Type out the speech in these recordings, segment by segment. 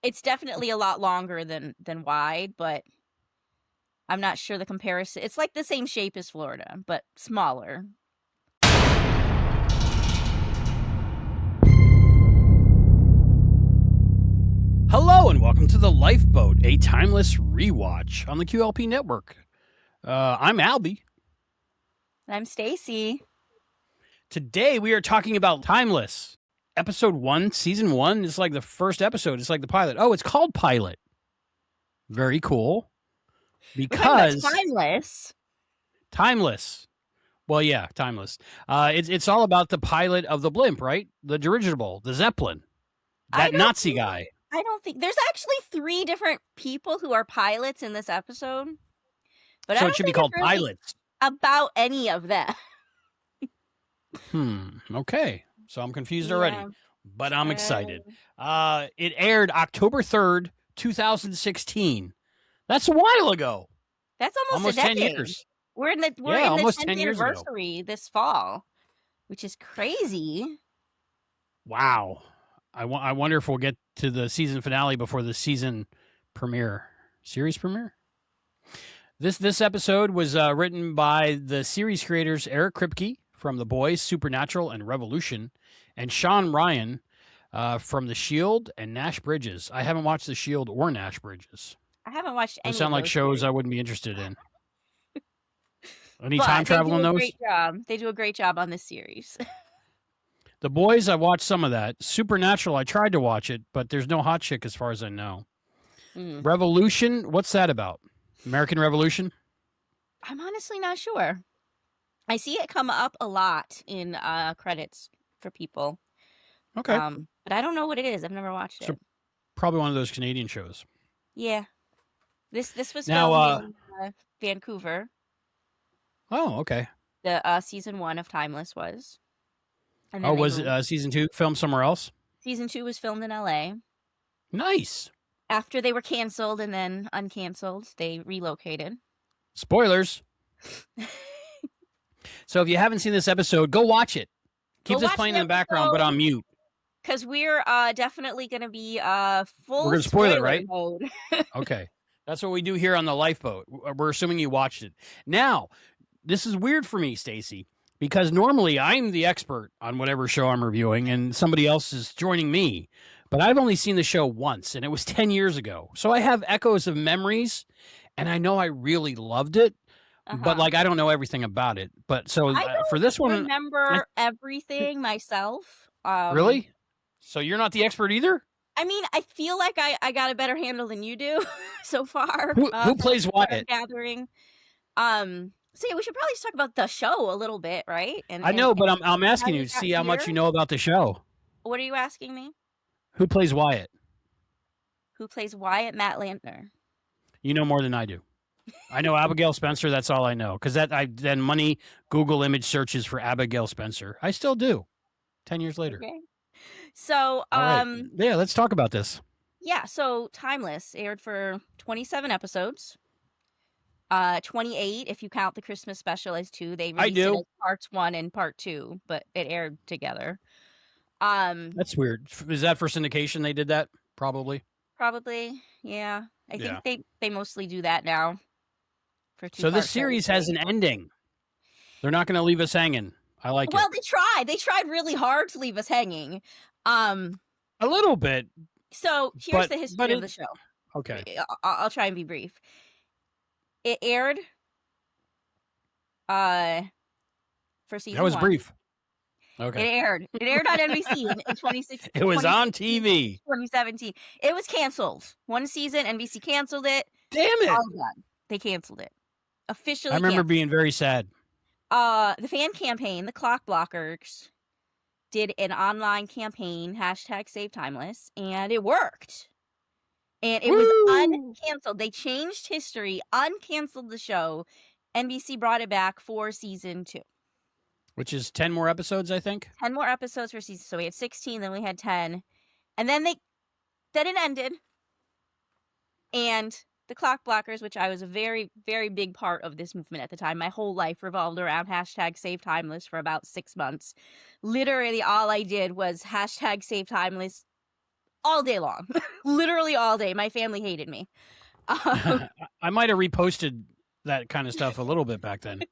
It's definitely a lot longer than wide, but I'm not sure the comparison. It's like the same shape as Florida, but smaller. Hello and welcome to the Lifeboat, a timeless rewatch on the QLP network. I'm Albie. I'm Stacie. Today we are talking about Timeless. Episode 1, Season 1 is like the first episode. It's like the pilot. Oh, it's called Pilot. Very cool. Because Timeless. Timeless. Well, yeah, Timeless. It's all about the pilot of the blimp, right? The dirigible, the Zeppelin. That Nazi guy. I don't think there's actually 3 different people who are pilots in this episode. But so it should be called really Pilots. About any of them. Okay. So I'm confused already, but I'm excited. It aired October 3rd, 2016. That's a while ago. That's almost 10 years. We're in the 10th anniversary this fall, which is crazy. Wow. I wonder if we'll get to the season finale before the season series premiere. This episode was written by the series creators Eric Kripke from The Boys, Supernatural, and Revolution, and Sean Ryan from The Shield and Nash Bridges. I haven't watched The Shield or Nash Bridges. I haven't watched any. Those sound like shows I wouldn't be interested in. Any time travel in those? Great job. They do a great job on this series. The Boys, I watched some of that. Supernatural, I tried to watch it, but there's no hot chick as far as I know. Revolution, what's that about? American Revolution? I'm honestly not sure. I see it come up a lot in credits for people. Okay. But I don't know what it is. I've never watched it. Probably one of those Canadian shows. Yeah. This was filmed in Vancouver. Oh, okay. The season 1 of Timeless was. And then was season 2 filmed somewhere else? Season 2 was filmed in LA. Nice. After they were canceled and then uncanceled, they relocated. Spoilers. So if you haven't seen this episode, go watch it. Keep this playing in the background, but on mute. Because we're definitely going to be full. We're going to spoil it, right? Mode. Okay. That's what we do here on the Lifeboat. We're assuming you watched it. Now, this is weird for me, Stacie, because normally I'm the expert on whatever show I'm reviewing and somebody else is joining me. But I've only seen the show once, and it was 10 years ago. So I have echoes of memories, and I know I really loved it. But I don't know everything about it. But so for this one, I remember everything myself. Really? So you're not the expert either? I mean, I feel like I got a better handle than you do so far. Who plays Wyatt? Gathering. So yeah, we should probably talk about the show a little bit, right? I know, but I'm asking you to see how much you know about the show. What are you asking me? Who plays Wyatt? Who plays Wyatt? Matt Lantner. You know more than I do. I know Abigail Spencer. That's all I know. Because then money Google image searches for Abigail Spencer. I still do. 10 years later. Okay. So, right. Yeah, let's talk about this. Yeah, so Timeless aired for 27 episodes. 28 if you count the Christmas special as 2. They released it as parts 1 and part 2, but it aired together. That's weird. Is that for syndication they did that? Probably, yeah. I think they mostly do that now. So this series has an ending. They're not going to leave us hanging. I like it. Well, they tried. They tried really hard to leave us hanging. A little bit. So here's the history of the show. Okay. I'll try and be brief. It aired for season 1. That was brief. Okay. It aired on NBC in 2016. It was on TV. 2017. It was canceled. 1 season, NBC canceled it. Damn it. All done. They canceled it. Officially I remember being very sad. The fan campaign, the Clock Blockers, did an online campaign, #SaveTimeless, and it worked. And it was uncanceled. They changed history, uncanceled the show. NBC brought it back for season 2. Which is 10 more episodes, I think? 10 more episodes for season. So we had 16, then we had 10. And then it ended. And the Clock Blockers, which I was a very, very big part of this movement at the time. My whole life revolved around #SaveTimeless for about 6 months. Literally all I did was #SaveTimeless all day long, literally all day. My family hated me. I might have reposted that kind of stuff a little bit back then.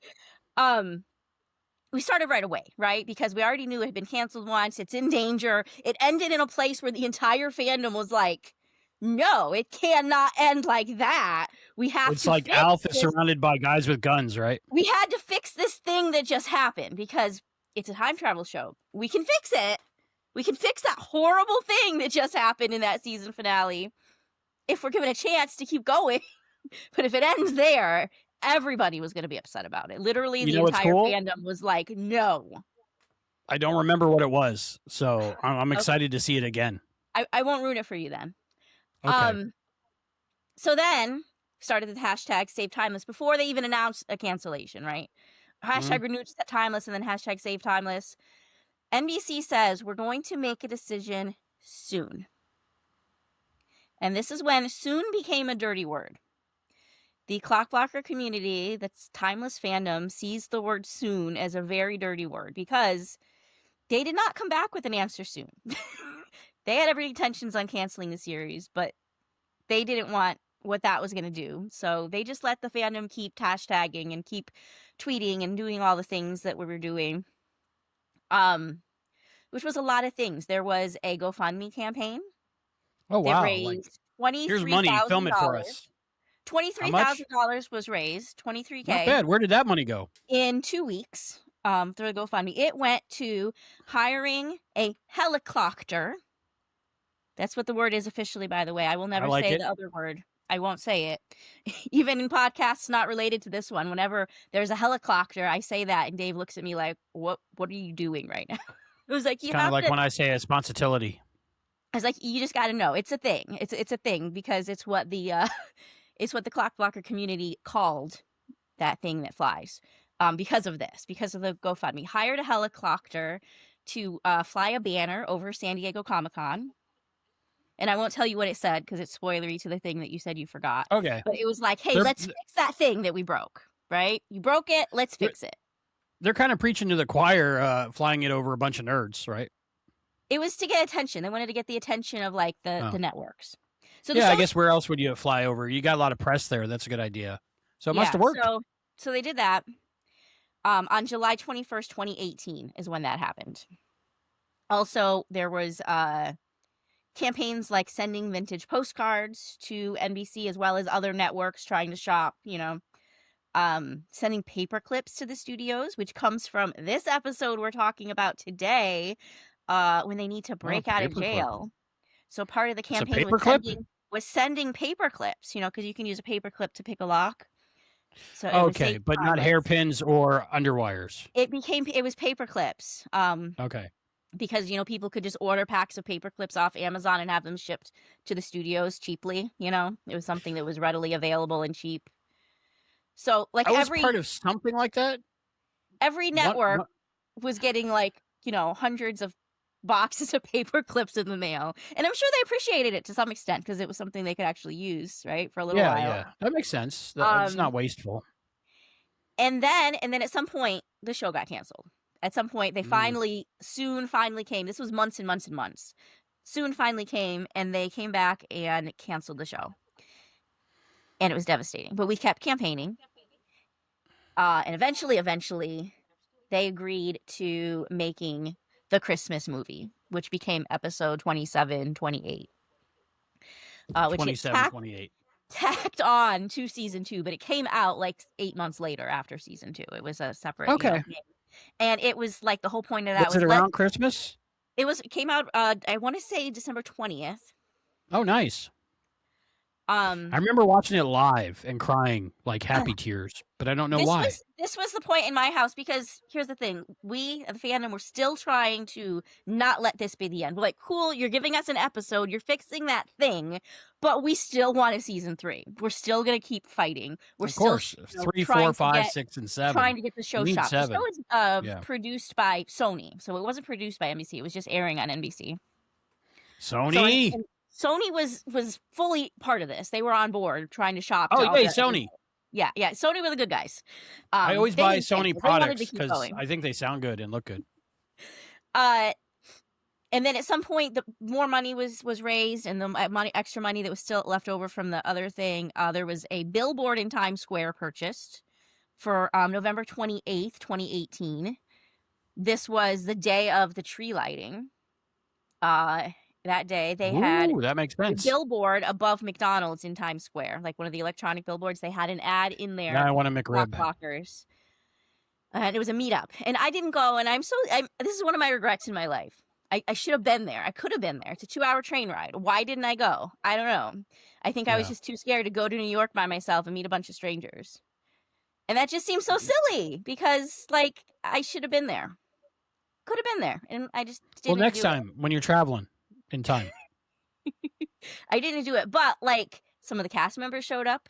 We started right away, right? Because we already knew it had been canceled once. It's in danger. It ended in a place where the entire fandom was like, no, it cannot end like that. We have It's to like fix Alf is this. surrounded by guys with guns, right? We had to fix this thing that just happened because it's a time travel show. We can fix it. We can fix that horrible thing that just happened in that season finale if we're given a chance to keep going. But if it ends there, everybody was going to be upset about it. Literally, the entire fandom was like, no. I don't remember what it was, so I'm excited to see it again. I won't ruin it for you then. Okay. So then started the hashtag Save Timeless before they even announced a cancellation, right? Hashtag renewed Timeless and then hashtag Save Timeless. NBC says we're going to make a decision soon. And this is when soon became a dirty word. The Clockblocker community, that's Timeless fandom, sees the word soon as a very dirty word because they did not come back with an answer soon. They had every intentions on canceling the series, but they didn't want what that was going to do. So they just let the fandom keep hashtagging and keep tweeting and doing all the things that we were doing. Which was a lot of things. There was a GoFundMe campaign. Oh, wow. That raised $23,000. Here's money. Film it for us. $23,000 was raised. $23K. Not bad. Where did that money go? In 2 weeks, through the GoFundMe. It went to hiring a helicopter. That's what the word is officially, by the way. I will never say the other word. I won't say it. Even in podcasts not related to this one, whenever there's a helicopter, I say that, and Dave looks at me like, what are you doing right now? It was like, you kind have of like to... when I say responsibility. I was like, you just got to know. It's a thing. It's a thing because it's what the it's what the Clockblocker community called that thing that flies. Because of this, because of the GoFundMe. Hired a helicopter to fly a banner over San Diego Comic-Con. And I won't tell you what it said because it's spoilery to the thing that you said you forgot. Okay. But it was like, hey, let's fix that thing that we broke, right? You broke it, let's fix it. They're kind of preaching to the choir, flying it over a bunch of nerds, right? It was to get attention. They wanted to get the attention of like the networks. So I guess where else would you fly over? You got a lot of press there. That's a good idea. So it must have worked. So they did that. On July 21st, 2018 is when that happened. Also, there was campaigns like sending vintage postcards to NBC as well as other networks trying to shop, sending paper clips to the studios, which comes from this episode we're talking about today, when they need to break out of jail. So part of the campaign was sending paper clips, because you can use a paper clip to pick a lock. So okay, but not hairpins or underwires. It was paper clips. Okay. Because, people could just order packs of paper clips off Amazon and have them shipped to the studios cheaply, It was something that was readily available and cheap. So, like, I was part of something like that? Every network was getting, hundreds of boxes of paper clips in the mail. And I'm sure they appreciated it to some extent because it was something they could actually use, right, for a little while. Yeah, that makes sense. It's not wasteful. And then at some point, the show got canceled. At some point, they soon finally came. This was months and months and months. Soon finally came, and they came back and canceled the show. And it was devastating. But we kept campaigning. And eventually, they agreed to making the Christmas movie, which became episode 27, 28. 27, 28. Tacked on to season 2, but it came out like 8 months later after season 2. It was a separate and it was like the whole point of that was it around Christmas? It came out I want to say December 20th. Oh, nice. I remember watching it live and crying like happy tears, but I don't know why. This was the point in my house because here's the thing. We, the fandom, were still trying to not let this be the end. We're like, cool, you're giving us an episode, you're fixing that thing, but we still want a season 3. We're still going to keep fighting. We're of course. 3, 4, 5, 6, and 7. Trying to get the show shot. The 7. show was produced by Sony, so it wasn't produced by NBC. It was just airing on NBC. Sony? Sony was fully part of this. They were on board trying to shop. Oh, yeah, Sony. Yeah. Sony were the good guys. I always buy Sony products because I think they sound good and look good. And then at some point, the more money was raised, and the extra money that was still left over from the other thing, there was a billboard in Times Square purchased for November 28th, 2018. This was the day of the tree lighting. That day they had Ooh, that makes a sense. billboard above McDonald's in Times Square, like one of the electronic billboards. They had an ad in there. Now I want a Clock McRib. blockers. And it was a meetup, and I didn't go. And this is one of my regrets in my life. I should have been there. I could have been there. It's a 2-hour train ride. Why didn't I go? I don't know. I think I was just too scared to go to New York by myself and meet a bunch of strangers. And that just seems so silly because, like, I should have been there. Could have been there, and I just didn't. Well, next time when you're traveling in time. I didn't do it, but like some of the cast members showed up.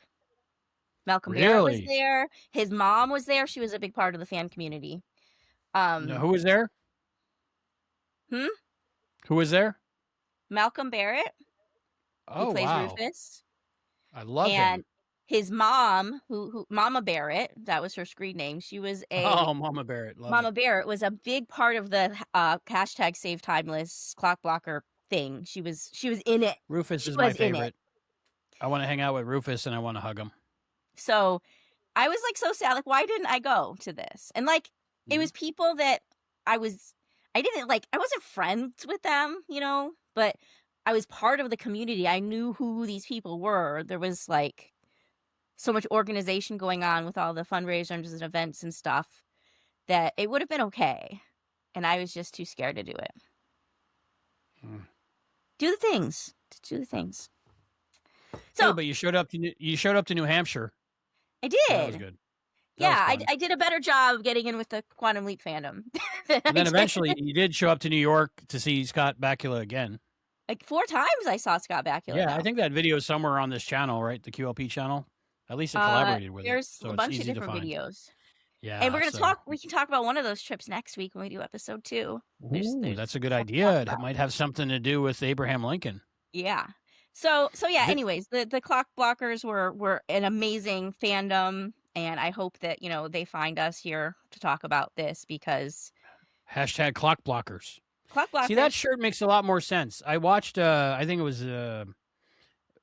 Malcolm Barrett was there. His mom was there. She was a big part of the fan community. No, who was there? Who was there? Malcolm Barrett. Who plays Rufus. I love him. And his mom, who Mama Barrett, that was her screen name. She was Mama Barrett. Mama Barrett was a big part of the hashtag Save Timeless clock blocker thing. She was in it. Rufus is my favorite. I want to hang out with Rufus and I want to hug him. So I was like so sad. Like, why didn't I go to this? And like, it was people that I wasn't friends with them, you know, but I was part of the community. I knew who these people were. There was like so much organization going on with all the fundraisers and events and stuff that it would have been okay. And I was just too scared to do it. Do the things. Do the things. So, yeah, but you showed up to New Hampshire. I did. That was good. I did a better job getting in with the Quantum Leap fandom. And then eventually you did show up to New York to see Scott Bakula again. Like 4 times I saw Scott Bakula. Yeah, I think that video is somewhere on this channel, right? The QLP channel. At least it collaborated with there's it. So a bunch of different videos. Yeah. And we can talk about one of those trips next week when we do episode 2. Ooh, that's a good idea. It might have something to do with Abraham Lincoln. Yeah. So yeah, anyways, the clock blockers were an amazing fandom, and I hope that, you know, they find us here to talk about this because hashtag clock blockers. Clock blockers. See, that shirt makes a lot more sense. I watched I think it was a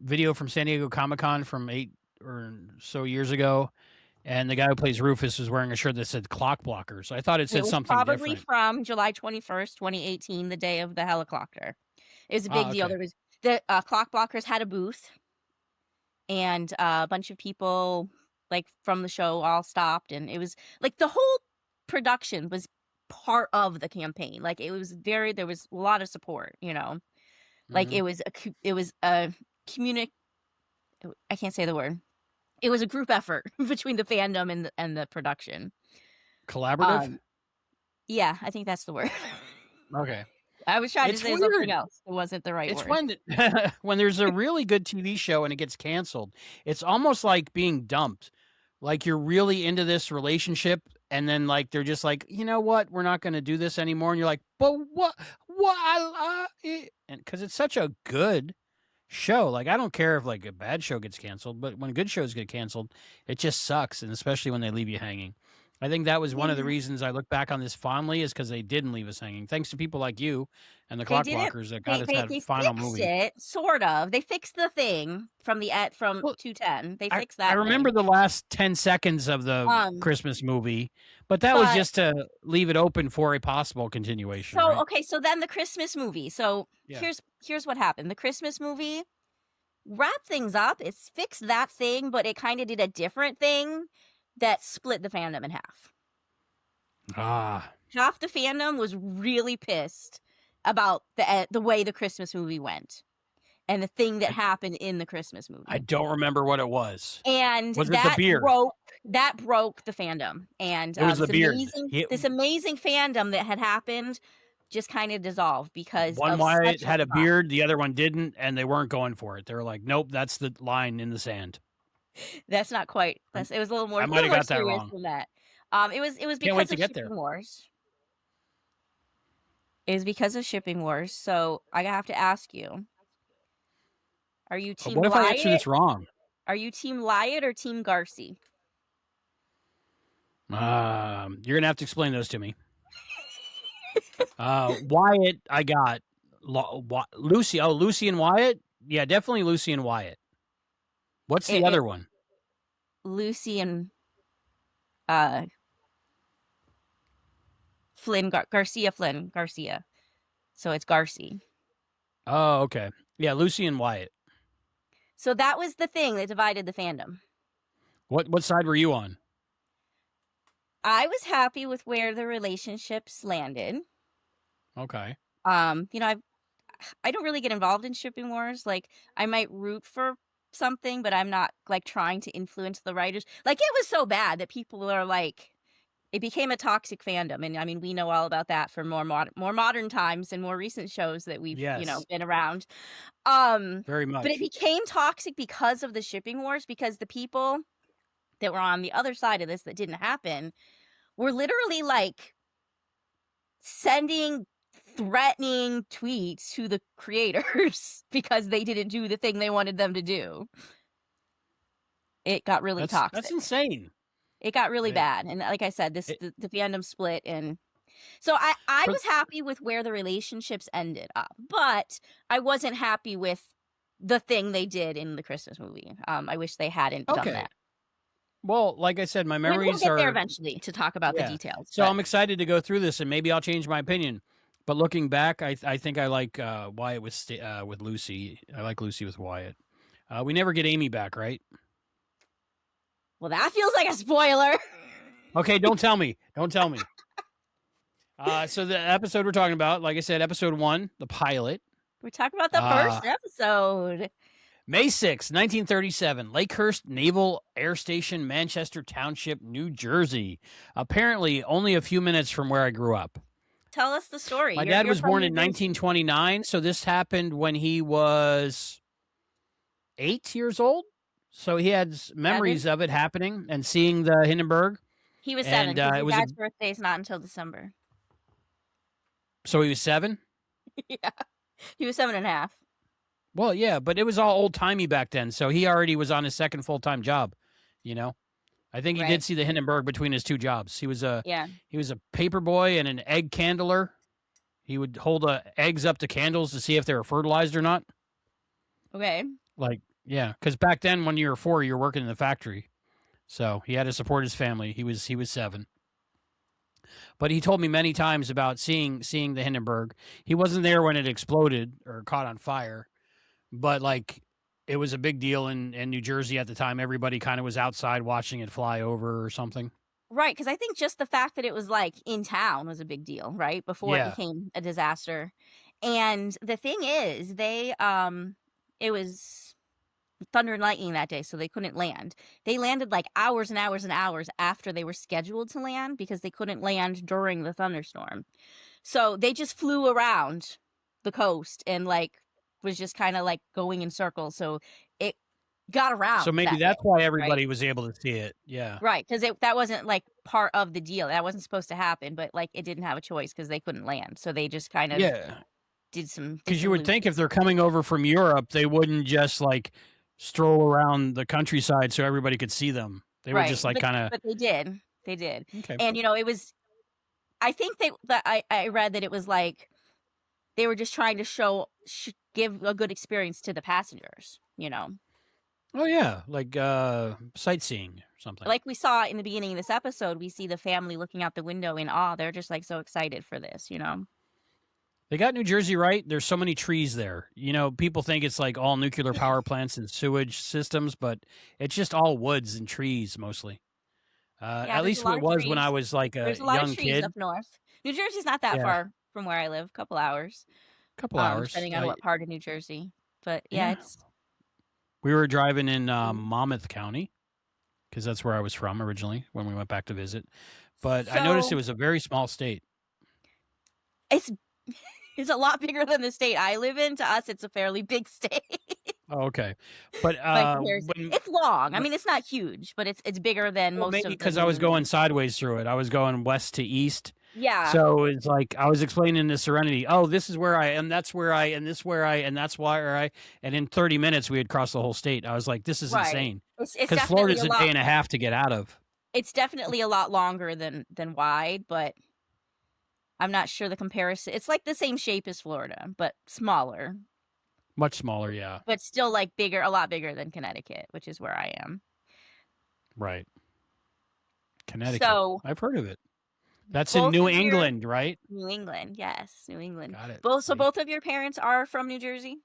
video from San Diego Comic-Con from 8 or so years ago, and the guy who plays Rufus was wearing a shirt that said clock blockers. I thought it said something probably different. From July 21st, 2018, the day of the helicopter. It was a big deal. There was the clock blockers had a booth, and a bunch of people like from the show all stopped, and it was like the whole production was part of the campaign. Like there was a lot of support, you know. Like it was a community. I can't say the word. It was a group effort between the fandom and the production. Collaborative? Yeah, I think that's the word. Okay. I was trying to say something else. It wasn't the right word. It's when there's a really good TV show and it gets canceled, it's almost like being dumped. Like you're really into this relationship and then like they're just like, you know what, we're not going to do this anymore. And you're like, but what? And because it's such a good show. Like I don't care if like a bad show gets canceled, but when good shows get canceled, it just sucks. And especially when they leave you hanging. I think that was one of the reasons I look back on this fondly is because they didn't leave us hanging. Thanks to people like you and the clock blockers that got us that final movie. They fixed it, sort of. They fixed the thing from 210. They fixed that. I remember the last 10 seconds of the Christmas movie, but that was just to leave it open for a possible continuation. So, right? okay, so then the Christmas movie. So here's what happened. The Christmas movie wrapped things up. It's fixed that thing, but it kind of did a different thing that split the fandom in half. Half the fandom was really pissed about the way the Christmas movie went and the thing that happened in the Christmas movie. I don't remember what it was. And was it the beard? That broke the fandom. And it was the beard. This amazing fandom that had happened just kind of dissolved because one Wyatt had a beard, the other one didn't, and they weren't going for it. They were like, nope, that's the line in the sand. That's not quite. It was a little more. I might have got that wrong. Than that. It was because of shipping wars. It was because of shipping wars. So I have to ask you: are you team? What if I answer this wrong? Are you team Wyatt or team Garci? You're gonna have to explain those to me. Wyatt, I got Lucy. Oh, Lucy and Wyatt. Yeah, definitely Lucy and Wyatt. What's the other one? Lucy and Garcia. So it's Garcia. Oh, okay. Yeah, Lucy and Wyatt. So that was the thing that divided the fandom. What side were you on? I was happy with where the relationships landed. Okay. You know, I don't really get involved in shipping wars. Like, I might root for something, but I'm not like trying to influence the writers. Like, it was so bad that people are like, it became a toxic fandom, and I mean, we know all about that from more modern times and more recent shows that we've been around. Very much. But it became toxic because of the shipping wars, because the people that were on the other side of this that didn't happen were literally like sending threatening tweets to the creators because they didn't do the thing they wanted them to do. It got really toxic. That's insane. It got really bad. And like I said, the fandom split. And so I was happy with where the relationships ended up, but I wasn't happy with the thing they did in the Christmas movie. I wish they hadn't done that. Well, like I said, my memories we'll get there eventually to talk about the details. So I'm excited to go through this, and maybe I'll change my opinion. But looking back, I think I like Wyatt with Lucy. I like Lucy with Wyatt. We never get Amy back, right? Well, that feels like a spoiler. Okay, don't tell me. Don't tell me. So the episode we're talking about, like I said, episode 1, the pilot. We're talking about the first episode. May 6, 1937, Lakehurst Naval Air Station, Manchester Township, New Jersey. Apparently, only a few minutes from where I grew up. Tell us the story. My dad was born in 1929, so this happened when he was 8 years old. So he had memories of it happening and seeing the Hindenburg. He was 7. His dad's birthday is not until December. So he was 7? Yeah. He was 7.5. Well, yeah, but it was all old-timey back then, so he already was on his second full-time job, you know? I think he did see the Hindenburg between his 2 jobs. He was a paper boy and an egg candler. He would hold eggs up to candles to see if they were fertilized or not. Okay. Like, yeah, because back then when you were 4, you were working in the factory. So he had to support his family. He was 7. But he told me many times about seeing the Hindenburg. He wasn't there when it exploded or caught on fire. But, like, it was a big deal in New Jersey at the time. Everybody kind of was outside watching it fly over or something. Right, because I think just the fact that it was, like, in town was a big deal, right? Before it became a disaster. And the thing is, it was thunder and lightning that day, so they couldn't land. They landed, like, hours and hours and hours after they were scheduled to land because they couldn't land during the thunderstorm. So they just flew around the coast and, like, was just kind of like going in circles, so it got around. So maybe that's why everybody was able to see it. Yeah, right, because that wasn't like part of the deal. That wasn't supposed to happen, but like it didn't have a choice because they couldn't land, so they just kind of did some. Because you would think if they're coming over from Europe, they wouldn't just like stroll around the countryside so everybody could see them. They were just like kind of. But they did. Okay. And it was. I think I read that it was like they were just trying to give a good experience to the passengers, Oh, yeah, like sightseeing or something. Like we saw in the beginning of this episode, we see the family looking out the window in awe. They're just like so excited for this, They got New Jersey right. There's so many trees there. People think it's like all nuclear power plants and sewage systems, but it's just all woods and trees mostly. At least it was when I was like a young kid. There's a lot of trees up north. New Jersey's not that far from where I live. A couple hours. Depending on what part of New Jersey. But it's. We were driving in Monmouth County because that's where I was from originally when we went back to visit. But I noticed it was a very small state. It's a lot bigger than the state I live in. To us, it's a fairly big state. Oh, okay. But it's long. I mean, it's not huge, but it's bigger than most of them. Because I was going sideways through it. I was going west to east. Yeah. So it's like I was explaining to Serenity, oh, this is where I am, that's where I, and this where I, and that's where I, and in 30 minutes we had crossed the whole state. I was like, this is insane. Because Florida's a day and a half to get out of. It's definitely a lot longer than wide, but I'm not sure the comparison. It's like the same shape as Florida, but smaller. Much smaller, yeah. But still like bigger, a lot bigger than Connecticut, which is where I am. Right. Connecticut. So I've heard of it. That's in both New of your England, right? New England, yes, New England. Got it. So See? both of your parents are from New Jersey?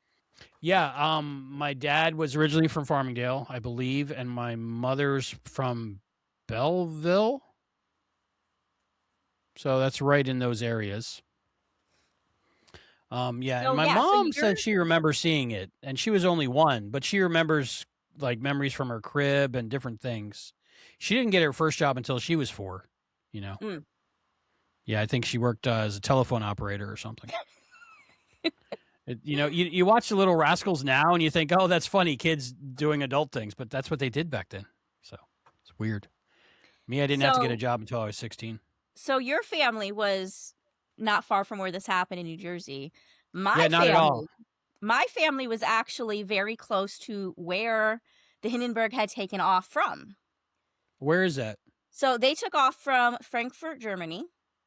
Yeah, my dad was originally from Farmingdale, I believe, and my mother's from Belleville. So that's right in those areas. Yeah, and my mom said she remembers seeing it, and she was only 1, but she remembers like memories from her crib and different things. She didn't get her first job until she was 4, you know. Mm. Yeah, I think she worked as a telephone operator or something. You watch the Little Rascals now and you think, oh, that's funny, kids doing adult things, but that's what they did back then. So it's weird. Me, I didn't have to get a job until I was 16. So your family was not far from where this happened in New Jersey. Not at all. My family was actually very close to where the Hindenburg had taken off from. Where is that? So they took off from Frankfurt, Germany,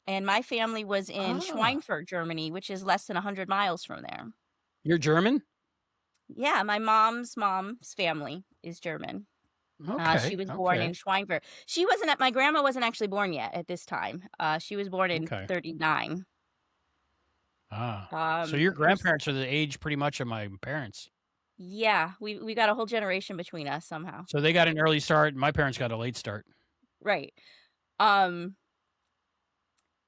and my family was in Schweinfurt, Germany, which is less than 100 miles from there. You're German? Yeah, my mom's family is German. Okay. She was born in Schweinfurt. My grandma wasn't actually born yet at this time. She was born in 39. So your grandparents are the age pretty much of my parents. Yeah, we got a whole generation between us somehow. So they got an early start. My parents got a late start. Right.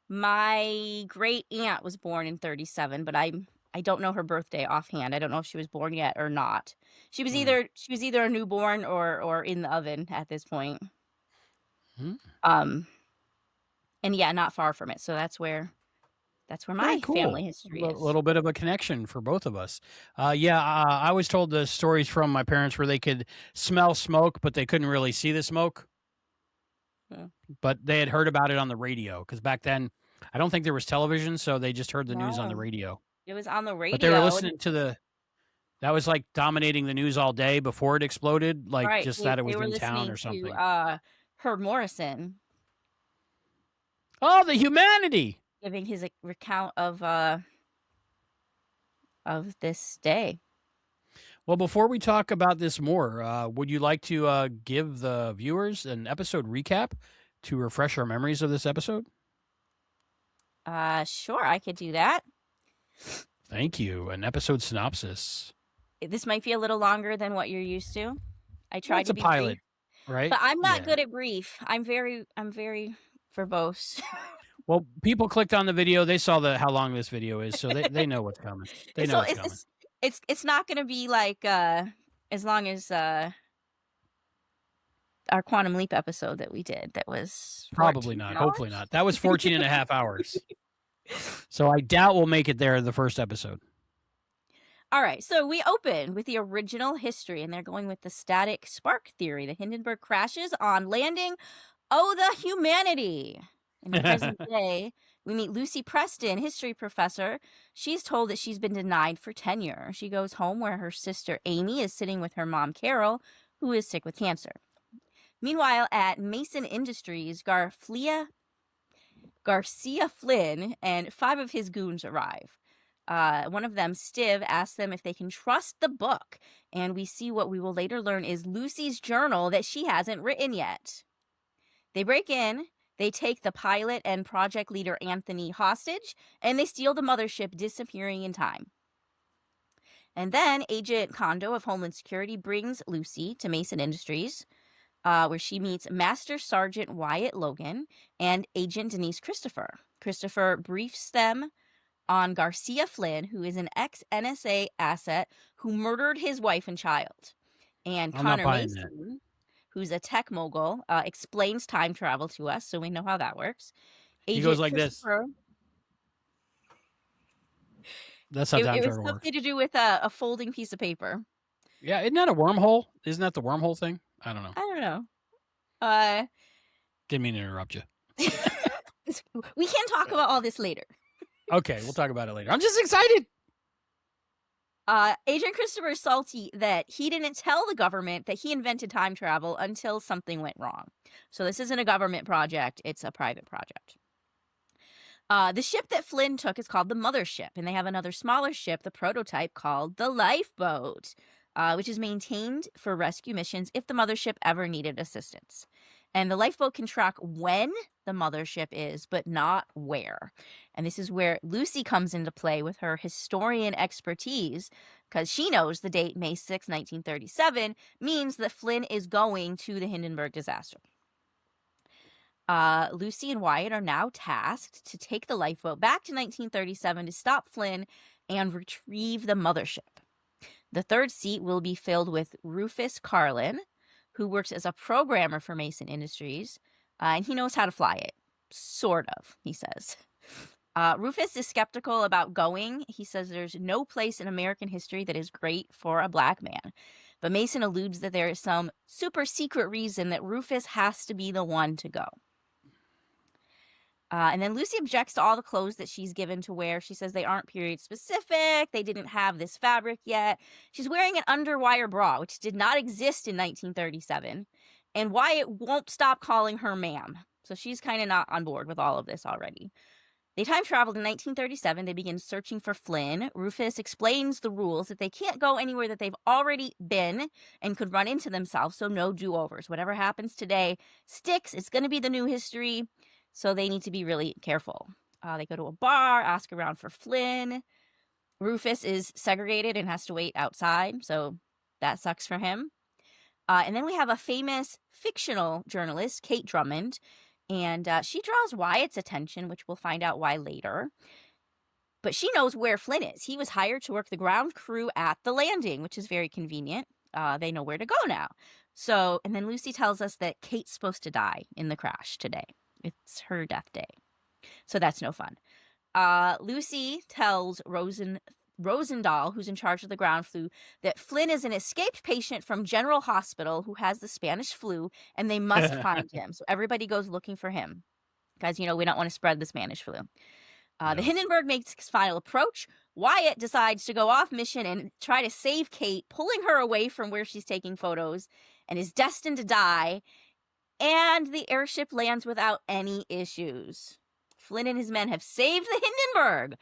My great aunt was born in 37, but I don't know her birthday offhand. I don't know if she was born yet or not. She was either a newborn or in the oven at this point. And yeah, not far from it. So that's where my family history is. A little bit of a connection for both of us. I was told the stories from my parents where they could smell smoke, but they couldn't really see the smoke. But they had heard about it on the radio because back then, I don't think there was television, so they just heard the news on the radio. It was on the radio. But they were listening to that was like dominating the news all day before it exploded, like just that it was in town or something. Herb Morrison. Oh, the humanity! Giving his recount of this day. Well, before we talk about this more, would you like to give the viewers an episode recap to refresh our memories of this episode? Sure, I could do that. Thank you. An episode synopsis. This might be a little longer than what you're used to. I tried to be pilot, brief, right? but I'm not good at brief. I'm very verbose. Well, people clicked on the video. They saw how long this video is, so they know what's coming. They know what's coming. It's not going to be like as long as our Quantum Leap episode that we did. That was probably not. hours? Hopefully not. That was 14 and a half hours. So I doubt we'll make it there the first episode. All right. So we open with the original history, and they're going with the static spark theory. The Hindenburg crashes on landing. Oh, the humanity. In the present day, we meet Lucy Preston, history professor. She's told that she's been denied for tenure. She goes home where her sister Amy is sitting with her mom Carol, who is sick with cancer. Meanwhile, at Mason Industries, Garcia Flynn and 5 of his goons arrive. One of them, Stiv, asks them if they can trust the book, and we see what we will later learn is Lucy's journal that she hasn't written yet. They break in. They take the pilot and project leader Anthony hostage, and they steal the mothership, disappearing in time. And then Agent Kondo of Homeland Security brings Lucy to Mason Industries, where she meets Master Sergeant Wyatt Logan and Agent Denise Christopher. Christopher briefs them on Garcia Flynn, who is an ex-NSA asset who murdered his wife and child. And Connor Mason, who's a tech mogul, explains time travel to us, so we know how that works. He goes like this. That's how time travel works. It was something to do with a folding piece of paper. Yeah, isn't that a wormhole? Isn't that the wormhole thing? I don't know. I don't know. Didn't mean to interrupt you. We can talk about all this later. Okay, we'll talk about it later. I'm just excited. Agent Christopher is salty that he didn't tell the government that he invented time travel until something went wrong. So this isn't a government project, it's a private project. The ship that Flynn took is called the Mothership, and they have another smaller ship, the prototype, called the Lifeboat, which is maintained for rescue missions if the Mothership ever needed assistance. And the Lifeboat can track when the Mothership is, but not where. And this is where Lucy comes into play with her historian expertise, because she knows the date May 6, 1937, means that Flynn is going to the Hindenburg Disaster. Lucy and Wyatt are now tasked to take the lifeboat back to 1937 to stop Flynn and retrieve the Mothership. The third seat will be filled with Rufus Carlin, who works as a programmer for Mason Industries, and he knows how to fly it. Sort of, he says. Rufus is skeptical about going. He says there's no place in American history that is great for a black man. But Mason alludes that there is some super secret reason that Rufus has to be the one to go. And then Lucy objects to all the clothes that she's given to wear. She says they aren't period specific. They didn't have this fabric yet. She's wearing an underwire bra, which did not exist in 1937. And Wyatt won't stop calling her ma'am. So she's kind of not on board with all of this already. They time traveled in 1937. They begin searching for Flynn. Rufus explains the rules that they can't go anywhere that they've already been and could run into themselves. So no do-overs. Whatever happens today sticks. It's going to be the new history. So they need to be really careful. They go to a bar, ask around for Flynn. Rufus is segregated and has to wait outside, so that sucks for him. And then we have a famous fictional journalist, Kate Drummond, and she draws Wyatt's attention, which we'll find out why later. But she knows where Flynn is. He was hired to work the ground crew at the landing, which is very convenient. They know where to go now. So, and then Lucy tells us that Kate's supposed to die in the crash today. It's her death day. So that's no fun. Lucy tells Rosendahl, who's in charge of the ground flu, that Flynn is an escaped patient from General Hospital who has the Spanish flu, and they must find him. So everybody goes looking for him. Guys, we don't want to spread the Spanish flu. The Hindenburg makes its final approach. Wyatt decides to go off mission and try to save Kate, pulling her away from where she's taking photos, and is destined to die. And the airship lands without any issues. Flynn and his men have saved the Hindenburg.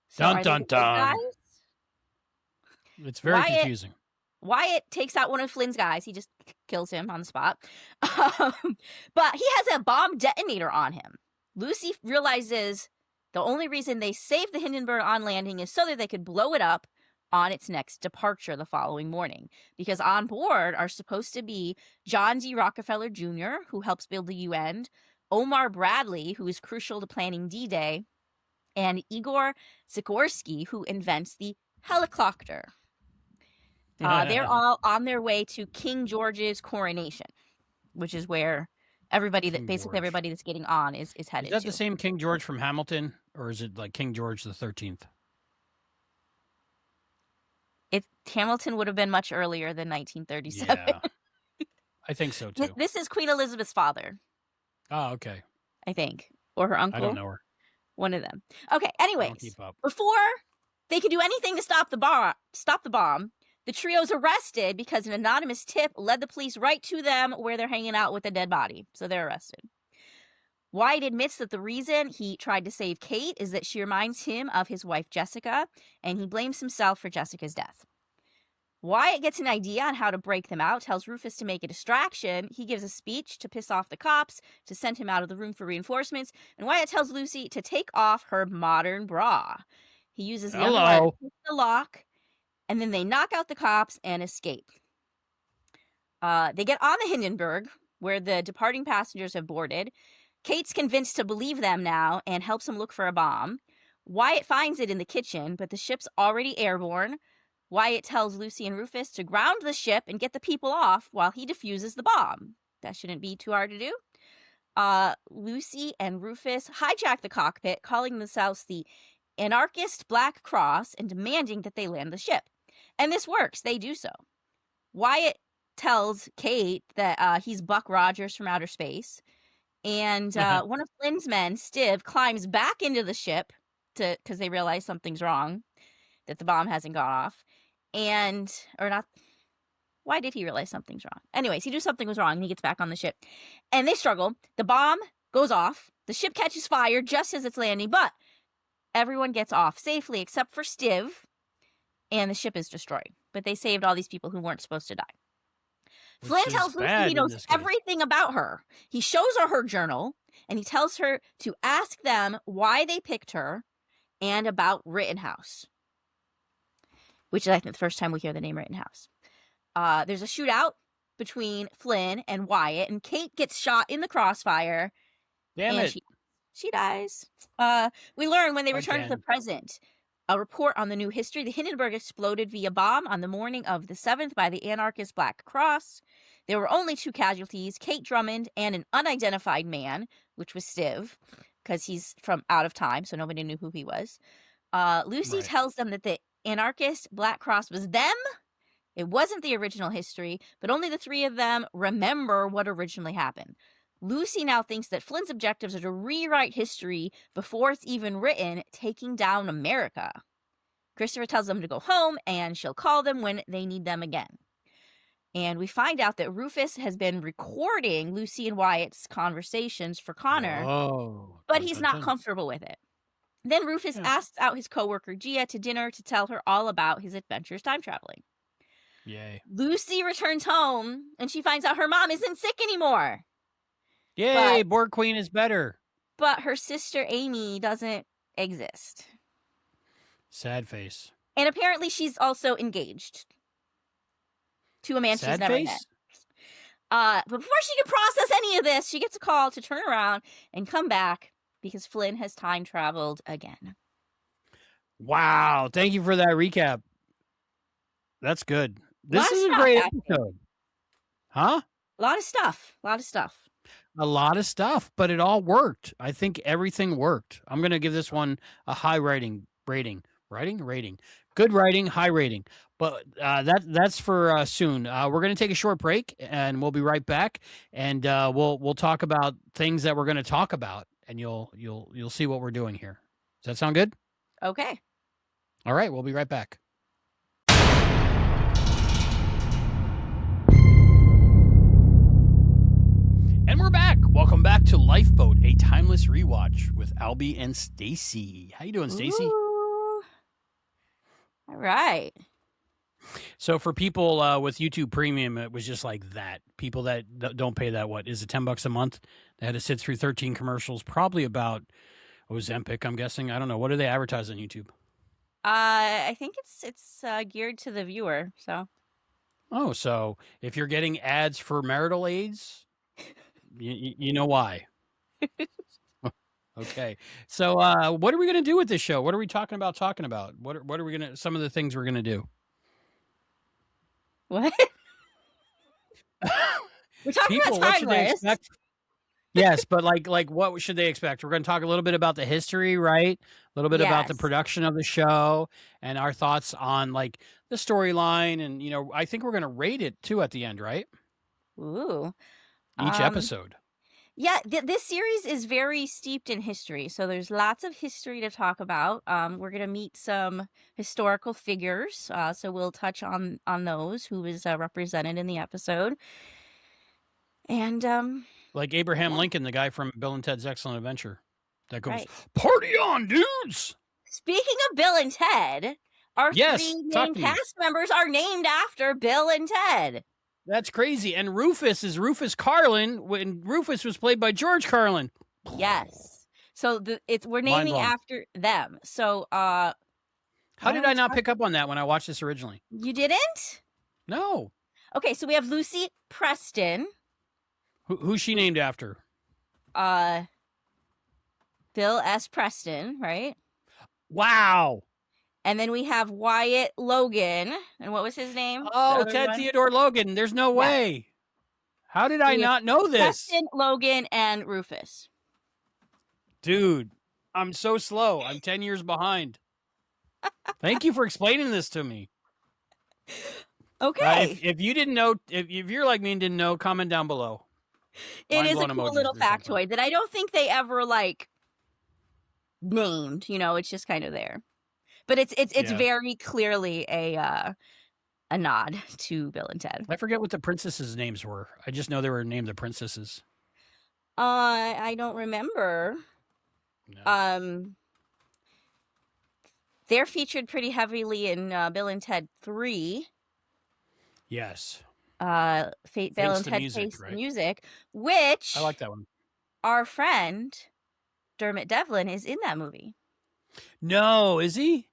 So dun, dun, dun. It's very confusing. Wyatt takes out one of Flynn's guys. He just kills him on the spot. But he has a bomb detonator on him. Lucy realizes the only reason they saved the Hindenburg on landing is so that they could blow it up on its next departure the following morning, because on board are supposed to be John D. Rockefeller Jr., who helps build the UN, Omar Bradley, who is crucial to planning D-Day, and Igor Sikorsky, who invents the helicopter. They're all on their way to King George's coronation, which is where everybody everybody that's getting on is headed to. Is that the same King George from Hamilton, or is it like King George the 13th? Hamilton would have been much earlier than 1937. Yeah, I think so too. This is Queen Elizabeth's father. Oh, okay. I think. Or her uncle. I don't know her. One of them. Okay, anyways. Keep up. Before they could do anything to stop the bomb, the trio's arrested because an anonymous tip led the police right to them where they're hanging out with a dead body. So they're arrested. Wyatt admits that the reason he tried to save Kate is that she reminds him of his wife Jessica, and he blames himself for Jessica's death. Wyatt gets an idea on how to break them out, tells Rufus to make a distraction. He gives a speech to piss off the cops, to send him out of the room for reinforcements, and Wyatt tells Lucy to take off her modern bra. He uses the underwire to pick the lock, and then they knock out the cops and escape. They get on the Hindenburg, where the departing passengers have boarded. Kate's convinced to believe them now and helps him look for a bomb. Wyatt finds it in the kitchen, but the ship's already airborne. Wyatt tells Lucy and Rufus to ground the ship and get the people off while he defuses the bomb. That shouldn't be too hard to do. Lucy and Rufus hijack the cockpit, calling themselves the Anarchist Black Cross and demanding that they land the ship. And this works. They do so. Wyatt tells Kate that he's Buck Rogers from outer space. And one of Flynn's men, Stiv, climbs back into the ship because they realize something's wrong, that the bomb hasn't gone off. Why did he realize something's wrong? Anyways, he knew something was wrong and he gets back on the ship. And they struggle. The bomb goes off. The ship catches fire just as it's landing, but everyone gets off safely except for Stiv, and the ship is destroyed. But they saved all these people who weren't supposed to die. Flynn tells Lucy he knows everything about her. He shows her journal, and he tells her to ask them why they picked her and about Rittenhouse, which is, I think, the first time we hear the name Rittenhouse. There's a shootout between Flynn and Wyatt, and Kate gets shot in the crossfire. Damn it. She dies. We learn when they return to the present. A report on the new history. The Hindenburg exploded via bomb on the morning of the 7th by the anarchist Black Cross. There were only 2 casualties, Kate Drummond and an unidentified man, which was Stiv, because he's from out of time, so nobody knew who he was. Lucy tells them that the anarchist Black Cross was them. It wasn't the original history, but only the 3 of them remember what originally happened. Lucy now thinks that Flynn's objectives are to rewrite history before it's even written, taking down America. Christopher tells them to go home, and she'll call them when they need them again. And we find out that Rufus has been recording Lucy and Wyatt's conversations for Connor, but he's not comfortable with it. Then Rufus asks out his coworker Gia to dinner to tell her all about his adventures time traveling. Yay. Lucy returns home, and she finds out her mom isn't sick anymore. Yay, Borg Queen is better. But her sister Amy doesn't exist. Sad face. And apparently she's also engaged to a man she's never met. But before she can process any of this, she gets a call to turn around and come back because Flynn has time traveled again. Wow. Thank you for that recap. That's good. This is a great episode. Huh? A lot of stuff. A lot of stuff, but it all worked. I think everything worked. I'm going to give this one a high rating. Good writing, high rating. But that's for soon. We're going to take a short break, and we'll be right back. And we'll talk about things that we're going to talk about, and you'll see what we're doing here. Does that sound good? Okay. All right, we'll be right back. And we're back. Welcome back to Lifeboat, a timeless rewatch with Albie and Stacie. How you doing, Stacie? All right. So for people with YouTube Premium, it was just like that. People that don't pay that, what is it, $10 a month? They had to sit through 13 commercials, probably about Ozempic, I'm guessing. I don't know. What do they advertise on YouTube? I think it's geared to the viewer. So. Oh, so if you're getting ads for marital aids, you know why. Okay. So what are we going to do with this show? What are we talking about? What are we going to, some of the things we're going to do? What? We're talking about timeless. Yes, but like what should they expect? We're going to talk a little bit about the history, right? A little bit about the production of the show and our thoughts on like the storyline. And, I think we're going to rate it too at the end, right? Ooh. Each episode. Yeah, this series is very steeped in history. So there's lots of history to talk about. We're going to meet some historical figures. So we'll touch on those who is represented in the episode. And like Abraham Lincoln, the guy from Bill and Ted's Excellent Adventure. That goes, party on, dudes! Speaking of Bill and Ted, our 3 main cast members are named after Bill and Ted. That's crazy. And Rufus is Rufus Carlin when Rufus was played by George Carlin. Yes. So we're naming after them. So how did I not pick up on that when I watched this originally? You didn't? No. Okay, so we have Lucy Preston. Who's she named after? Bill S. Preston, right? Wow. And then we have Wyatt Logan. And what was his name? Oh, Ted Theodore Logan. There's no way. How did I not know this? Preston, Logan, and Rufus. Dude, I'm so slow. I'm 10 years behind. Thank you for explaining this to me. Okay. If you didn't know, if you're like me and didn't know, comment down below. It is a cool little factoid that I don't think they ever named. It's just kind of there. But it's very clearly a nod to Bill and Ted. I forget what the princesses' names were. I just know they were named the princesses. I don't remember. No. They're featured pretty heavily in Bill and Ted 3. Yes. Bill and Ted Face the Music, which I like that one. Our friend Dermot Devlin is in that movie. No, is he?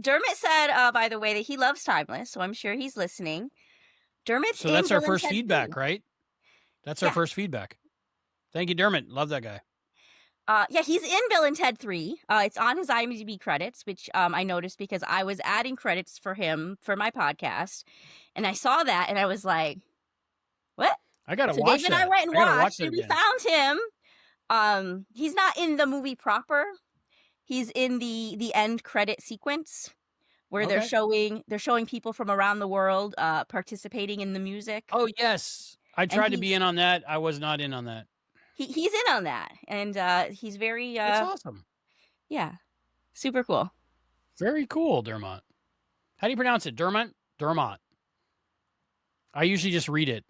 Dermot said, by the way, that he loves Timeless, so I'm sure he's listening. Dermot's so that's in our Bill first and Ted feedback, 3. right? That's our first feedback. Thank you, Dermot. Love that guy. Yeah, he's in Bill and Ted 3. It's on his IMDb credits, which I noticed because I was adding credits for him for my podcast, and I saw that, and I was like, "What?" I gotta so watch Dave that. and I went and watched, and we again. found him. He's not in the movie proper. He's in the end credit sequence where they're showing people from around the world participating in the music. Oh yes, I tried to be in on that. I was not in on that. He's in on that, and he's very. That's awesome. Yeah, super cool. Very cool, Dermot. How do you pronounce it? Dermot? Dermot. I usually just read it.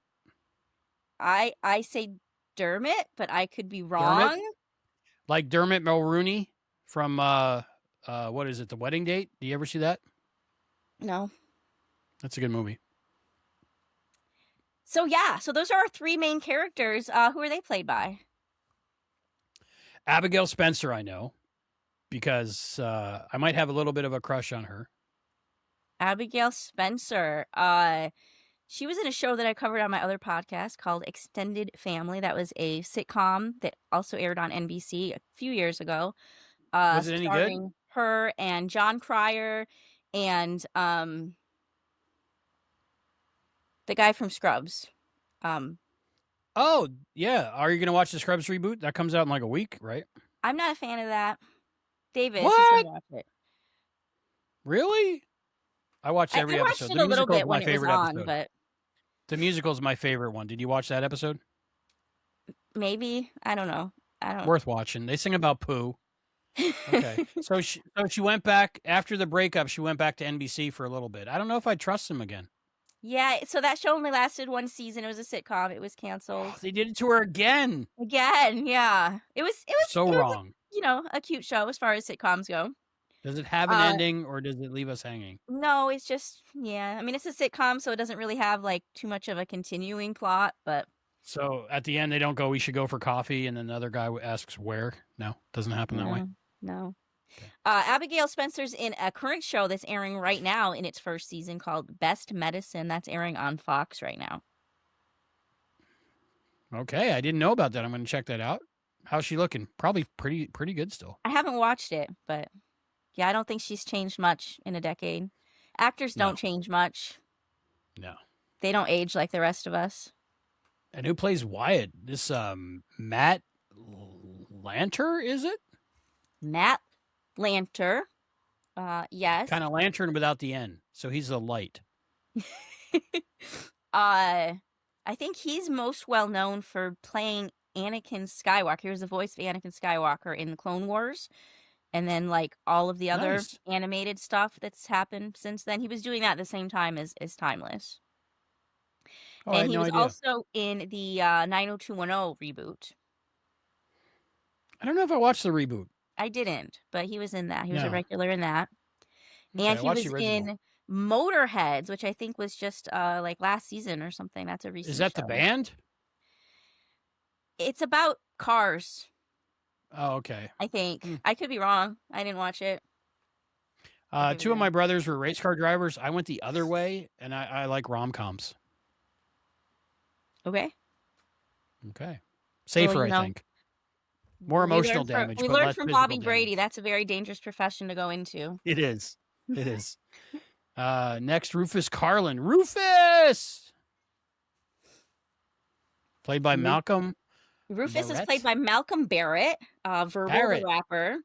I say Dermot, but I could be wrong. Dermot? Like Dermot Mulroney from what is it? The Wedding Date? Do you ever see that? No. That's a good movie. So yeah, so those are our three main characters. Who are they played by? Abigail Spencer, I know, because I might have a little bit of a crush on her. Abigail Spencer. She was in a show that I covered on my other podcast called Extended Family. That was a sitcom that also aired on NBC a few years ago. Was it any good? Her and John Cryer and the guy from Scrubs. Oh, yeah. Are you going to watch the Scrubs reboot? That comes out in like a week, right? I'm not a fan of that. David, what? Watch it. Really? I watched every episode. I watched it a little bit when it was on, but the musical is my favorite one. Did you watch that episode? Maybe. I don't know. Worth watching. They sing about poo. Okay. so she went back after the breakup. She went back to NBC for a little bit. I don't know if I trust them again. Yeah. So that show only lasted one season. It was a sitcom. It was canceled. They did it to her again. Yeah. It was so wrong. A cute show as far as sitcoms go. Does it have an ending or does it leave us hanging? No, it's just, yeah. I mean, it's a sitcom, so it doesn't really have like too much of a continuing plot, but. So at the end, they don't go, we should go for coffee. And then the other guy asks where. No, doesn't happen that way. No. Okay. Abigail Spencer's in a current show that's airing right now in its first season called Best Medicine. That's airing on Fox right now. Okay. I didn't know about that. I'm going to check that out. How's she looking? Probably pretty good still. I haven't watched it, but yeah, I don't think she's changed much in a decade. Actors don't change much. No. They don't age like the rest of us. And who plays Wyatt? This Matt Lanter, is it? Matt Lanter. Yes. Kind of lantern without the N. So he's a light. I think he's most well known for playing Anakin Skywalker. He was the voice of Anakin Skywalker in the Clone Wars. And then like all of the other animated stuff that's happened since then. He was doing that at the same time as Timeless. Oh, and he was also in the 90210 reboot. I don't know if I watched the reboot. I didn't, but he was in that. He was a regular in that. Okay, and he was in Motorheads, which I think was just like last season or something. That's a recent Is that show. the band? It's about cars. Oh, okay. I think. I could be wrong. I didn't watch it. Two of my brothers were race car drivers. I went the other way, and I like rom-coms. Okay. Safer, I think. More emotional damage. We learned from Bobby Brady. That's a very dangerous profession to go into. It is. Next, Rufus Carlin. Rufus! Played by Malcolm. Rufus is played by Malcolm Barrett, verbal the rapper.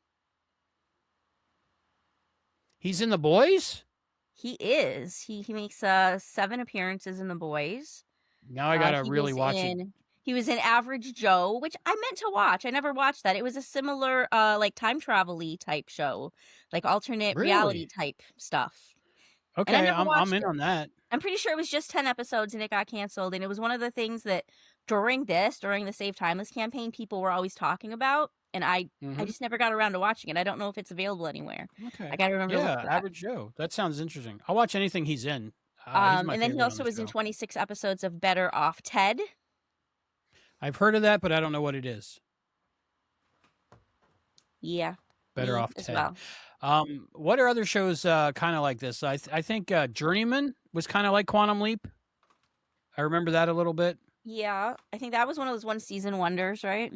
He's in The Boys? He is. He makes 7 appearances in The Boys. Now I gotta really watch it. He was in Average Joe, which I meant to watch. I never watched that. It was a similar like time travel-y type show, like alternate reality type stuff. Okay, I'm in on that. I'm pretty sure it was just 10 episodes and it got canceled. And it was one of the things that during the Save Timeless campaign, people were always talking about, and I just never got around to watching it. I don't know if it's available anywhere. Okay. I gotta remember to look Yeah, for that. Average Joe. That sounds interesting. I'll watch anything he's in. He's my And then he favorite on also the was in show. 26 episodes of Better Off Ted. I've heard of that, but I don't know what it is. Yeah. Better me Off as Ted. well. What are other shows kind of like this? I think Journeyman was kind of like Quantum Leap. I remember that a little bit. Yeah, I think that was one of those one-season wonders, right?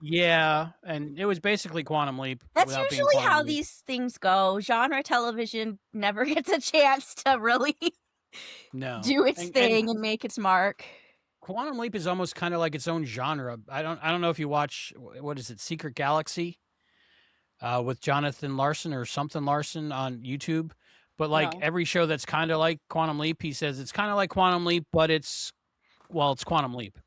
Yeah, and it was basically Quantum Leap. That's without being usually Quantum how Leap. these things go. Genre television never gets a chance to really do its thing and make its mark. Quantum Leap is almost kind of like its own genre. I don't know if you watch, what is it, Secret Galaxy, with Jonathan Larson or something Larson on YouTube. But like No. every show that's kind of like Quantum Leap, he says it's kind of like Quantum Leap, but it's Quantum Leap.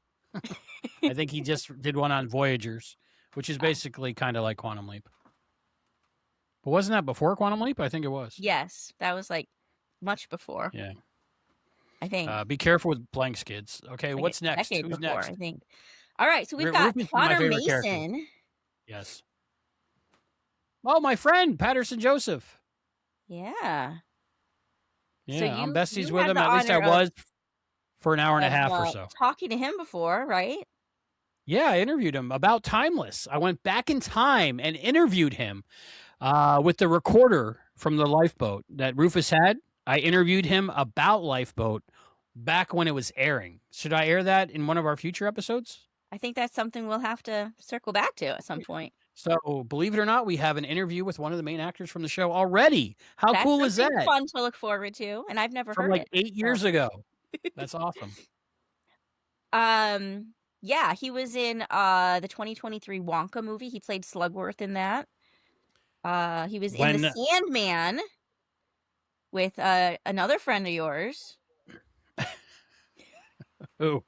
I think he just did one on Voyagers, which is basically kind of like Quantum Leap. But wasn't that before Quantum Leap? I think it was. Yes, that was like much before. Yeah. I think. Be careful with blank skids. Okay, like what's a next? decade Who's before, next? I think. All right, so we've got Rufus is my Connor favorite character. Mason. Yes. Oh, my friend, Patterson Joseph. Yeah. Yeah, So I'm you besties with had him. the At least I honor was for an hour and a half or of so. talking to him before, right? Yeah, I interviewed him about Timeless. I went back in time and interviewed him with the recorder from the Lifeboat that Rufus had. I interviewed him about Lifeboat back when it was airing. Should I air that in one of our future episodes? I think that's something we'll have to circle back to at some point. So, believe it or not, we have an interview with one of the main actors from the show already. How cool is that? That's fun to look forward to, and I've never heard like it. 8 years ago. That's awesome. Yeah, he was in the 2023 Wonka movie. He played Slugworth in that. He was in The Sandman with another friend of yours. Who?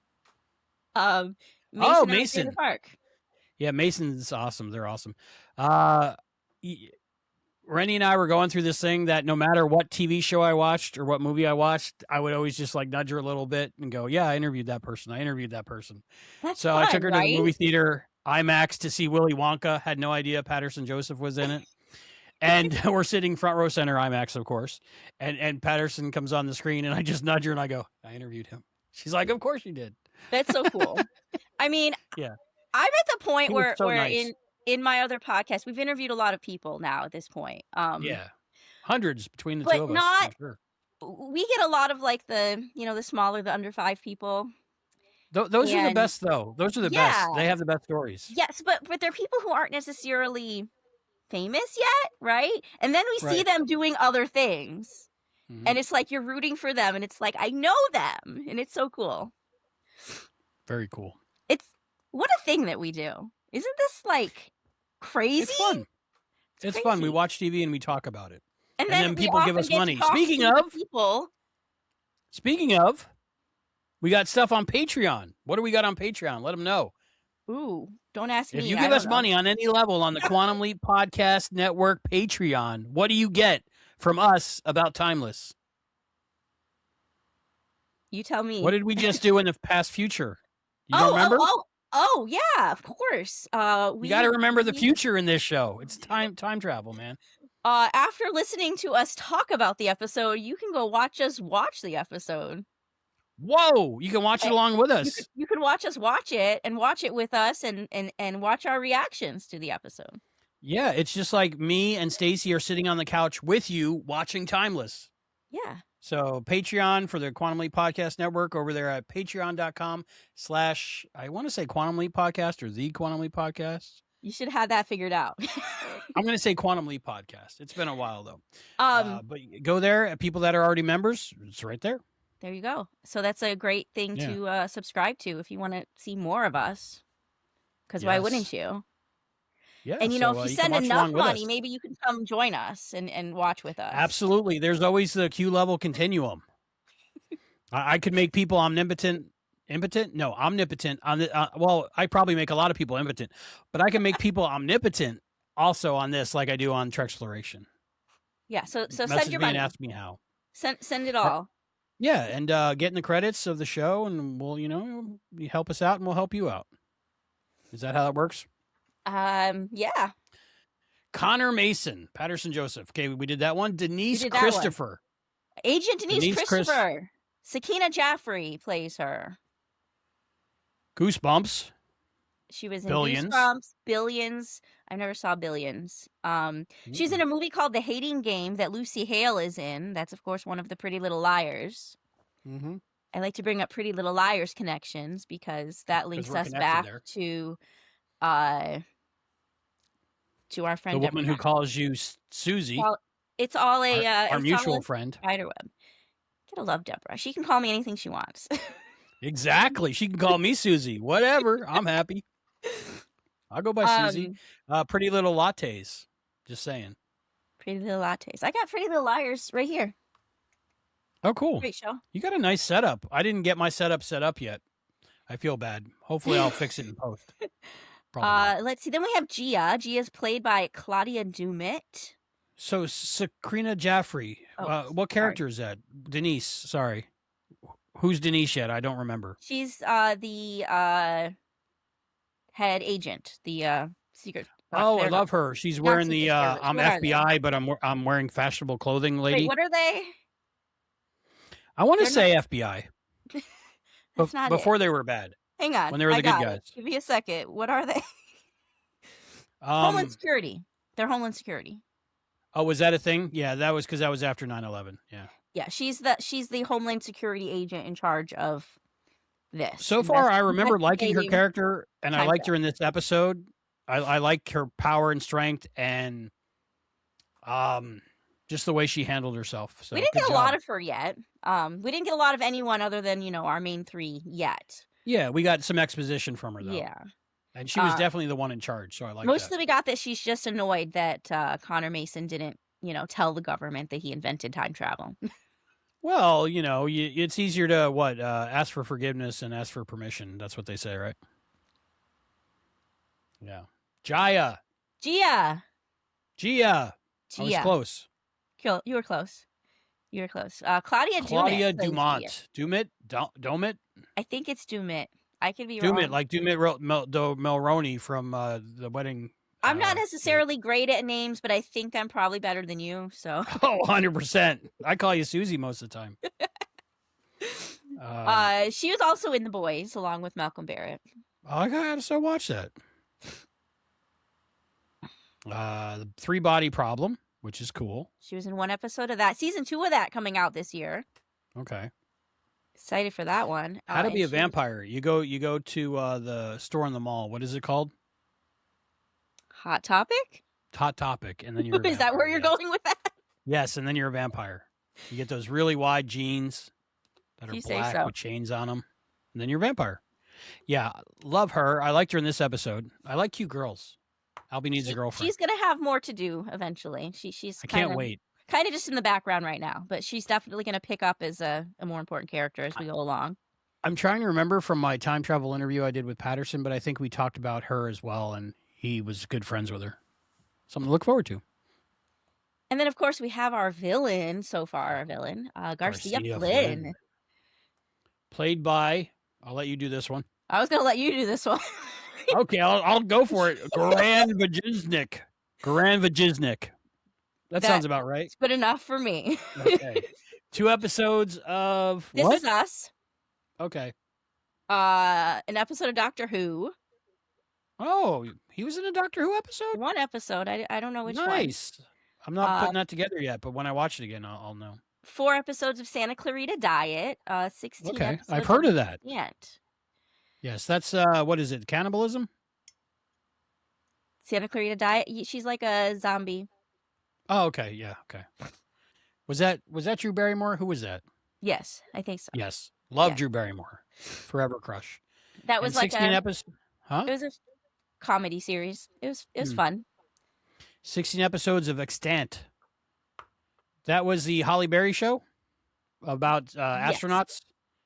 Mason. Park. Yeah, Mason's awesome. They're awesome. Rennie and I were going through this thing that no matter what TV show I watched or what movie I watched, I would always just like nudge her a little bit and go, yeah, I interviewed that person. That's so fun, I took her right? to the movie theater, IMAX, to see Willy Wonka. Had no idea Patterson Joseph was in it. And we're sitting front row center IMAX, of course. And Patterson comes on the screen and I just nudge her and I go, I interviewed him. She's like, of course you did. That's so cool. I mean, yeah. I'm at the point where nice. in my other podcast, we've interviewed a lot of people now at this point. Yeah. Hundreds between the two of us. Not, sure. We get a lot of like the smaller, the under 5 people. Those are the best though. Those are the best. They have the best stories. Yes, but they're people who aren't necessarily famous yet, right? And then we see them doing other things. Mm-hmm. And it's like you're rooting for them and it's like I know them and it's so cool. Very cool. What a thing that we do. Isn't this like crazy? It's fun. It's fun. We watch TV and we talk about it. And then people give us money. Speaking of, we got stuff on Patreon. What do we got on Patreon? Let them know. Ooh, don't ask me. If you give us money on any level on the Quantum Leap Podcast Network Patreon, what do you get from us about Timeless? You tell me. What did we just do in the past future? You don't remember? Oh, yeah, of course. You got to remember the future in this show. It's time travel, man. After listening to us talk about the episode, you can go watch us watch the episode. Whoa! You can watch it along with us. You can watch us watch it and watch it with us and watch our reactions to the episode. Yeah, it's just like me and Stacie are sitting on the couch with you watching Timeless. Yeah. So Patreon for the Quantum Leap Podcast Network over there at patreon.com/ I want to say Quantum Leap Podcast or the Quantum Leap Podcast. You should have that figured out. I'm going to say Quantum Leap Podcast. It's been a while though. But go there. People that are already members, it's right there. There you go. So that's a great thing to subscribe to if you want to see more of us. Because why wouldn't you? Yeah, and if you send enough money, maybe you can come join us and watch with us. Absolutely. There's always the Q level continuum. I could make people omnipotent. No, omnipotent. Well, I probably make a lot of people impotent, but I can make people omnipotent also on this, like I do on Trek Exploration. Yeah. So Message send your money and ask me how. Send it all. Yeah, and get in the credits of the show, and we'll, you help us out, and we'll help you out. Is that how that works? Yeah. Connor Mason, Patterson Joseph. Okay, we did that one. Denise did that one. Christopher. Agent Denise Christopher. Sakina Jaffrey plays her. Goosebumps. She was in Billions. Goosebumps, Billions. I never saw Billions. She's in a movie called The Hating Game that Lucy Hale is in. That's, of course, one of the Pretty Little Liars. Mm-hmm. I like to bring up Pretty Little Liars connections because that links us back to our friend the woman who calls you Susie. Well, it's all our mutual friend. Spiderweb. Gotta love Deborah. She can call me anything she wants. Exactly. She can call me Susie. Whatever. I'm happy. I'll go by Susie. Pretty Little Lattes. Just saying. Pretty Little Lattes. I got Pretty Little Liars right here. Oh, cool. Great show. You got a nice setup. I didn't get my setup set up yet. I feel bad. Hopefully I'll fix it in post. Let's see. Then we have Gia. Gia is played by Claudia Dumit. So Sakina Jaffrey. What character is that? Denise. Sorry. Who's Denise yet? I don't remember. She's the head agent, the secret. Oh, I love her. She's wearing the I'm FBI, but I'm wearing fashionable clothing lady. Wait, what are they? I want to say FBI. That's not before they were bad. Hang on. When they were the good guys. Give me a second. What are they? Homeland Security. They're Homeland Security. Oh, was that a thing? Yeah, that was because that was after 9/11. Yeah. Yeah, she's the Homeland Security agent in charge of this. So far, I remember liking her character, and I liked her in this episode. I like her power and strength, and just the way she handled herself. So we didn't get a lot of her yet. We didn't get a lot of anyone other than our main three yet. Yeah, we got some exposition from her though. Yeah, and she was definitely the one in charge. So I like mostly we got that she's just annoyed that Connor Mason didn't tell the government that he invented time travel. Well, it's easier to ask for forgiveness and ask for permission. That's what they say, right? Yeah. Gia. I was close. You were close. Claudia Dumont. Dumit? I think it's Dumit. I could be wrong. Dumit, like Dumit Mulroney from The Wedding. I'm not necessarily great at names, but I think I'm probably better than you. So. Oh, 100%. I call you Susie most of the time. She was also in The Boys along with Malcolm Barrett. Oh, I gotta still watch that. The Three Body Problem, which is cool. She was in one episode of that. Season 2 of that coming out this year. Okay. Excited for that one. How to be a vampire. You go to the store in the mall. What is it called? Hot Topic? Hot Topic. And then you're Is that where you're going with that? Yes, and then you're a vampire. You get those really wide jeans that are black with chains on them. And then you're a vampire. Yeah, love her. I liked her in this episode. I like cute girls. Albie needs a girlfriend. She's going to have more to do eventually. I can't wait. Kind of just in the background right now, but she's definitely going to pick up as a more important character as we go along. I'm trying to remember from my time travel interview I did with Patterson, but I think we talked about her as well, and he was good friends with her. Something to look forward to. And then, of course, we have our villain so far, Garcia Flynn. Played by, I'll let you do this one. I was going to let you do this one. Okay, I'll go for it. Goran Vajiznik. That sounds about right. It's good enough for me. Okay. 2 episodes of This Is Us. Okay. An episode of Doctor Who. Oh, he was in a Doctor Who episode? One episode. I don't know which one. Nice. I'm not putting that together yet, but when I watch it again, I'll know. 4 episodes of Santa Clarita Diet. 16 Okay, I've heard of that. Yet. Yes, that's, what is it, cannibalism? Santa Clarita Diet. She's like a zombie. Oh, okay, yeah, okay. Was that Drew Barrymore? Who was that? Yes, I think so. Yes, love Drew Barrymore. Forever crush. That was like 16 episodes. Huh? It was a comedy series. It was fun. 16 episodes of Extant. That was the Holly Berry show about astronauts.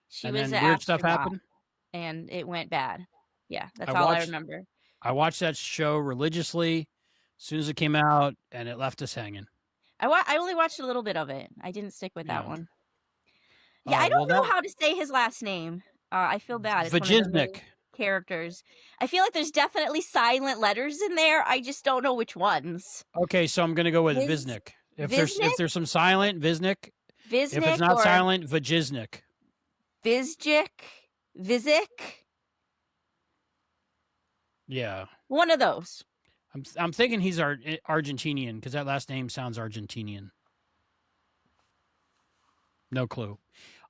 She was then weird stuff happened. And it went bad. Yeah, that's all I remember. I watched that show religiously as soon as it came out, and it left us hanging. I only watched a little bit of it. I didn't stick with that one. Yeah, I don't know Well, how to say his last name. I feel bad. It's one of the main Vajiznik. characters. I feel like there's definitely silent letters in there. I just don't know which ones. Okay, so I'm going to go with Viz- Viznik. If Visnik, there's some silent, Viznik. If it's Visnik, not or silent, Vajiznik. Vizjik, Vizik. Yeah. One of those. I'm thinking he's Argentinian because that last name sounds Argentinian. No clue.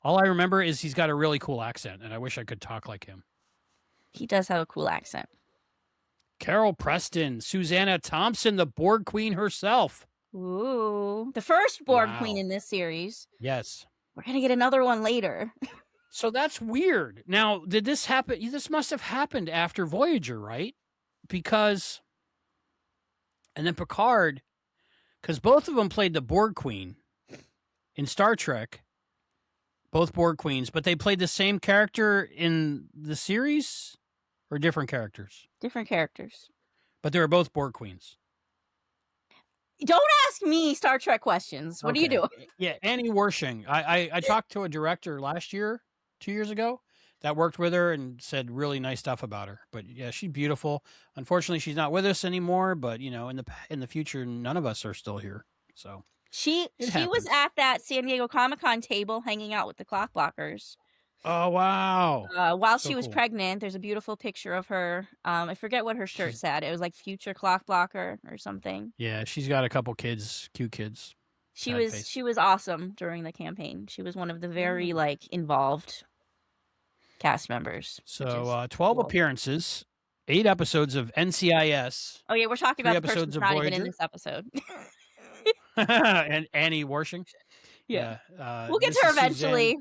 All I remember is he's got a really cool accent, and I wish I could talk like him. He does have a cool accent. Carol Preston, Susanna Thompson, the Borg Queen herself. Ooh. The first Borg Wow. Queen in this series. Yes. We're going to get another one later. So that's weird. Now, did this happen? This must have happened after Voyager, right? Because, and then Picard, because both of them played the Borg Queen in Star Trek, both Borg Queens, but they played the same character in the series or different characters? Different characters. But they were both Borg Queens. Don't ask me Star Trek questions. What do you do? Yeah, Annie Wershing. I talked to a director last year, 2 years ago, that worked with her and said really nice stuff about her. But yeah, she's beautiful. Unfortunately, she's not with us anymore. But you know, in the future, none of us are still here. So she was at that San Diego Comic-Con table hanging out with the clock blockers. Oh wow! While So she was cool. pregnant, there's a beautiful picture of her. I forget what her shirt said. It was like future clock blocker or something. Yeah, she's got a couple kids, cute kids. She Sad was face. she was awesome during the campaign. She was one of the very like involved cast members. So 12 cool. appearances, 8 episodes of NCIS. Oh yeah, we're talking 3 about the person episodes who's of not even in Voyager. this episode. And Annie Wershing. Yeah. Yeah. We'll get to her eventually.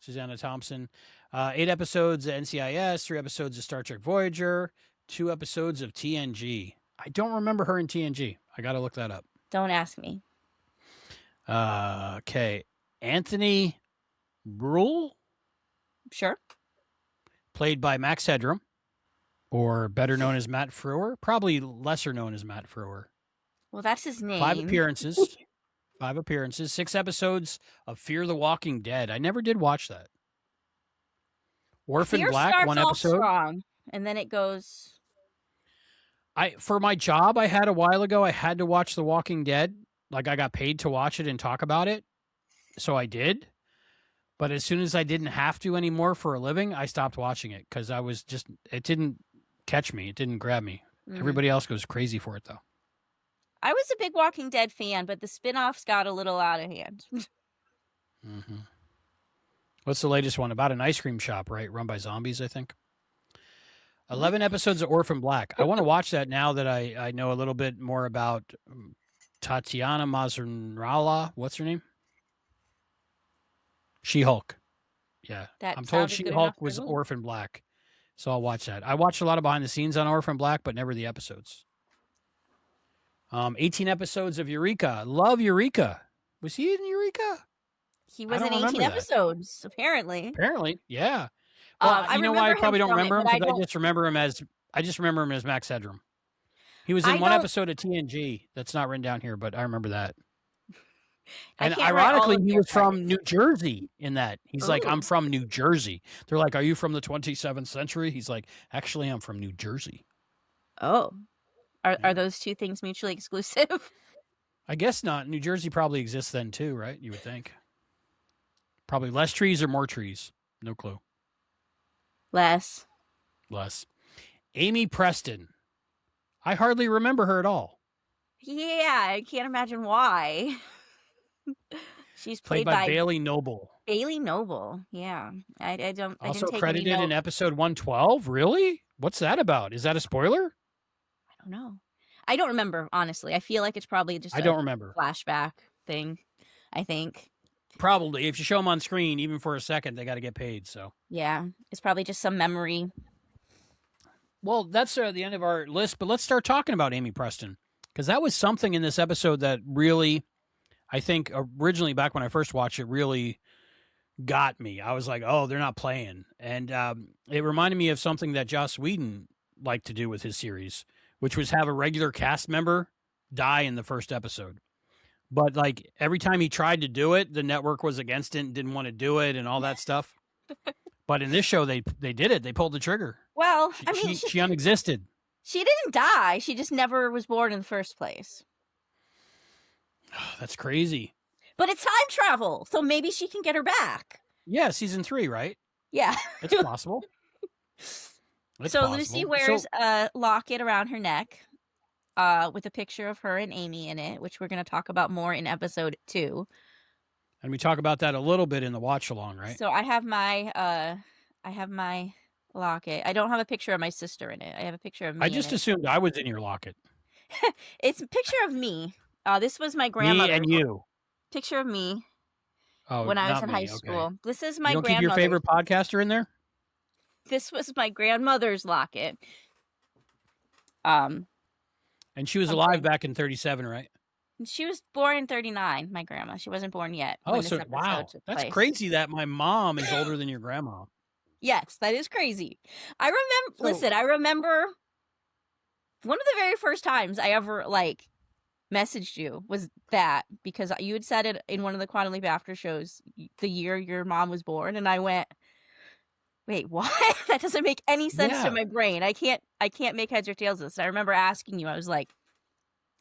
Susanna Thompson. 8 episodes of NCIS, 3 episodes of Star Trek Voyager, 2 episodes of TNG. I don't remember her in TNG. I got to look that up. Don't ask me. Okay. Anthony Brule, Sure. played by Max Headroom, or better known as Matt Frewer, probably lesser known as Matt Frewer. Well, that's his name. 5 appearances. 5 appearances, 6 episodes of Fear the Walking Dead. I never did watch that. Orphan Fear Black, starts 1 off episode. strong, and then it goes. For my job I had a while ago, I had to watch The Walking Dead. Like I got paid to watch it and talk about it. So I did. But as soon as I didn't have to anymore for a living, I stopped watching it because it didn't catch me. It didn't grab me. Mhm. Everybody else goes crazy for it though. I was a big Walking Dead fan, but the spin-offs got a little out of hand. Mm-hmm. What's the latest one? About an ice cream shop, right? Run by zombies, I think. 11 episodes of Orphan Black. I want to watch that now that I know a little bit more about Tatiana Maslany. What's her name? She-Hulk. Yeah. That I'm told sounded good She-Hulk enough for was me. Orphan Black. So I'll watch that. I watched a lot of behind the scenes on Orphan Black, but never the episodes. 18 episodes of Eureka. Love Eureka. Was he in Eureka? He was I in don't 18 remember that. episodes, apparently. Apparently, yeah. Well, I you know why I remember him probably don't from it, remember him? but I Because I don't- just remember him as Max Headroom. He was in I one don't- episode of TNG. That's not written down here, but I remember that. I And can't write all ironically, of he their was from credits. New Jersey in that. He's like, Ooh. I'm from New Jersey. They're like, are you from the 27th century? He's like, actually, I'm from New Jersey. Oh. Yeah. Are those two things mutually exclusive? I guess not. New Jersey probably exists then too, right? You would think. Probably less trees or more trees. No clue. Less. Less. Amy Preston. I hardly remember her at all. Yeah, I can't imagine why. She's Played by Bailey Noble. Bailey Noble. Yeah. I don't I Also didn't take credited any in note. episode 112. Really? What's that about? Is that a spoiler? I don't know. I don't remember, honestly. I feel like it's probably just I don't remember. flashback thing, I think. Probably. If you show them on screen, even for a second, they got to get paid. So, Yeah. It's probably just some memory. well, that's the end of our list. But let's start talking about Amy Preston, because that was something in this episode that really, I think, originally back when I first watched it, really got me. I was like, oh, they're not playing. And it reminded me of something that Joss Whedon liked to do with his series, which was have a regular cast member die in the first episode. But like every time he tried to do it, the network was against it and didn't want to do it and all that stuff. But in this show, they did it. They pulled the trigger. Well, She unexisted. She didn't die. She just never was born in the first place. That's crazy. But it's time travel, so maybe she can get her back. Yeah, season 3, right? Yeah. It's possible. Lucy wears a locket around her neck with a picture of her and Amy in it, which we're going to talk about more in episode 2. And we talk about that a little bit in the watch along, right? So I have my locket. I don't have a picture of my sister in it. I have a picture of me. I just assumed I was in your locket. It's a picture of me. This was my grandmother. Me and you. Picture of me. Oh, when I was in high school. This is my grandmother. Keep your favorite podcaster in there? This was my grandmother's locket. And she was alive back in 37, right? She was born in 39, my grandma. She wasn't born yet. Oh, so wow. That's crazy that my mom is older than your grandma. Yes, that is crazy. I remember one of the very first times I ever messaged you was that, because you had said it in one of the Quantum Leap after shows the year your mom was born, and I went, wait, what? That doesn't make any sense to my brain. I can't make heads or tails of this. And I remember asking you, I was like,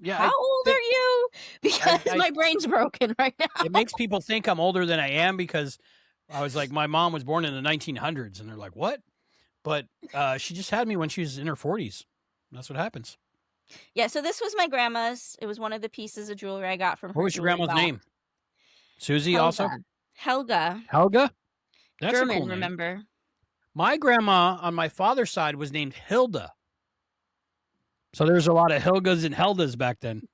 how old are you? Because my brain's broken right now. It makes people think I'm older than I am, because I was like, my mom was born in the 1900s, and they're like, what? But she just had me when she was in her 40s. That's what happens. Yeah, so this was my grandma's. It was one of the pieces of jewelry I got from her. What was your grandma's name? Susie, Helga. also? Helga. That's German, a cool name. remember? My grandma on my father's side was named Hilda. So there's a lot of Helgas and Heldas back then.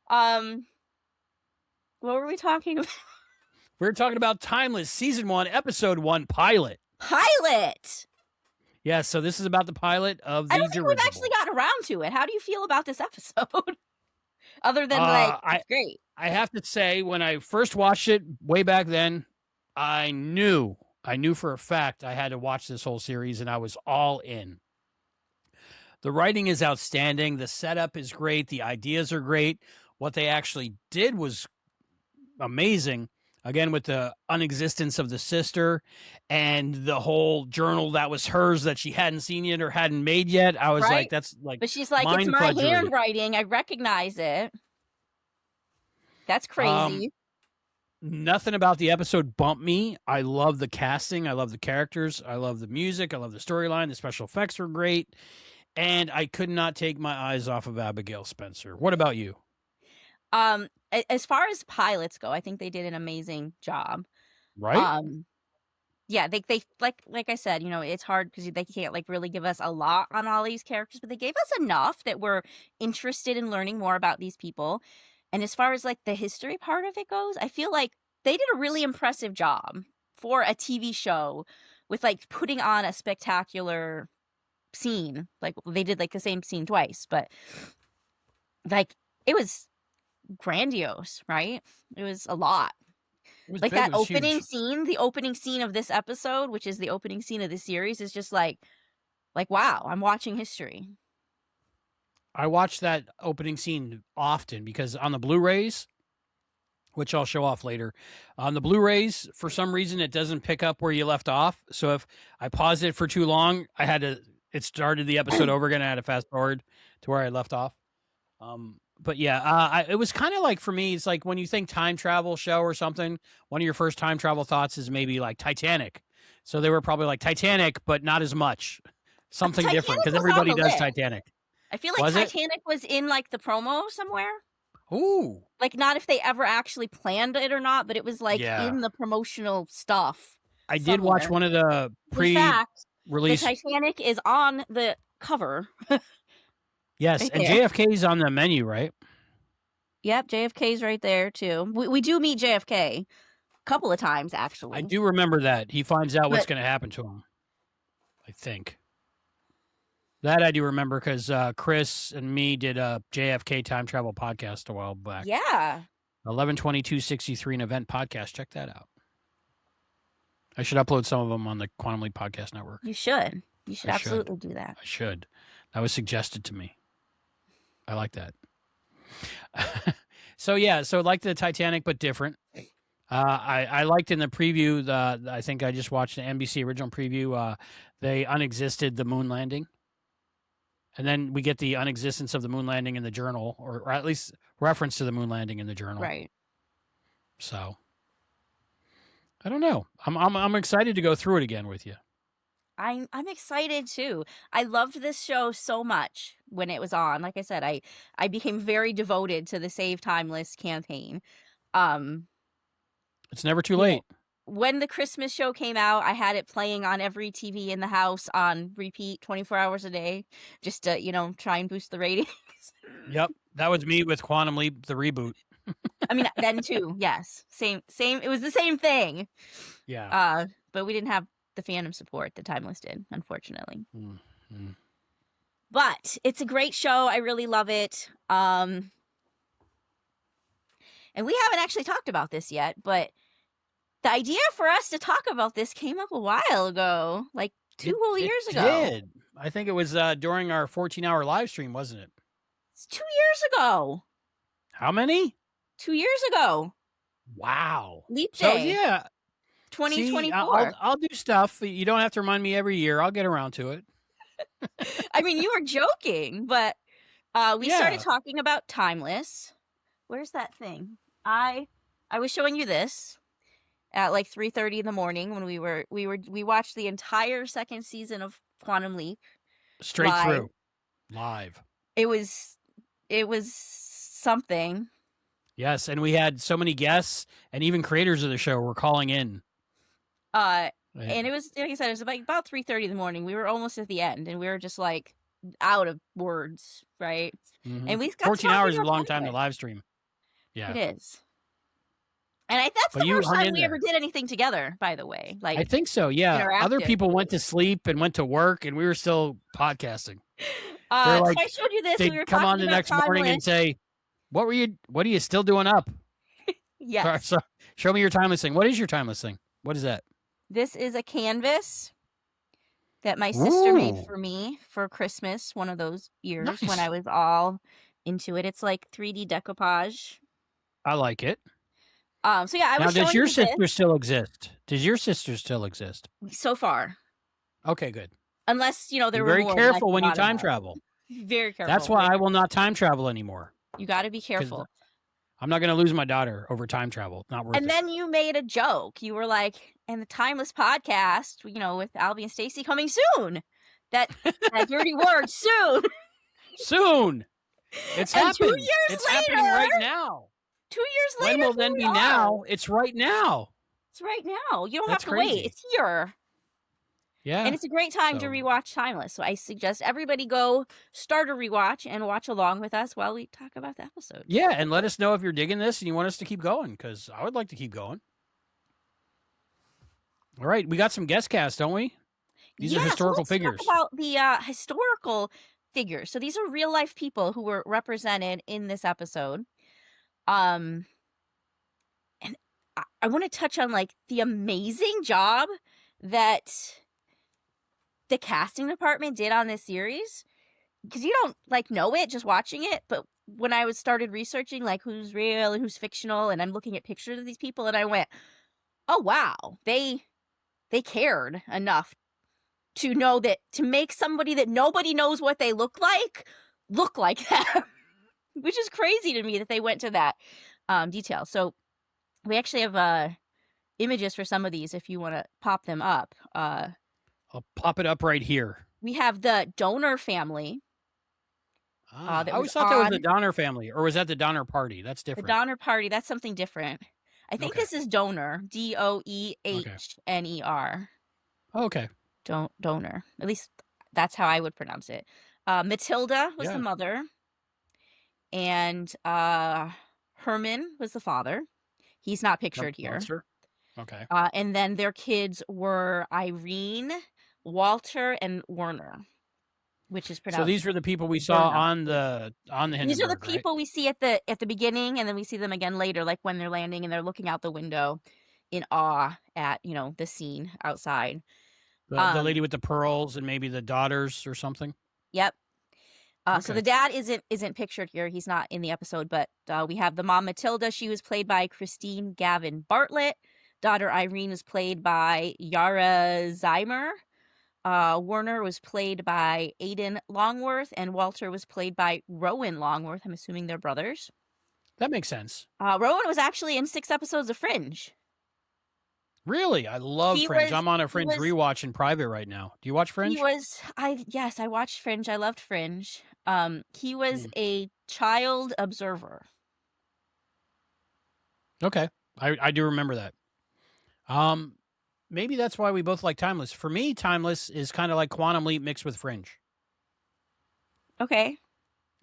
What were we talking about? We were talking about Timeless, Season 1, Episode 1, Pilot. Pilot! Yeah, so this is about the pilot of the I don't think we've actually gotten around to it. How do you feel about this episode? Other than, it's great. I have to say, when I first watched it way back then, I knew for a fact I had to watch this whole series, and I was all in. The writing is outstanding. The setup is great. The ideas are great. What they actually did was amazing. Again, with the unexistence of the sister and the whole journal that was hers that she hadn't seen yet or hadn't made yet. I was like, that's like, but she's like, it's my handwriting. I recognize it. That's crazy. Nothing about the episode bumped me. I love the casting. I love the characters. I love the music. I love the storyline. The special effects were great. And I could not take my eyes off of Abigail Spencer. What about you? As far as pilots go, I think they did an amazing job. Right? Yeah, they like I said, it's hard because they can't really give us a lot on all these characters, but they gave us enough that we're interested in learning more about these people. And as far as the history part of it goes, I feel like they did a really impressive job for a TV show with putting on a spectacular scene. They did the same scene twice, but it was grandiose, right? It was a lot. That opening scene, the opening scene of this episode, which is the opening scene of the series, is just wow, I'm watching history. I watch that opening scene often because on the Blu-rays, which I'll show off later, on the Blu-rays, for some reason, it doesn't pick up where you left off. So if I paused it for too long, it started the episode over again. I had to fast forward to where I left off. But yeah, it was kind of for me, it's when you think time travel show or something, one of your first time travel thoughts is maybe Titanic. So they were probably Titanic, but not as much. Something different, because everybody does Titanic. I feel like Titanic was in the promo somewhere. Ooh. Not if they ever actually planned it or not, but it was in the promotional stuff. I did watch one of the pre-release. The Titanic is on the cover. Yes, right, and JFK's on the menu, right? Yep, JFK's right there, too. We do meet JFK a couple of times, actually. I do remember that. He finds out what's going to happen to him, I think. That I do remember because Chris and me did a JFK time travel podcast a while back. Yeah. 11/22/63, an event podcast. Check that out. I should upload some of them on the Quantum Leap Podcast Network. You should. You should absolutely do that. I should. That was suggested to me. I like that. So yeah, so like the Titanic, but different. I liked in the preview. I think I just watched the NBC original preview. They unexisted the moon landing, and then we get the unexistence of the moon landing in the journal, or at least reference to the moon landing in the journal. Right. So I don't know. I'm excited to go through it again with you. I'm excited too. I loved this show so much when it was on. Like I said, I became very devoted to the Save Timeless campaign. It's never too you late. know, when the Christmas show came out, I had it playing on every TV in the house on repeat 24 hours a day, just to, try and boost the ratings. Yep, that was me with Quantum Leap, the reboot. I mean, then too, yes. Same. It was the same thing. Yeah. But we didn't have the fandom support that Timeless did, unfortunately. Mm-hmm. But it's a great show. I really love it. And we haven't actually talked about this yet, but the idea for us to talk about this came up a while ago, like 2 whole years ago. Did. I think it was during our 14-hour live stream, wasn't it? It's 2 years ago. How many? 2 years ago. Wow. Leap So day. yeah, 2024. See, I'll do stuff. You don't have to remind me every year. I'll get around to it. I mean, you were joking, but we started talking about Timeless. Where's that thing? I was showing you this at like 3:30 in the morning when we watched the entire second season of Quantum Leap Straight live. through. Live. It was something. Yes, and we had so many guests and even creators of the show were calling in. And it was, like I said, it was about 3:30 in the morning. We were almost at the end, and we were just like out of words, right? Mm-hmm. And we got 14 hours is a long anyway. time to live stream. Yeah, it is. And that's the first time we ever did anything together, by the way. Like, I think so. Yeah, other interactive. people went to sleep and went to work, and we were still podcasting. So I showed you this. They'd We were come on talking the about next morning and Timeless. say, "What are you still doing up?" Yes. So, show me your Timeless thing. What is your Timeless thing? What is that? This is a canvas that my sister made for me for Christmas one of those years when I was all into it. It's like 3D decoupage. I like it. So yeah, I was showing you this. Now, does your sister still exist? Does your sister still exist? So far. Okay, good. Unless, there Be were very more careful when you time travel. Very careful. That's why I will not time travel anymore. You got to be careful. I'm not going to lose my daughter over time travel. Not worth it. And then you made a joke. You were like, and the Timeless podcast, with Albie and Stacie coming soon. That dirty word, soon. Soon. It's and happening. 2 years it's later, happening right now. 2 years later. When will then be now? It's right now. It's right now. You don't That's have to crazy. wait. It's here. Yeah. And it's a great time to rewatch Timeless. So I suggest everybody go start a rewatch and watch along with us while we talk about the episode. Yeah, and let us know if you're digging this and you want us to keep going, because I would like to keep going. All right, we got some guest casts, don't we? These are historical figures. Talk about the historical figures. So these are real life people who were represented in this episode. And I want to touch on like the amazing job that the casting department did on this series, because you don't like know it just watching it, but when I started researching like who's real and who's fictional, and I'm looking at pictures of these people, and I went, oh wow, they cared enough to know that to make somebody that nobody knows what they look like them, which is crazy to me that they went to that detail. So we actually have images for some of these if you want to pop them up. I'll pop it up right here. We have the Donor family. I always thought that was the Donner family, or was that the Donner Party? That's different. The Donner Party, that's something different. I think this is Donor, Doehner. Okay. Donor. At least that's how I would pronounce it. Matilda was the mother, and Herman was the father. He's not pictured here. Monster. Okay. And then their kids were Irene, Walter, and Werner, which is pronounced. So these were the people we saw on the Hindenburg. These are the people we see at the beginning, and then we see them again later, like when they're landing and they're looking out the window in awe at the scene outside. The lady with the pearls and maybe the daughters or something. Yep. So the dad isn't pictured here. He's not in the episode, but we have the mom, Matilda. She was played by Christine Gavin Bartlett. Daughter Irene was played by Yara Zeimer. Werner was played by Aidan Longworth, and Walter was played by Rowan Longworth. I'm assuming they're brothers. That makes sense. Rowan was actually in 6 episodes of Fringe. Really? I love Fringe. I'm on a Fringe rewatch in private right now. Do you watch Fringe? Yes, I watched Fringe. I loved Fringe. He was a child observer. Okay. I do remember that. Maybe that's why we both like Timeless. For me, Timeless is kind of like Quantum Leap mixed with Fringe. Okay.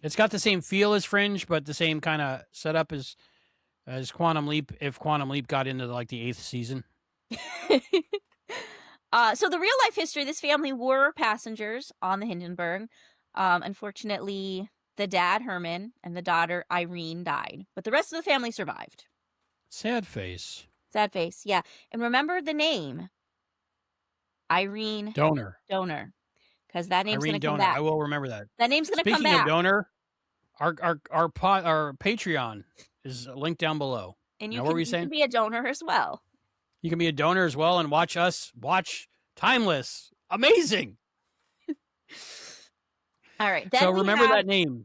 It's got the same feel as Fringe, but the same kind of setup as Quantum Leap, if Quantum Leap got into the 8th season. So the real life history, this family were passengers on the Hindenburg. Unfortunately, the dad, Herman, and the daughter, Irene, died. But the rest of the family survived. Sad face. Sad face, yeah. And remember the name. Irene Donor. Because that name's going to come Donor. back. I will remember that. That name's going to come back. Speaking of Donor, our Patreon is linked down below. And you can be a donor as well. You can be a donor as well and watch Timeless. Amazing. All right. So remember that name.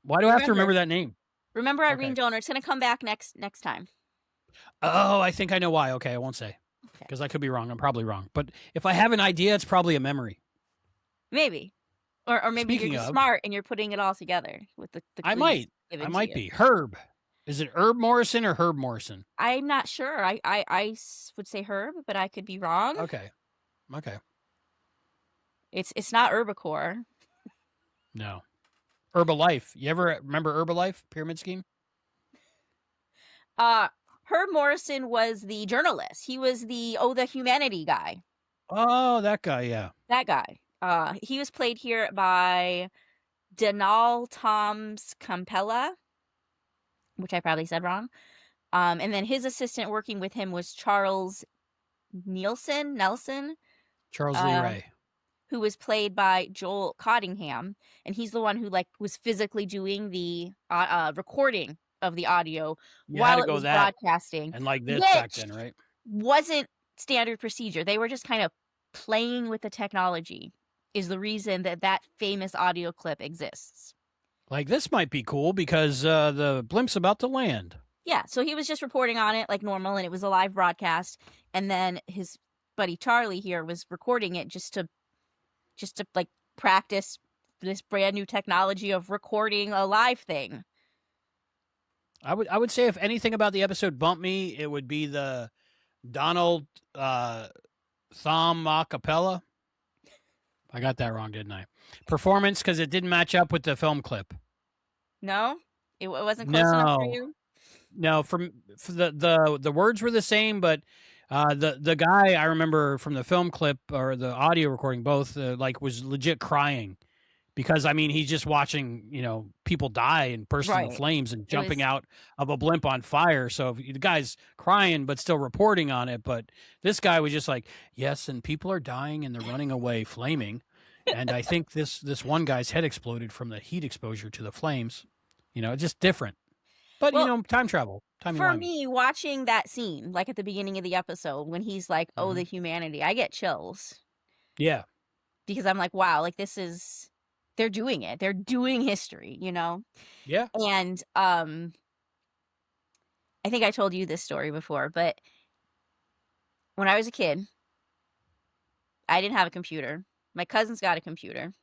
Why do I have to remember that name? Remember Irene Donor. It's going to come back next time. Oh, I think I know why. Okay, I won't say. Because I could be wrong. I'm probably wrong. But if I have an idea, it's probably a memory. Maybe. Or maybe you're just smart and you're putting it all together with the I might be. Herb. Is it Herb Morrison or Herb Morrison? I'm not sure. I would say Herb, but I could be wrong. Okay. It's not Herbicore. No. Herbalife. You ever remember Herbalife Pyramid Scheme? Herb Morrison was the journalist. He was the Humanity guy. Oh, that guy, yeah. That guy. He was played here by Denal Toms Campella, which I probably said wrong. And then his assistant working with him was Charles Nelson, Charles Lee Ray, who was played by Joel Cottingham, and he's the one who was physically doing the recording of the audio while it was broadcasting. And this back then, right? Wasn't standard procedure. They were just kind of playing with the technology. Is the reason that famous audio clip exists. This might be cool because the blimp's about to land. Yeah, so he was just reporting on it like normal, and it was a live broadcast. And then his buddy Charlie here was recording it just to practice this brand new technology of recording a live thing. I would say if anything about the episode bumped me, it would be the Donald Thom a cappella. I got that wrong, didn't I? Performance, because it didn't match up with the film clip. No, it wasn't close enough for you. No, for the words were the same, but the guy I remember from the film clip or the audio recording both was legit crying because he's just watching people die and burst into flames and jumping out of a blimp on fire. So the guy's crying but still reporting on it. But this guy was just like, yes, and people are dying and they're running away, flaming. And I think this one guy's head exploded from the heat exposure to the flames. It's just different. But, time travel. For me, watching that scene, at the beginning of the episode, when he's like, the humanity, I get chills. Yeah. Because I'm like, wow, they're doing it. They're doing history, Yeah. And I think I told you this story before, but when I was a kid, I didn't have a computer. My cousin's got a computer.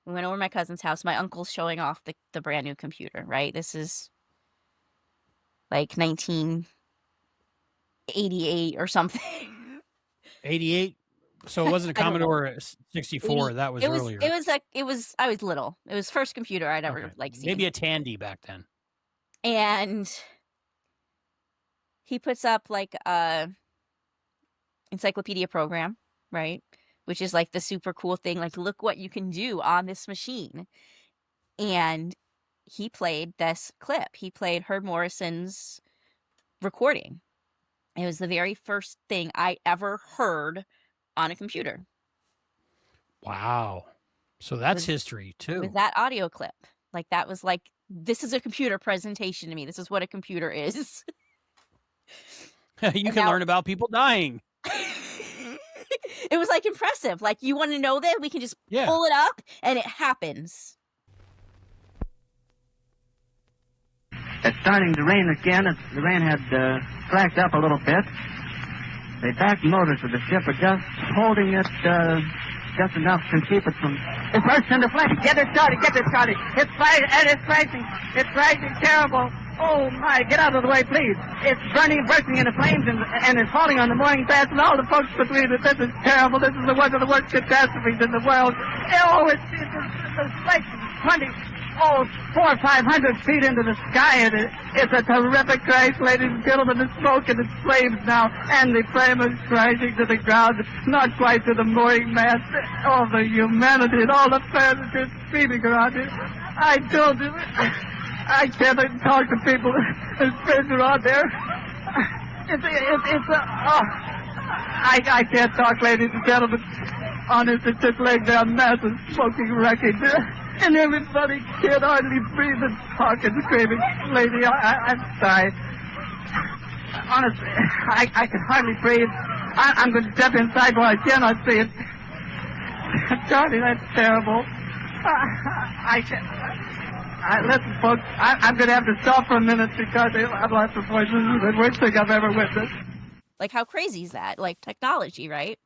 We went over to my cousin's house. My uncle's showing off the brand new computer, right? This is 1988 or something. 88? So it wasn't a Commodore 64. That was earlier. I was little. It was first computer I'd ever seen. Maybe a Tandy back then. And he puts up a encyclopedia program, right? Which is the super cool thing. Look what you can do on this machine. And he played this clip. He played Herb Morrison's recording. It was the very first thing I ever heard on a computer. Wow. So that's history It too. was that audio clip. Like, that was like, this is a computer presentation to me. This is what a computer is. You can learn about people dying. It was like impressive. Like, you want to know that? We can just pull it up and it happens. It's starting to rain again. The rain had slacked up a little bit. The back motors of the ship are just holding it just enough to keep it from... It bursts into flames. Get it started. It's fighting, and it's crashing. It's crashing terrible. Oh, my. Get out of the way, please. It's burning, bursting into flames, and it's falling on the mooring mast and all the folks between it. This is terrible. This is one of the worst catastrophes in the world. Oh, it's like 400 or 500 feet into the sky, and it's a terrific crash, ladies and gentlemen. The smoke and the flames now, and the flame is crashing to the ground, not quite to the mooring mast. All the humanity and all the passengers screaming around it. I told you, I can't even talk to people. There's friends around there. I can't talk, ladies and gentlemen. Honest, it's just laying there, massive smoking wreckage. And everybody can't hardly breathe and talk and screaming. Lady, I'm sorry. Honestly, I can hardly breathe. I'm going to step inside while I cannot see it. Charlie, that's terrible. Listen, folks, I'm going to have to stop for a minute because I've lost the voice. This is the worst thing I've ever witnessed. Like, how crazy is that? Like, technology, right?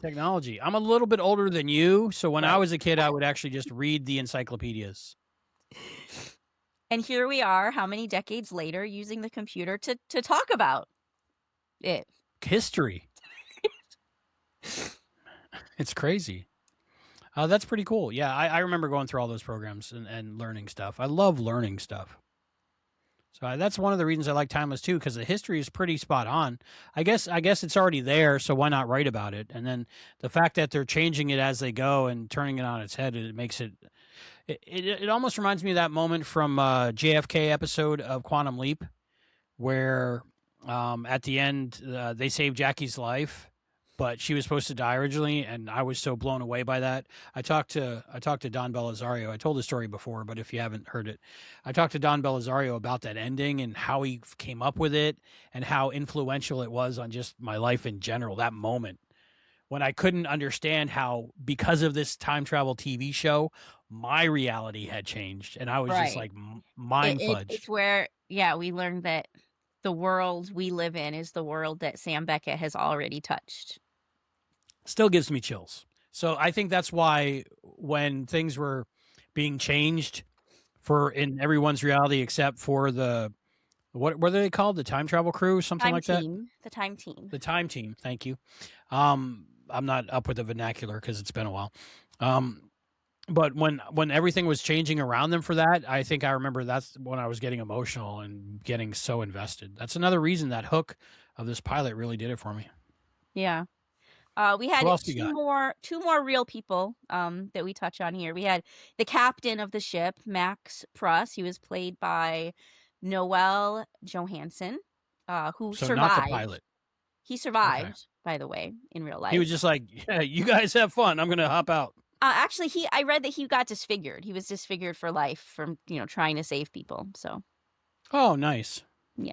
Technology. I'm a little bit older than you, so when I was a kid, I would actually just read the encyclopedias. And here we are, how many decades later, using the computer to talk about it. History. It's crazy. That's pretty cool. Yeah, I remember going through all those programs and learning stuff. I love learning stuff. So that's one of the reasons I like Timeless too, because the history is pretty spot on. I guess it's already there, so why not write about it? And then the fact that they're changing it as they go and turning it on its head, it makes it almost reminds me of that moment from JFK episode of Quantum Leap, where at the end they saved Jackie's life, but she was supposed to die originally, and I was so blown away by that. I talked to Don Belisario. I told the story before, but if you haven't heard it, I talked to Don Belisario about that ending and how he came up with it and how influential it was on just my life in general. That moment when I couldn't understand how, because of this time travel TV show, my reality had changed, and I was just like mind fudged. It's where, we learned that the world we live in is the world that Sam Beckett has already touched. Still gives me chills. So I think that's why when things were being changed in everyone's reality except for what are they called? The time travel crew, something like that? The time team. The time team. Thank you. I'm not up with the vernacular because it's been a while. But when everything was changing around them for that, I think I remember that's when I was getting emotional and getting so invested. That's another reason that hook of this pilot really did it for me. Yeah. We had two more real people that we touch on here. We had the captain of the ship, Max Pruss. He was played by Noel Johansson, who survived. Not the pilot. He survived, by the way, in real life. He was just like, yeah, you guys have fun. I'm going to hop out. Actually, I read that he got disfigured. He was disfigured for life from, trying to save people. So. Oh, nice. Yeah.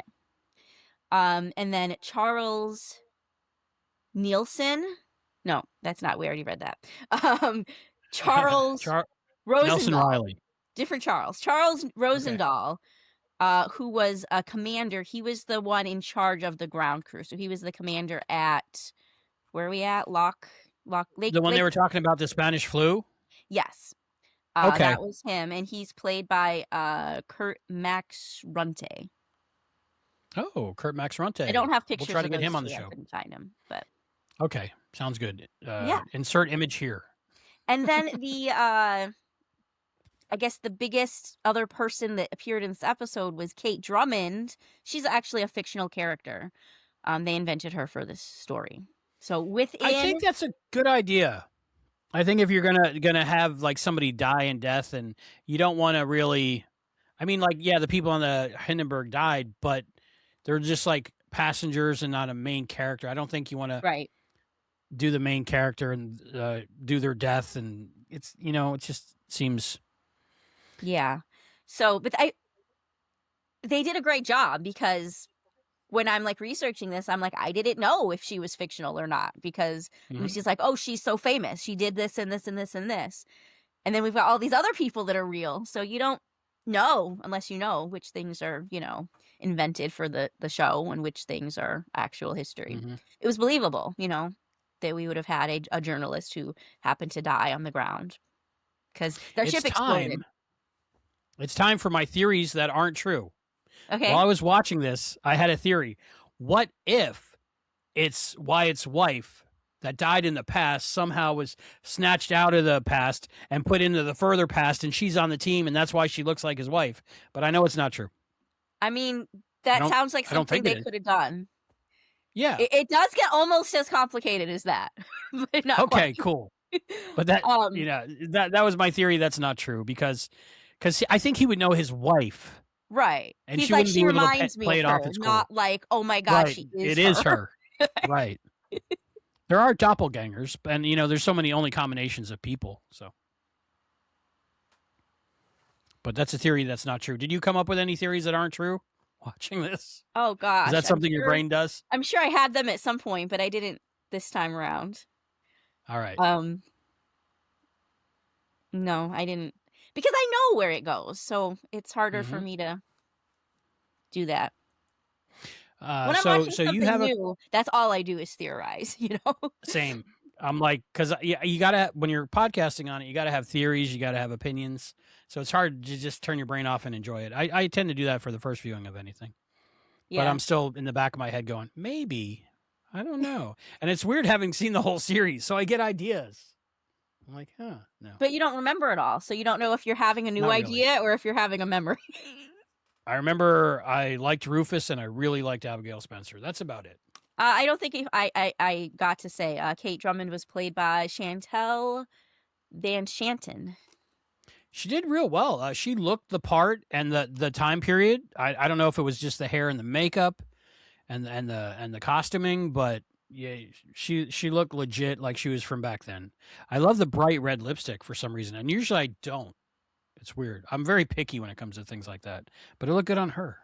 And then Charles Nielsen. No, that's not. We already read that. Charles Rosendahl. Nelson Riley. Different Charles. Charles Rosendahl, who was a commander. He was the one in charge of the ground crew. So he was the commander at, where are we at? Lake. The one they were talking about, the Spanish flu? Yes. Okay. That was him. And he's played by Kurt Max Runte. Oh, Kurt Max Runte. I don't have pictures. We'll try to get him on the show. I couldn't find him, but okay, sounds good. Insert image here. And then I guess the biggest other person that appeared in this episode was Kate Drummond. She's actually a fictional character. They invented her for this story. So I think that's a good idea. I think if you're gonna have like somebody die in death, and you don't want to really, I mean, like, yeah, the people on the Hindenburg died, but they're just like passengers and not a main character. I don't think you want to do the main character and do their death and it's, it just seems. Yeah. So, but they did a great job, because when I'm like researching this, I'm like, I didn't know if she was fictional or not, because it was just like, oh, she's so famous. She did this and this and this and this. And then we've got all these other people that are real. So you don't know unless you know which things are, invented for the show and which things are actual history. It was believable, that we would have had a journalist who happened to die on the ground because their ship exploded. It's time for my theories that aren't true. Okay. While I was watching this, I had a theory. What if it's Wyatt's wife that died in the past somehow was snatched out of the past and put into the further past, and she's on the team, and that's why she looks like his wife? But I know it's not true. I mean, that sounds like something they could have done. Yeah. It does get almost as complicated as that. But not okay, quite. cool. But that, that was my theory. That's not true because I think he would know his wife. Right. And he's she like, wouldn't she be able to reminds me play of it her, off at school. not like, oh my God, Right. she is It is her. her. Right. There are doppelgangers, and there's so many only combinations of people. So, but that's a theory that's not true. Did you come up with any theories that aren't true watching this? Oh gosh. Is that something your brain does? I'm sure I had them at some point, but I didn't this time around. All right. No, I didn't, because I know where it goes, so it's harder for me to do that. When I'm watching something new, that's all I do is theorize, Same. I'm like, because you gotta, when you're podcasting on it, you gotta have theories, you gotta have opinions. So it's hard to just turn your brain off and enjoy it. I tend to do that for the first viewing of anything. Yeah. But I'm still in the back of my head going, maybe, I don't know. And it's weird having seen the whole series, so I get ideas. I'm like, no. But you don't remember it all, so you don't know if you're having a new idea or if you're having a memory. I remember I liked Rufus and I really liked Abigail Spencer. That's about it. I don't think I got to say Kate Drummond was played by Chantel Van Shanten. She did real well. She looked the part, and the time period. I don't know if it was just the hair and the makeup, and the costuming, but yeah, she looked legit like she was from back then. I love the bright red lipstick for some reason, and usually I don't. It's weird. I'm very picky when it comes to things like that, but it looked good on her.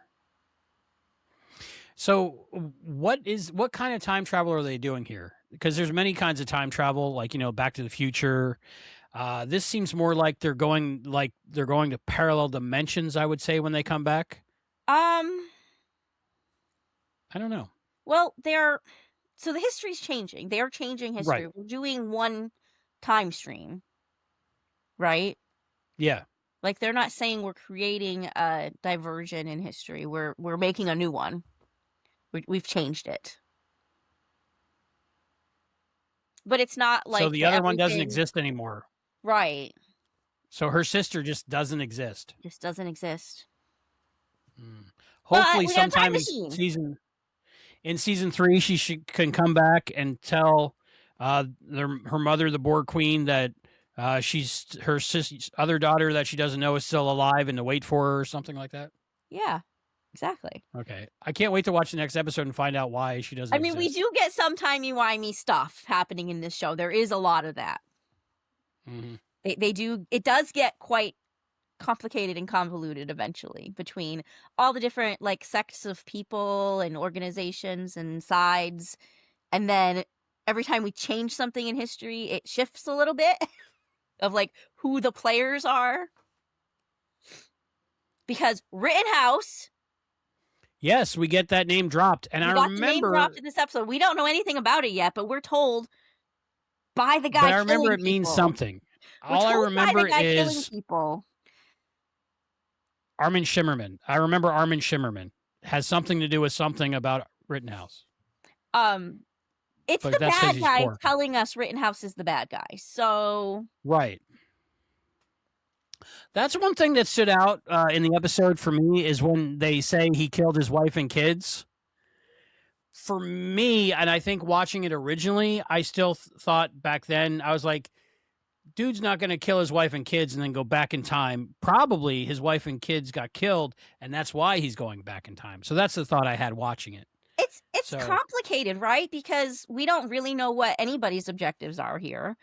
So what kind of time travel are they doing here? Because there's many kinds of time travel, like, Back to the Future. This seems more like they're going to parallel dimensions, I would say, when they come back. I don't know. Well, so the history's changing. They are changing history. Right. We're doing one time stream, right? Yeah. Like, they're not saying we're creating a diversion in history. We're making a new one. We've changed it. But it's not like... So the other one doesn't exist anymore. Right. So her sister just doesn't exist. Just doesn't exist. Hopefully sometime in season 3, she can come back and tell her mother, the Borg Queen, that she's her other daughter that she doesn't know is still alive, and to wait for her or something like that. Yeah, exactly. Okay. I can't wait to watch the next episode and find out why she doesn't exist. We do get some timey-wimey stuff happening in this show. There is a lot of that. Mm-hmm. They do. It does get quite complicated and convoluted eventually between all the different sects of people and organizations and sides, and then every time we change something in history, it shifts a little bit of who the players are. Because Rittenhouse, yes, we get that name dropped, and I remember the name dropped in this episode. We don't know anything about it yet, but we're told by the guy. But I remember it means something. All I remember is Armin Shimmerman. I remember Armin Shimmerman has something to do with something about Rittenhouse. It's the bad guy telling us Rittenhouse is the bad guy. So right. That's one thing that stood out in the episode for me is when they say he killed his wife and kids. For me, and I think watching it originally, I still thought back then, I was like, dude's not going to kill his wife and kids and then go back in time. Probably his wife and kids got killed, and that's why he's going back in time. So that's the thought I had watching it. It's complicated, right? Because we don't really know what anybody's objectives are here.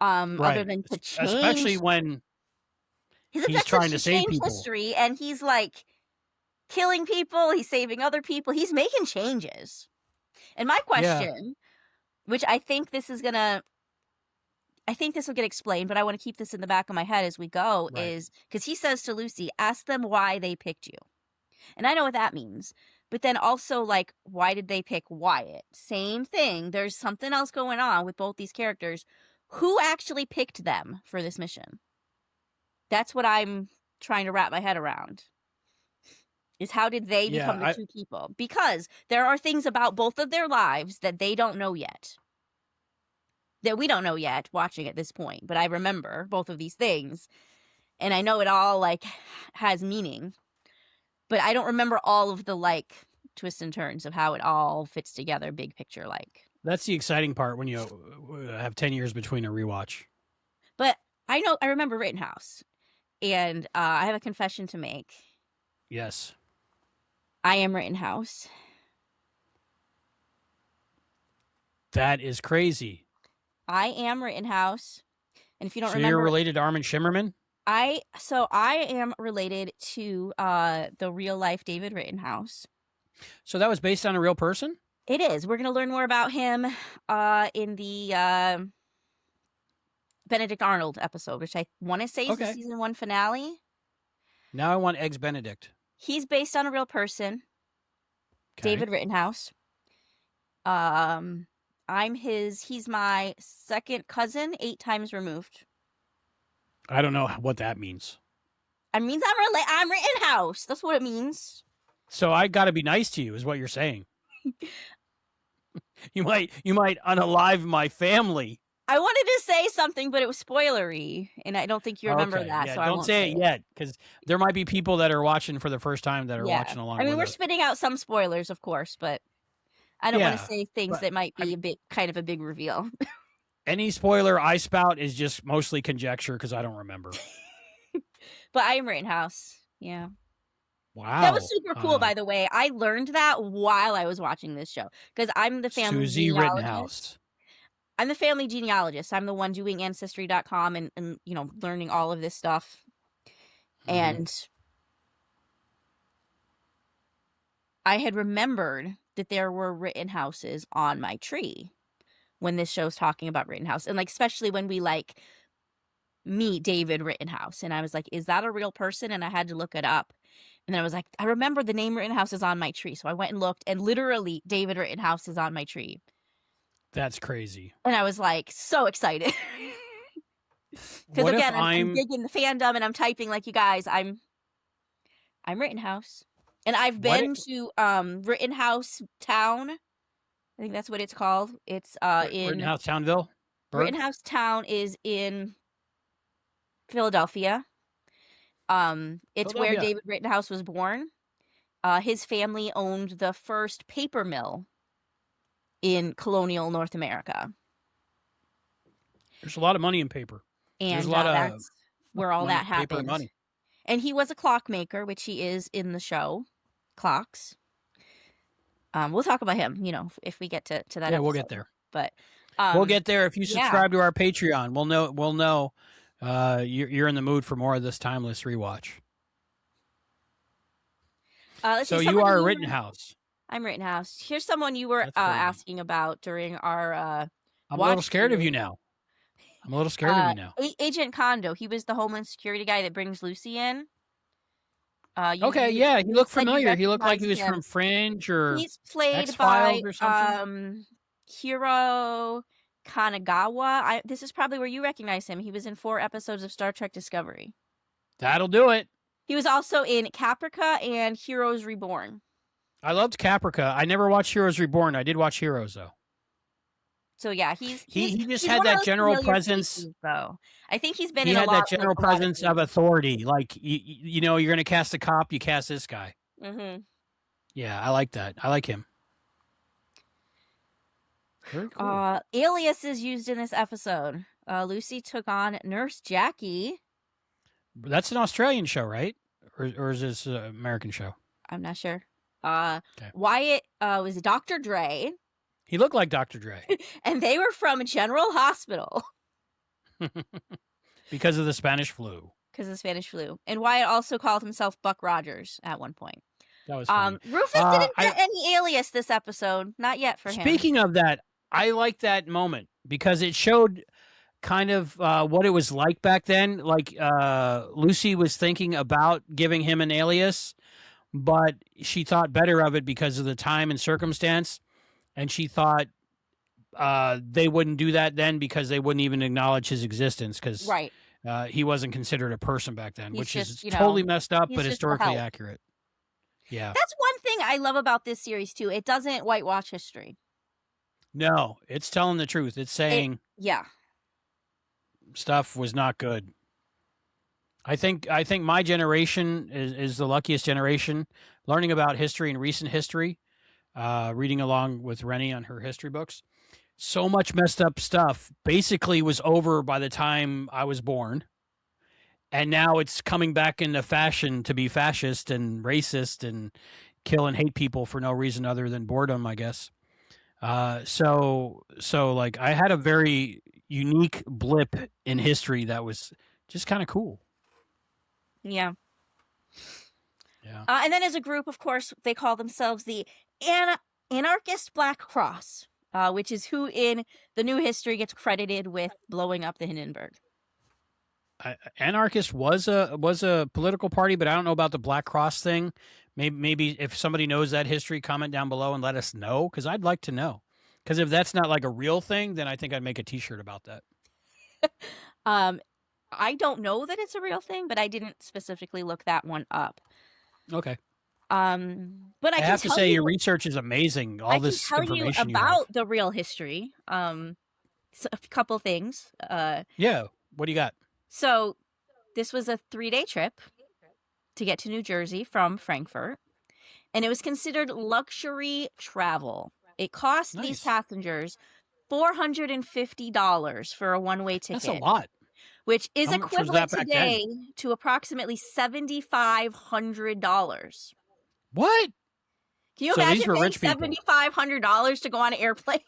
other than to change. Especially when his he's objective trying is to to save change people. history, and he's like killing people. He's saving other people. He's making changes. And my question, which I think this will get explained, but I want to keep this in the back of my head as we go, is because he says to Lucy, ask them why they picked you. And I know what that means. But then also, like, why did they pick Wyatt? Same thing. There's something else going on with both these characters. Who actually picked them for this mission? That's what I'm trying to wrap my head around. Is how did they become the two people? Because there are things about both of their lives that they don't know yet. That we don't know yet watching at this point. But I remember both of these things. And I know it all, like, has meaning. But I don't remember all of the, like, twists and turns of how it all fits together, big picture, like. That's the exciting part when you have 10 years between a rewatch. But I remember Rittenhouse. And I have a confession to make. Yes. I am Rittenhouse. That is crazy. I am Rittenhouse. And if you don't remember. You're related to Armin Shimmerman? I am related to the real life David Rittenhouse. So that was based on a real person? It is. We're going to learn more about him in the Benedict Arnold episode, which I want to say is the season 1 finale. Now I want Eggs Benedict. He's based on a real person, David Rittenhouse. He's my second cousin, 8 times removed. I don't know what that means. It means I'm Rittenhouse. That's what it means. So I got to be nice to you, is what you're saying. You might unalive my family. I wanted to say something, but it was spoilery, and I don't think you remember that. Yeah, so don't say it yet, because there might be people that are watching for the first time that are watching along. I mean, with we're us. spitting out some spoilers, of course, but I don't want to say things that might be kind of a big reveal. Any spoiler I spout is just mostly conjecture because I don't remember. But I am Rittenhouse. Yeah. Wow. That was super cool, by the way. I learned that while I was watching this show because I'm the family Susie genealogist. Rittenhouse. I'm the family genealogist. I'm the one doing Ancestry.com and you know, learning all of this stuff. Mm-hmm. And I had remembered that there were Rittenhouses on my tree when this show's talking about Rittenhouse. And like, especially when we like meet David Rittenhouse. And I was like, is that a real person? And I had to look it up. And then I was like, I remember the name Rittenhouse is on my tree. So I went and looked, and literally David Rittenhouse is on my tree. That's crazy. And I was like, so excited. Because again, I'm digging the fandom and I'm typing like you guys, I'm Rittenhouse. And I've been to Rittenhouse Town. I think that's what it's called. It's in Rittenhouse Townville. Rittenhouse Town is in Philadelphia. It's where David Rittenhouse was born. His family owned the first paper mill in colonial North America. There's a lot of money in paper. And there's a lot that's where all that happened. Paper and money. And he was a clockmaker, which he is in the show, Clocks. We'll talk about him, you know, if we get to that. Yeah, episode. we'll get there. But we'll get there if you subscribe to our Patreon. We'll know you're in the mood for more of this timeless rewatch. So you are Rittenhouse. I'm Rittenhouse. Here's someone you were asking about during our. I'm a little scared of you now. I'm a little scared of you now. Agent Kondo. He was the Homeland Security guy that brings Lucy in. He looked familiar. He looked like he was from Fringe or he's played X-Files by or something. Hiro Kanagawa. This is probably where you recognize him. He was in 4 episodes of Star Trek Discovery. That'll do it. He was also in Caprica and Heroes Reborn. I loved Caprica. I never watched Heroes Reborn. I did watch Heroes though. So yeah, he just had that general presence. Faces, though I think he's been. He in had a lot, that general presence of authority. Like you know, you're going to cast a cop, you cast this guy. Mm-hmm. Yeah, I like that. I like him. Very cool. Alias is used in this episode. Lucy took on Nurse Jackie. That's an Australian show, right? Or is this an American show? I'm not sure. Wyatt was Dr. Dre. He looked like Dr. Dre. And they were from General Hospital. Because of the Spanish flu. Because of the Spanish flu. And Wyatt also called himself Buck Rogers at one point. That was funny. Rufus didn't get any alias this episode. Not yet for him. Speaking of that, I like that moment because it showed kind of what it was like back then. Like Lucy was thinking about giving him an alias, but she thought better of it because of the time and circumstance. And she thought they wouldn't do that then because they wouldn't even acknowledge his existence because Right. He wasn't considered a person back then, He's which just, is totally messed up, he's but just historically help. accurate. Yeah. That's one thing I love about this series, too. It doesn't whitewash history. No, it's telling the truth. It's saying stuff was not good. I think my generation is the luckiest generation, learning about history and recent history, reading along with Rennie on her history books. So much messed up stuff basically was over by the time I was born. And now it's coming back into fashion to be fascist and racist and kill and hate people for no reason other than boredom, I guess. So like I had a very unique blip in history that was just kind of cool. Yeah. Yeah. And then as a group, of course, they call themselves the Anarchist Black Cross, which is who in the new history gets credited with blowing up the Hindenburg. Anarchist was a political party, but I don't know about the Black Cross thing. Maybe if somebody knows that history, comment down below and let us know, because I'd like to know. Because if that's not like a real thing, then I think I'd make a T-shirt about that. I don't know that it's a real thing, but I didn't specifically look that one up. Okay. But I have to say your research is amazing. All this information I can tell you about the real history. So a couple things. Yeah. What do you got? So this was a 3-day trip to get to New Jersey from Frankfurt, and it was considered luxury travel. It cost these passengers $450 for a one-way ticket. That's a lot. Which is equivalent today to approximately $7,500. What? Can you imagine paying $7,500 to go on an airplane?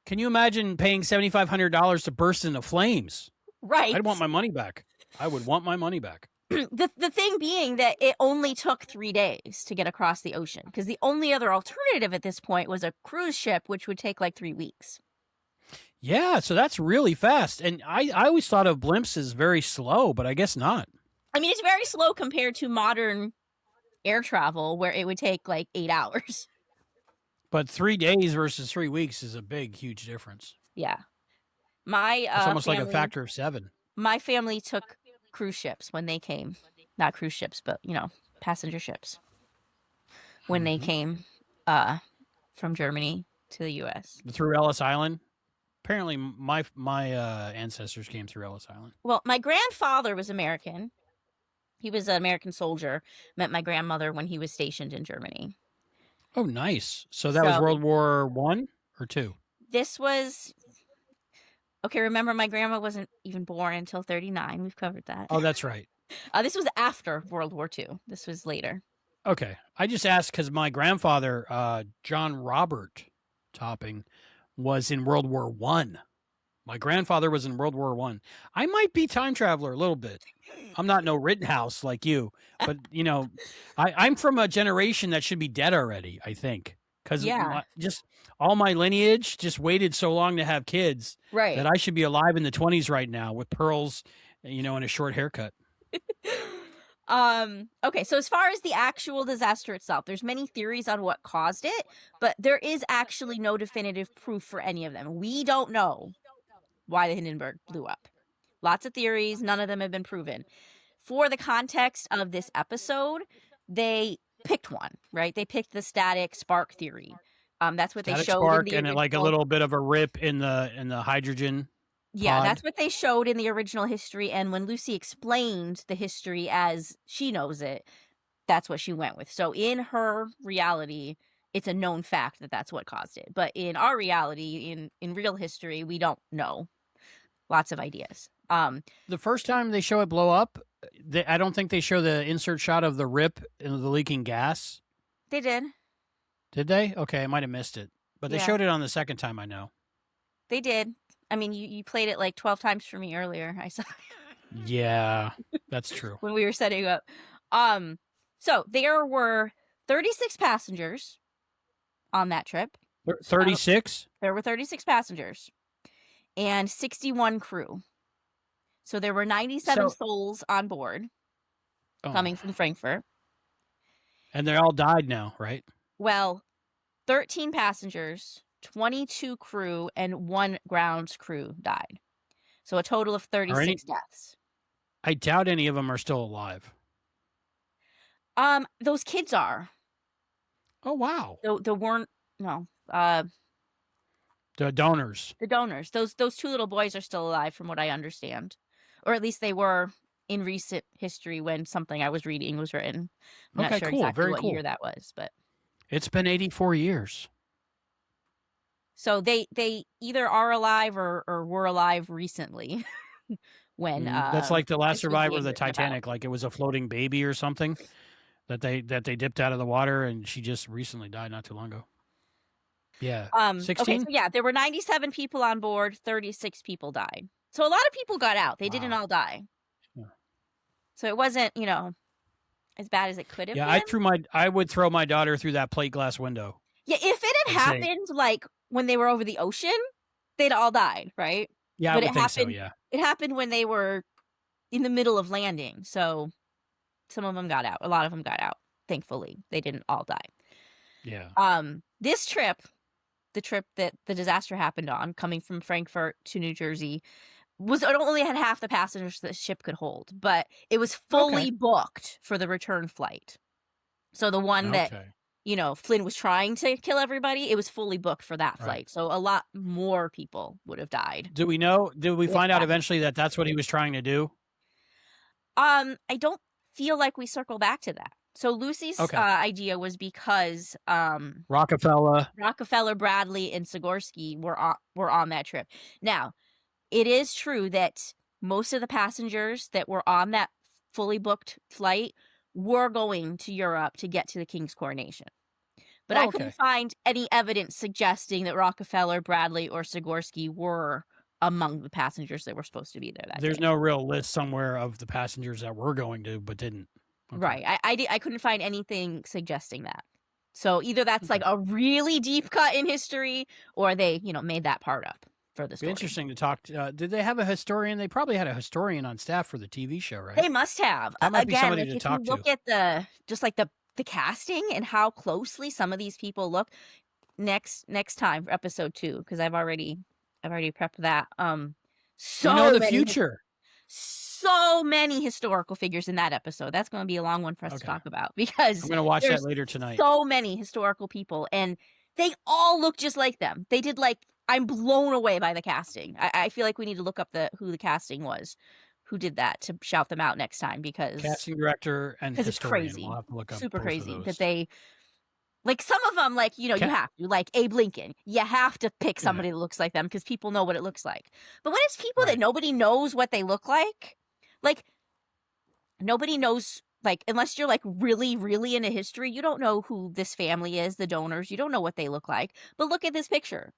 Can you imagine paying $7,500 to burst into flames? Right. I'd want my money back. I would want my money back. The thing being that it only took 3 days to get across the ocean, because the only other alternative at this point was a cruise ship, which would take like 3 weeks. Yeah, so that's really fast. And I always thought of blimps as very slow, but I guess not. I mean, it's very slow compared to modern air travel, where it would take like 8 hours. But 3 days versus 3 weeks is a big, huge difference. Yeah. It's almost like a factor of 7. My family took cruise ships when they came. Not cruise ships, but, passenger ships. When they came from Germany to the U.S. Through Ellis Island? Apparently, my ancestors came through Ellis Island. Well, my grandfather was American. He was an American soldier. Met my grandmother when he was stationed in Germany. Oh, nice. So that was World War I or II? This was... Okay, remember, my grandma wasn't even born until 1939. We've covered that. Oh, that's right. This was after World War II. This was later. Okay. I just asked because my grandfather, John Robert Topping, was in World War I. My grandfather was in World War I. I might be time traveler a little bit. I'm not no Rittenhouse like you, but, I'm from a generation that should be dead already, I think. Because just all my lineage just waited so long to have kids that I should be alive in the 20s right now with pearls, and a short haircut. Okay, so as far as the actual disaster itself, there's many theories on what caused it, but there is actually no definitive proof for any of them. We don't know why the Hindenburg blew up. Lots of theories, none of them have been proven. For the context of this episode, they picked one, right? They picked the static spark theory. That's what static they showed spark in the original... and like a little bit of a rip in the hydrogen. Yeah, that's what they showed in the original history, and when Lucy explained the history as she knows it, that's what she went with. So in her reality, it's a known fact that that's what caused it. But in our reality, in real history, we don't know. Lots of ideas. The first time they show it blow up, I don't think they show the insert shot of the rip and the leaking gas. They did. Did they? Okay, I might have missed it. But they showed it on the second time, I know. They did. I mean, you played it like 12 times for me earlier. I saw Yeah, that's true. when we were setting up. So there were 36 passengers on that trip. 36? There were 36 passengers and 61 crew. So there were 97 souls on board coming from Frankfurt. And they all died now, right? Well, 13 passengers, 22 crew, and 1 grounds crew died. So a total of 36 deaths. I doubt any of them are still alive. Those kids are. Oh, wow. The weren't, no. The donors. The donors. Those 2 little boys are still alive from what I understand. Or at least they were in recent history when something I was reading was written. I'm not sure exactly what year that was, but it's been 84 years. So they either are alive or were alive recently when that's like the last survivor of the Titanic, like it was a floating baby or something that they dipped out of the water, and she just recently died not too long ago. Yeah. 16? Okay, so yeah, there were 97 people on board, 36 people died. So a lot of people got out. They didn't all die. Yeah. So it wasn't, as bad as it could have been. Yeah, I would throw my daughter through that plate glass window. Yeah, if it had happened like when they were over the ocean, they'd all died, right? Yeah, but I would think so, yeah. It happened when they were in the middle of landing. So some of them got out. A lot of them got out. Thankfully, they didn't all die. Yeah. This trip, the trip that the disaster happened on, coming from Frankfurt to New Jersey, it only had half the passengers the ship could hold, but it was fully booked for the return flight. So the one that, Flynn was trying to kill everybody, it was fully booked for that flight. Right. So a lot more people would have died. Do we know? Did we find out eventually that that's what he was trying to do? I don't feel like we circle back to that. So Lucy's idea was because Rockefeller, Bradley, and Sikorsky were on that trip. Now, it is true that most of the passengers that were on that fully booked flight were going to Europe to get to the King's coronation. But I couldn't find any evidence suggesting that Rockefeller, Bradley, or Sikorsky were among the passengers that were supposed to be there that There's day. No real list somewhere of the passengers that were going to but didn't. Okay. Right. I couldn't find anything suggesting that. So either that's like a really deep cut in history, or they, made that part up for the story. Interesting to talk to. Did they have a historian? They probably had a historian on staff for the TV show, right? They must have. That might be Again, somebody to talk if you look at the casting and how closely some of these people look, next time for episode 2, because I've already prepped that. The future. So many historical figures in that episode. That's going to be a long one for us to talk about, because I'm going to watch that later tonight. So many historical people, and they all look just like them. They did I'm blown away by the casting. I feel like we need to look up who the casting was, who did that, to shout them out next time, because casting director and historian. It's crazy. We'll have to look up super crazy of that they. Some of them, you have to, like Abe Lincoln, you have to pick somebody that looks like them because people know what it looks like. But when it's people that nobody knows what they look like nobody knows, unless you're really, really into history, you don't know who this family is, the donors, you don't know what they look like. But look at this picture.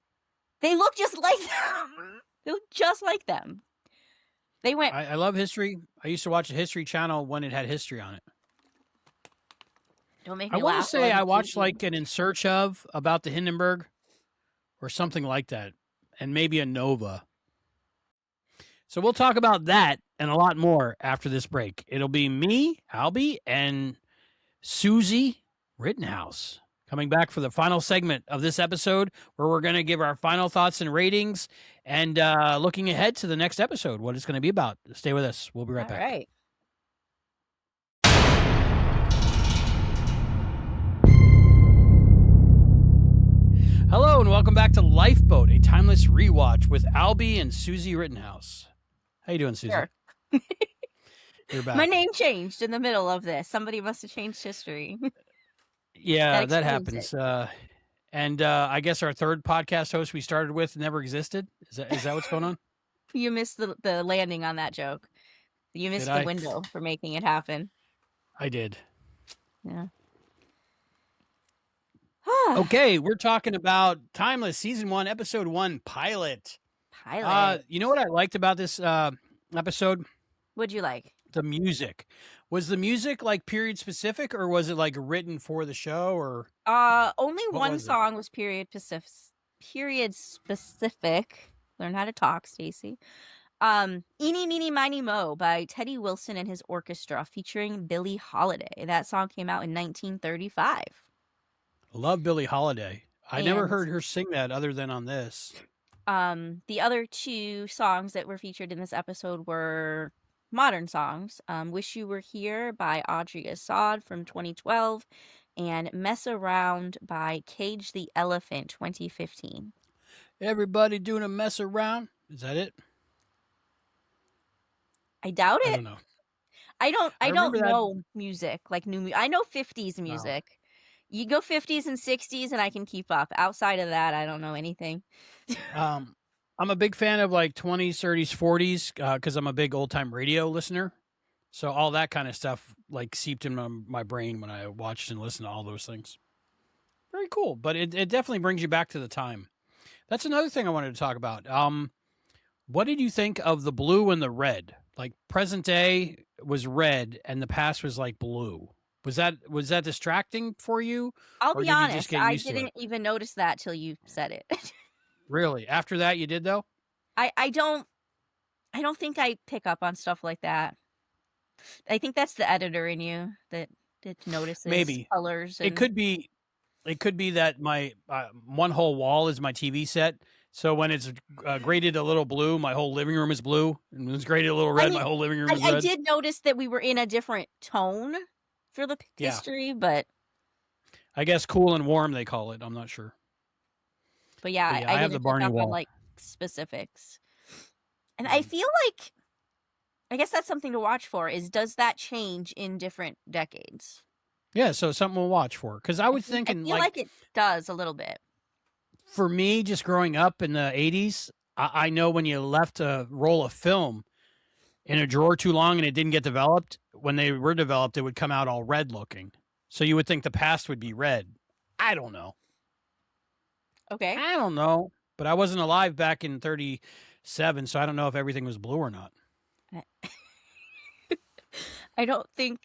They look just like them. They look just like them. They went. I love history. I used to watch the History Channel when it had history on it. Don't make me I want laugh. to say I watched an In Search Of about the Hindenburg or something like that, and maybe a Nova. So we'll talk about that and a lot more after this break. It'll be me, Albie, and Susie Rittenhouse coming back for the final segment of this episode, where we're going to give our final thoughts and ratings and looking ahead to the next episode, what it's going to be about. Stay with us. We'll be right back. All right. Hello and welcome back to Lifeboat, a timeless rewatch with Albie and Susie Rittenhouse. How you doing, Susie? Sure. You're back. My name changed in the middle of this. Somebody must have changed history. Yeah, that happens. And I guess our third podcast host we started with never existed. Is that what's going on? You missed the landing on that joke. You missed the window for making it happen. I did. Yeah. Okay, we're talking about Timeless Season 1, Episode 1, Pilot. Highlight. You know what I liked about this episode? What'd you like? The music. Was the music like period specific, or was it like written for the show, or Only what one was it? song was period specific. Learn how to talk, Stacie. Eeny, Meeny, Miny, Mo by Teddy Wilson and his orchestra featuring Billie Holiday. That song came out in 1935. Love Billie Holiday. I never And- heard her sing that other than on this. The other two songs that were featured in this episode were modern songs. Wish You Were Here by Audrey Assad from 2012 and Mess Around by Cage the Elephant 2015. Everybody doing a mess around. Is that it? I doubt I it. don't know. I don't remember that- know music, like I know 50s music. You go 50s and 60s and I can keep up. Outside of that, I don't know anything. I'm a big fan of like 20s, 30s, 40s because I'm a big old time radio listener. So all that kind of stuff like seeped in my brain when I watched and listened to all those things. Very cool, but it definitely brings you back to the time. That's another thing I wanted to talk about. What did you think of the blue and the red? Like present day was red and the past was like blue. Was that distracting for you? I'll Or be did you just honest, get I used to didn't even notice that till you said it. Really? After that you did though? I don't think I pick up on stuff like that. I think that's the editor in you that notices Maybe. colors. It could be that my one whole wall is my TV set. So when it's graded a little blue, my whole living room is blue. And when it's graded a little red, my whole living room is red. I did notice that we were in a different tone for the history, but I guess cool and warm they call it. I'm not sure. But yeah, But yeah, I have didn't the pick Barney up on wall. like specifics. And I feel like, I guess that's something to watch for, is does that change in different decades? Yeah, so something we'll watch for. Because I was I thinking, feel like it does a little bit. for me, just growing up in the 80s, I know when you left a roll of film in a drawer too long and it didn't get developed, when they were developed, it would come out all red looking. So you would think the past would be red. I don't know. Okay. I don't know. But I wasn't alive back in 37, so I don't know if everything was blue or not. I don't think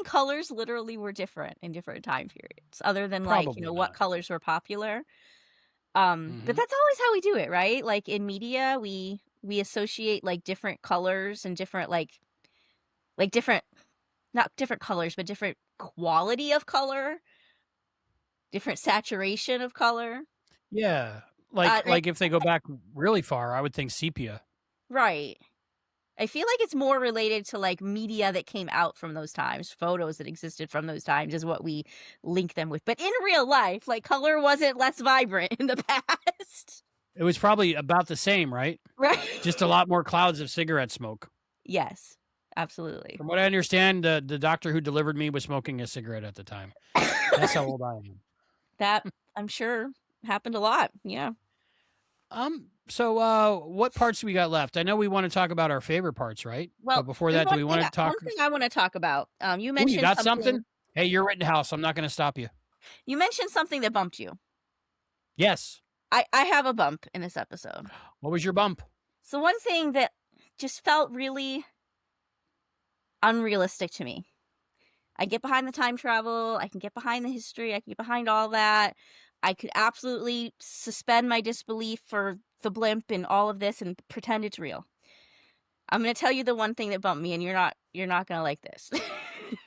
colors literally were different in different time periods, other than Probably what not. colors were popular. But that's always how we do it, right? Like in media, we associate like different colors and different like different, not different colors, but different quality of color, different saturation of color. Yeah. Like if they go back really far, I would think sepia. Right. I feel like it's more related to like media that came out from those times, photos that existed from those times is what we link them with. But in real life, like color wasn't less vibrant in the past. It was probably about the same, right? Right. Just a lot more clouds of cigarette smoke. Yes, absolutely. From what I understand, the doctor who delivered me was smoking a cigarette at the time. That's how old I am. That I'm sure happened a lot. Yeah. So what parts do we got left? I know we want to talk about our favorite parts, right? Well, but before there's that, do one we want to thing- talk? One thing I want to talk about. You Ooh, mentioned you got something? Hey, you're Rittenhouse. I'm not going to stop you. You mentioned something that bumped you. Yes. I have a bump in this episode. What was your bump? So one thing that just felt really unrealistic to me. I get behind the time travel. I can get behind the history. I can get behind all that. I could absolutely suspend my disbelief for the blimp and all of this and pretend it's real. I'm going to tell you the one thing that bumped me, and you're not going to like this.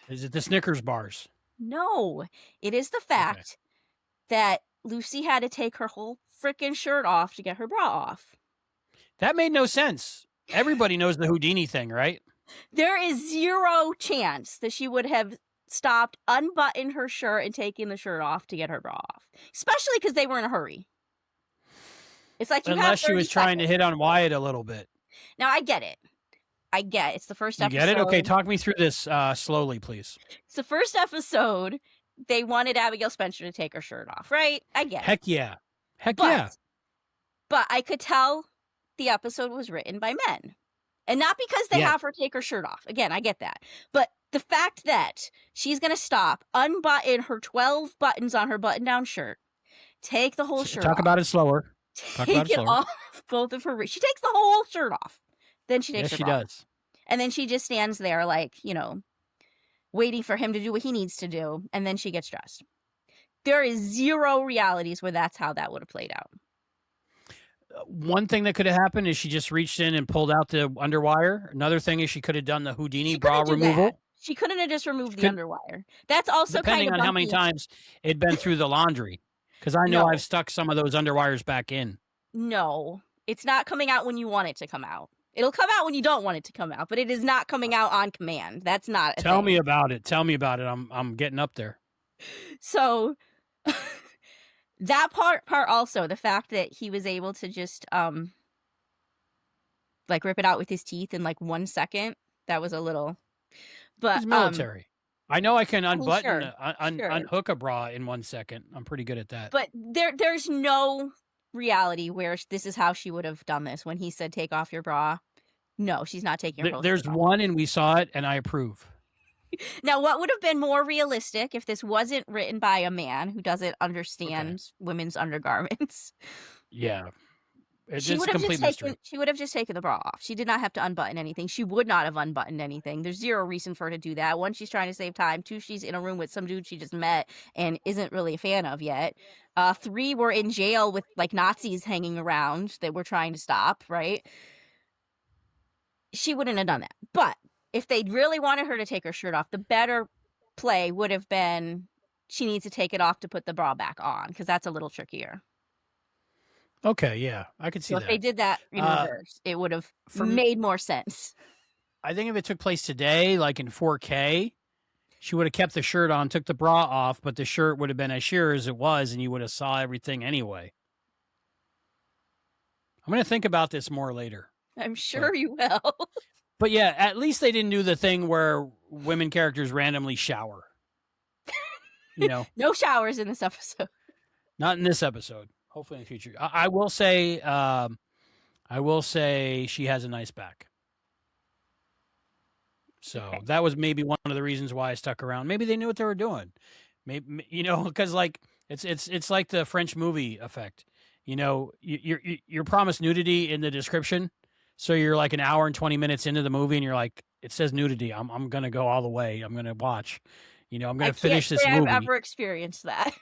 Is it the Snickers bars? No, it is the fact that Lucy had to take her whole freaking shirt off to get her bra off. That made no sense. Everybody knows the Houdini thing, right? There is zero chance that she would have stopped, unbuttoned her shirt, and taken the shirt off to get her bra off. Especially because they were in a hurry. It's like Unless she was trying to hit on Wyatt a little bit. Now, I get it. It's the first episode. You get it? Okay, talk me through this slowly, please. It's the first episode. They wanted Abigail Spencer to take her shirt off, right? I get it. Heck yeah. But I could tell the episode was written by men. And not because they have her take her shirt off. Again, I get that. But the fact that she's going to stop, unbutton her 12 buttons on her button-down shirt, take the whole shirt Talk off. about it slower. Talk about take it it slower. off both of her. She takes the whole shirt off. Then she takes Yes, her she bra. does. And then she just stands there like, waiting for him to do what he needs to do. And then she gets dressed. There is zero realities where that's how that would have played out. One thing that could have happened is she just reached in and pulled out the underwire. Another thing is she could have done the Houdini She bra couldn't do removal. that. She couldn't have just removed the Could- underwire. That's also Depending kind of on how many funky. times it'd been through the laundry. Because I know No. I've stuck some of those underwires back in. No, it's not coming out when you want it to come out. It'll come out when you don't want it to come out, but it is not coming out on command. That's not a Tell thing. me about it. Tell me about it. I'm getting up there. So that part also, the fact that he was able to just like rip it out with his teeth in like 1 second, that was a little. But He's military. I know I can unbutton, sure. unhook a bra in 1 second. I'm pretty good at that. But there's no reality where this is how she would have done this when he said take off your bra. No, she's not taking her whole There's shirt off. one, and we saw it, and I approve. Now, what would have been more realistic if this wasn't written by a man who doesn't understand women's undergarments? Yeah. It's She a would have complete just mystery. taken. She would have just taken the bra off. She did not have to unbutton anything. She would not have unbuttoned anything. There's zero reason for her to do that. One, she's trying to save time. Two, she's in a room with some dude she just met and isn't really a fan of yet. Three, we're in jail with like Nazis hanging around that we're trying to stop. Right? She wouldn't have done that. But if they really wanted her to take her shirt off, the better play would have been she needs to take it off to put the bra back on, because that's a little trickier. Okay, yeah. I could see So that. if they did that in reverse, it would have made more sense. I think if it took place today, like in 4K, she would have kept the shirt on, took the bra off, but the shirt would have been as sheer as it was, and you would have saw everything anyway. I'm going to think about this more later. I'm sure you will. But yeah, at least they didn't do the thing where women characters randomly shower. No showers in this episode. Not in this episode. Hopefully in the future. I will say she has a nice back. So that was maybe one of the reasons why I stuck around. Maybe they knew what they were doing. Maybe because like it's like the French movie effect. You're promised nudity in the description, so you're like an hour and 20 minutes into the movie, and you're like, it says nudity. I'm gonna go all the way. I'm gonna watch. I'm gonna finish this movie. I've ever experienced that.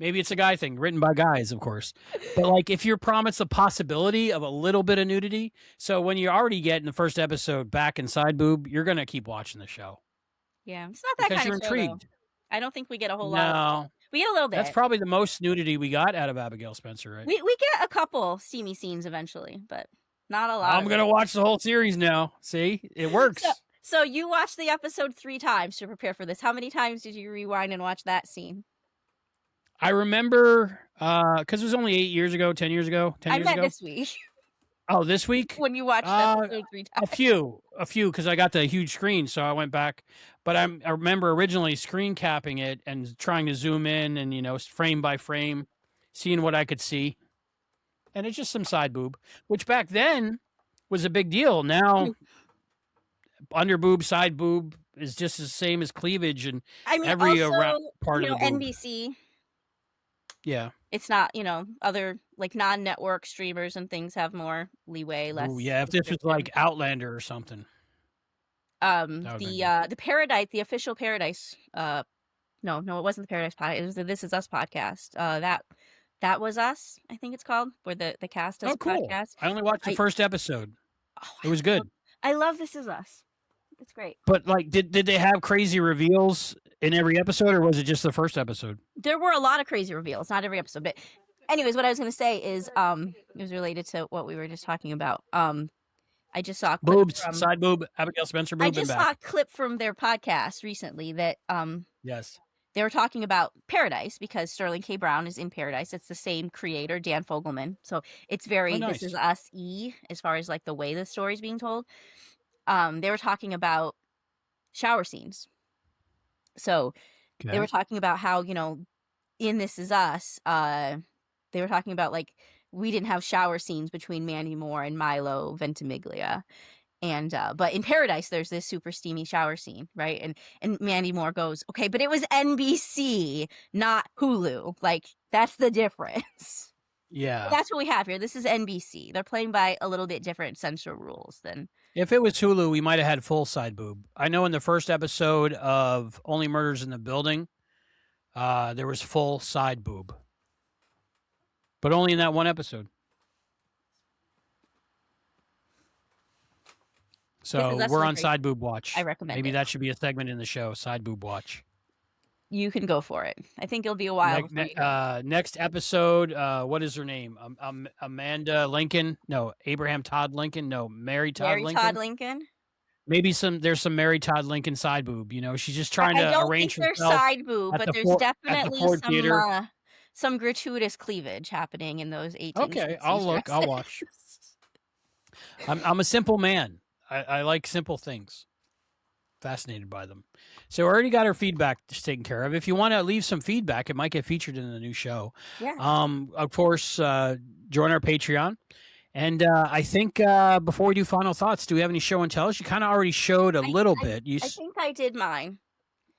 Maybe it's a guy thing, written by guys, of course. But like, if you're promised the possibility of a little bit of nudity, so when you already get in the first episode back and side boob, you're gonna keep watching the show. Yeah, it's not that because kind you're of intrigued. Show, we don't think we get a whole lot. No, we get a little bit. That's probably the most nudity we got out of Abigail Spencer, right? We get a couple steamy scenes eventually, but not a lot. I'm gonna watch the whole series now. See, it works. So you watched the episode 3 times to prepare for this. How many times did you rewind and watch that scene? I remember because it was only 8 years ago, 10 years ago, 10 years ago. I meant this week. Oh, this week? When you watched episode 3 times. A few, because I got the huge screen, so I went back. But I remember originally screen capping it and trying to zoom in and, frame by frame, seeing what I could see. And it's just some side boob, which back then was a big deal. Now, under boob, side boob is just the same as cleavage and every also, part of the boob. NBC. Yeah. It's not, other like non-network streamers and things have more leeway, less. Ooh, yeah, if this was like Outlander or something. The Paradise, the official Paradise. No, it wasn't the Paradise podcast. It was the This Is Us podcast. That was us, I think it's called, where the cast does podcast. I only watched the first episode. It was good. I love This Is Us. It's great. But like, did they have crazy reveals in every episode, or was it just the first episode? There were a lot of crazy reveals, not every episode. But anyways, what I was going to say is it was related to what we were just talking about. I just saw a clip boobs, side boob, Abigail Spencer boob. I just saw a clip from their podcast recently that yes, they were talking about Paradise, because Sterling K. Brown is in Paradise. It's the same creator, Dan Fogelman. So it's very nice. This Is Us-y as far as like the way the story's being told. They were talking about shower scenes. So they were talking about how, in This Is Us, they were talking about like, we didn't have shower scenes between Mandy Moore and Milo Ventimiglia. And but in Paradise, there's this super steamy shower scene, right? And Mandy Moore goes, okay, but it was NBC, not Hulu. Like, that's the difference. Yeah. That's what we have here. This is NBC. They're playing by a little bit different central rules than. If it was Hulu, we might have had full side boob. I know in the first episode of Only Murders in the Building, there was full side boob, but only in that one episode. So we're on side boob watch. I recommend Maybe it. that should be a segment in the show, side boob watch. You can go for it. I think it'll be a while. Next episode, what is her name? Amanda Lincoln? No, Abraham Todd Lincoln? No, Mary Todd Lincoln? Todd Lincoln? Maybe there's some Mary Todd Lincoln side boob. You know, she's just trying to arrange herself. I don't think there's side boob, but there's definitely some gratuitous cleavage happening in those 18. Okay, I'll look. I'll watch. I'm a simple man. I like simple things. Fascinated by them. So we already got our feedback taken care of. If you want to leave some feedback, it might get featured in the new show. Yeah. Of course, join our Patreon. And I think before we do final thoughts, do we have any show and tells? You kind of already showed a little bit. I think I did mine.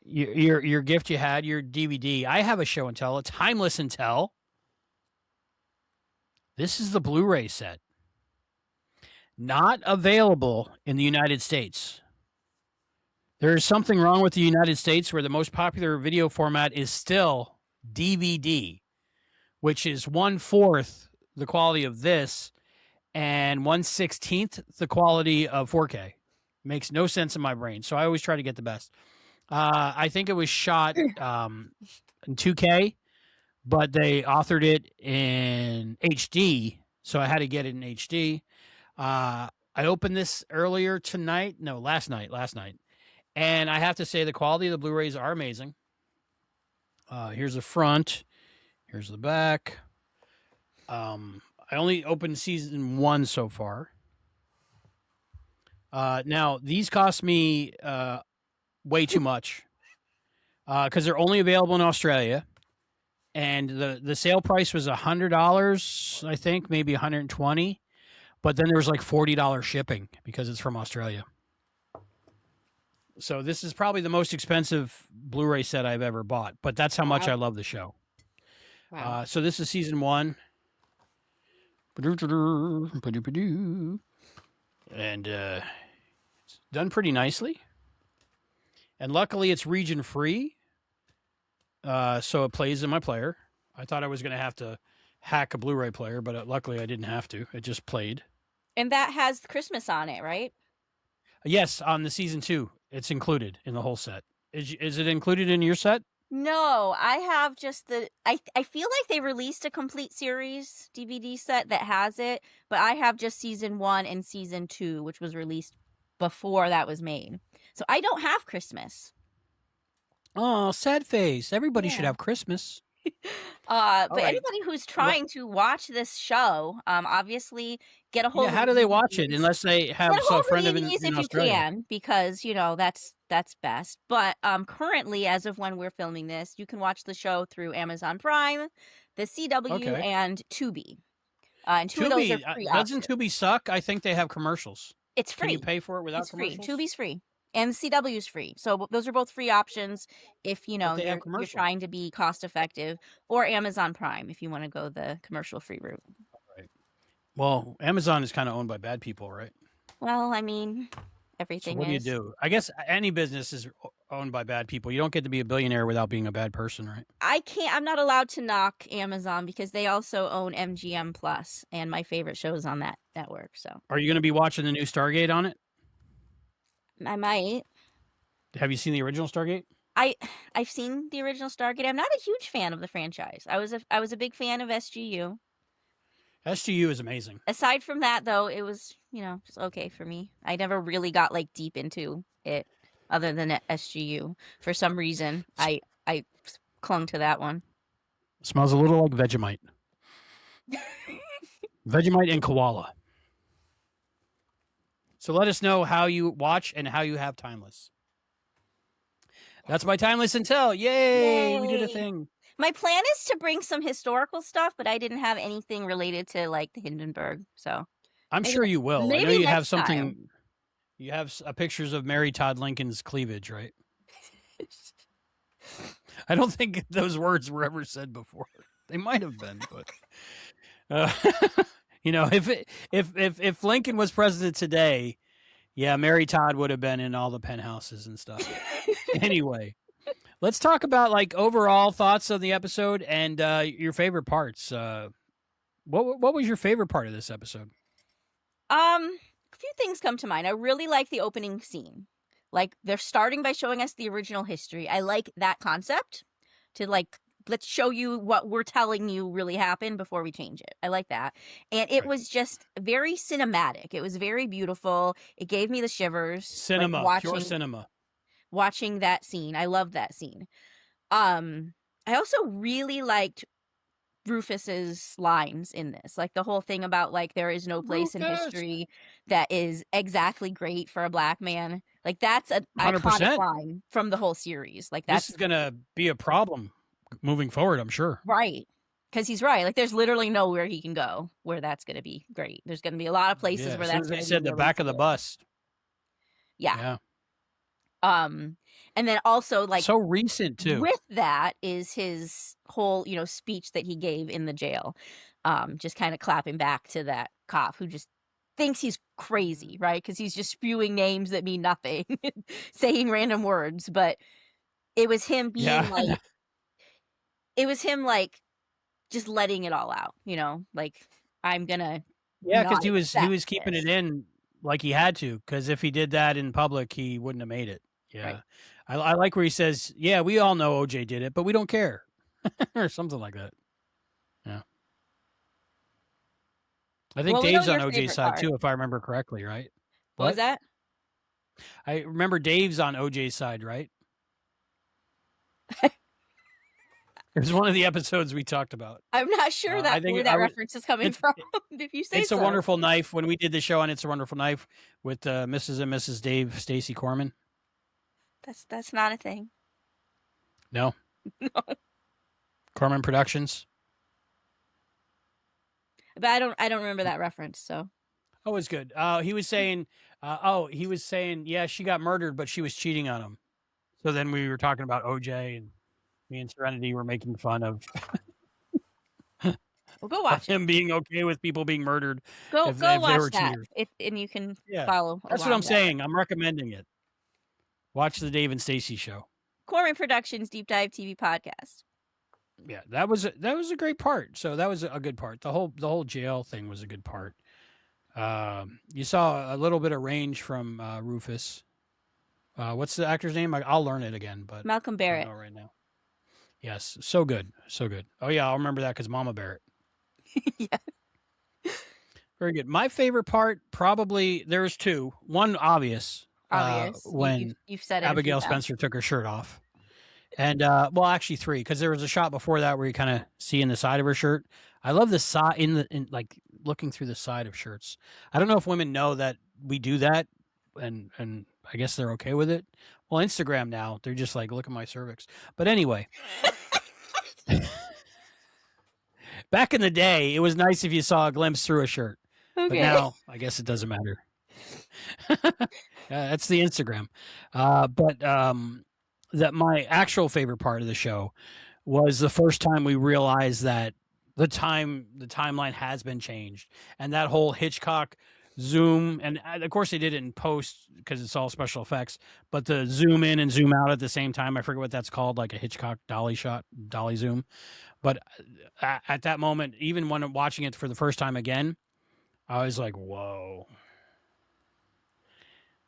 Your gift you had, your DVD. I have a show and tell. A Timeless and Tell. This is the Blu-ray set. Not available in the United States. There is something wrong with the United States where the most popular video format is still DVD, which is 1/4 the quality of this and 1/16 the quality of 4K. Makes no sense in my brain. So I always try to get the best. I think it was shot in 2K, but they authored it in HD. So I had to get it in HD. I opened this last night. And I have to say the quality of the Blu-rays are amazing. Here's the front. Here's the back. I only opened season 1 so far. Now, these cost me way too much because they're only available in Australia. And the sale price was $100, I think, maybe $120. But then there was like $40 shipping because it's from Australia. So this is probably the most expensive Blu-ray set I've ever bought, but that's how much I love the show. Wow. So this is season 1. And it's done pretty nicely. And luckily it's region free. So it plays in my player. I thought I was going to have to hack a Blu-ray player, but luckily I didn't have to. It just played. And that has Christmas on it, right? Yes, on the season 2. It's included in the whole set. Is it included in your set? No, I have just I feel like they released a complete series DVD set that has it, but I have just season 1 and season 2, which was released before that was made. So I don't have Christmas. Oh, sad face. Everybody should have Christmas. But anybody who's trying to watch this show, obviously get a hold of how do they watch it unless they have a friend of in if Australia? You can, because that's best. But currently, as of when we're filming this, you can watch the show through Amazon Prime, the CW, and Tubi. And two of those are free. Doesn't Tubi suck? I think they have commercials. It's free. Can you pay for it without commercials? Free. Tubi's free. And CW is free. So those are both free options if, you're trying to be cost effective, or Amazon Prime if you want to go the commercial free route. Right. Well, Amazon is kind of owned by bad people, right? Well, I mean, everything what do you do? I guess any business is owned by bad people. You don't get to be a billionaire without being a bad person, right? I'm not allowed to knock Amazon because they also own MGM Plus and my favorite shows on that network. So are you going to be watching the new Stargate on it? I might. Have you seen the original Stargate? I've seen the original Stargate. I'm not a huge fan of the franchise. I was a big fan of SGU. SGU is amazing. Aside from that, though, it was, just okay for me. I never really got deep into it other than SGU. For some reason, I clung to that one. Smells a little like Vegemite. Vegemite and koala. So let us know how you watch and how you have Timeless. That's my Timeless and Tell. Yay! We did a thing. My plan is to bring some historical stuff, but I didn't have anything related to the Hindenburg. So I'm sure you will. Maybe I know you next have something. time. You have pictures of Mary Todd Lincoln's cleavage, right? I don't think those words were ever said before. They might have been, but You know, if Lincoln was president today, yeah, Mary Todd would have been in all the penthouses and stuff. Anyway, let's talk about like overall thoughts of the episode and your favorite parts. What was your favorite part of this episode? A few things come to mind. I really like the opening scene. Like, they're starting by showing us the original history. I like that concept to, like, let's show you what we're telling you really happened before we change it. I like that. And it was just very cinematic. It was very beautiful. It gave me the shivers. Cinema, like pure cinema. Watching that scene. I loved that scene. I also really liked Rufus's lines in this, like the whole thing about like there is no place in history that is exactly great for a black man. Like that's an 100%. iconic line from the whole series. Like this is gonna be a problem moving forward, I'm sure. Right, because he's right. Like there's literally nowhere he can go where that's gonna be great. There's gonna be a lot of places where that's. They said the back of the bus. Yeah. And then also like so recent too. With that is his whole, speech that he gave in the jail. Just kind of clapping back to that cop who just thinks he's crazy, right? Because he's just spewing names that mean nothing, saying random words. But it was him being like, just letting it all out, like I'm gonna. Yeah, because he was keeping it in like he had to, because if he did that in public, he wouldn't have made it. Yeah. Right. I like where he says, yeah, we all know OJ did it, but we don't care. Or something like that. Yeah. I think Dave's on OJ's side too, if I remember correctly, right? What was that? I remember Dave's on OJ's side, right? It was one of the episodes we talked about. I'm not sure where that reference is coming from. If you say It's a Wonderful Knife, when we did the show on It's a Wonderful Knife with Mrs. and Mrs. Dave Stacie Corman. That's not a thing. No. No. Corman Productions. But I don't remember that reference. So. Oh, it's good. He was saying, yeah, she got murdered, but she was cheating on him. So then we were talking about OJ, and me and Serenity were making fun of. Well, go watch him being okay with people being murdered. Go if watch they were that, cheaters. and you can follow. That's what I'm saying. I'm recommending it. Watch the Dave and Stacie show. Corman Productions Deep Dive TV podcast. Yeah, that was a great part. So that was a good part. The whole jail thing was a good part. You saw a little bit of range from Rufus. What's the actor's name? I'll learn it again, but Malcolm Barrett. I don't know right now. Yes, so good, so good. Oh yeah, I'll remember that because Mama Barrett. Yeah. Very good. My favorite part, probably there's two. One obvious. When you've said Abigail Spencer took her shirt off. And well, actually three, because there was a shot before that where you kind of see in the side of her shirt. I love the side in like looking through the side of shirts. I don't know if women know that we do that, and I guess they're okay with it. Well, Instagram now, they're just like, look at my cervix. But anyway, back in the day, it was nice if you saw a glimpse through a shirt. Okay. But now, I guess it doesn't matter. That's the Instagram. But that my actual favorite part of the show was the first time we realized that the timeline has been changed, and that whole Hitchcock zoom, and of course they did it in post because it's all special effects, but the zoom in and zoom out at the same time, I forget what that's called, like a Hitchcock dolly zoom. But at that moment, even when I'm watching it for the first time again, I was like, whoa.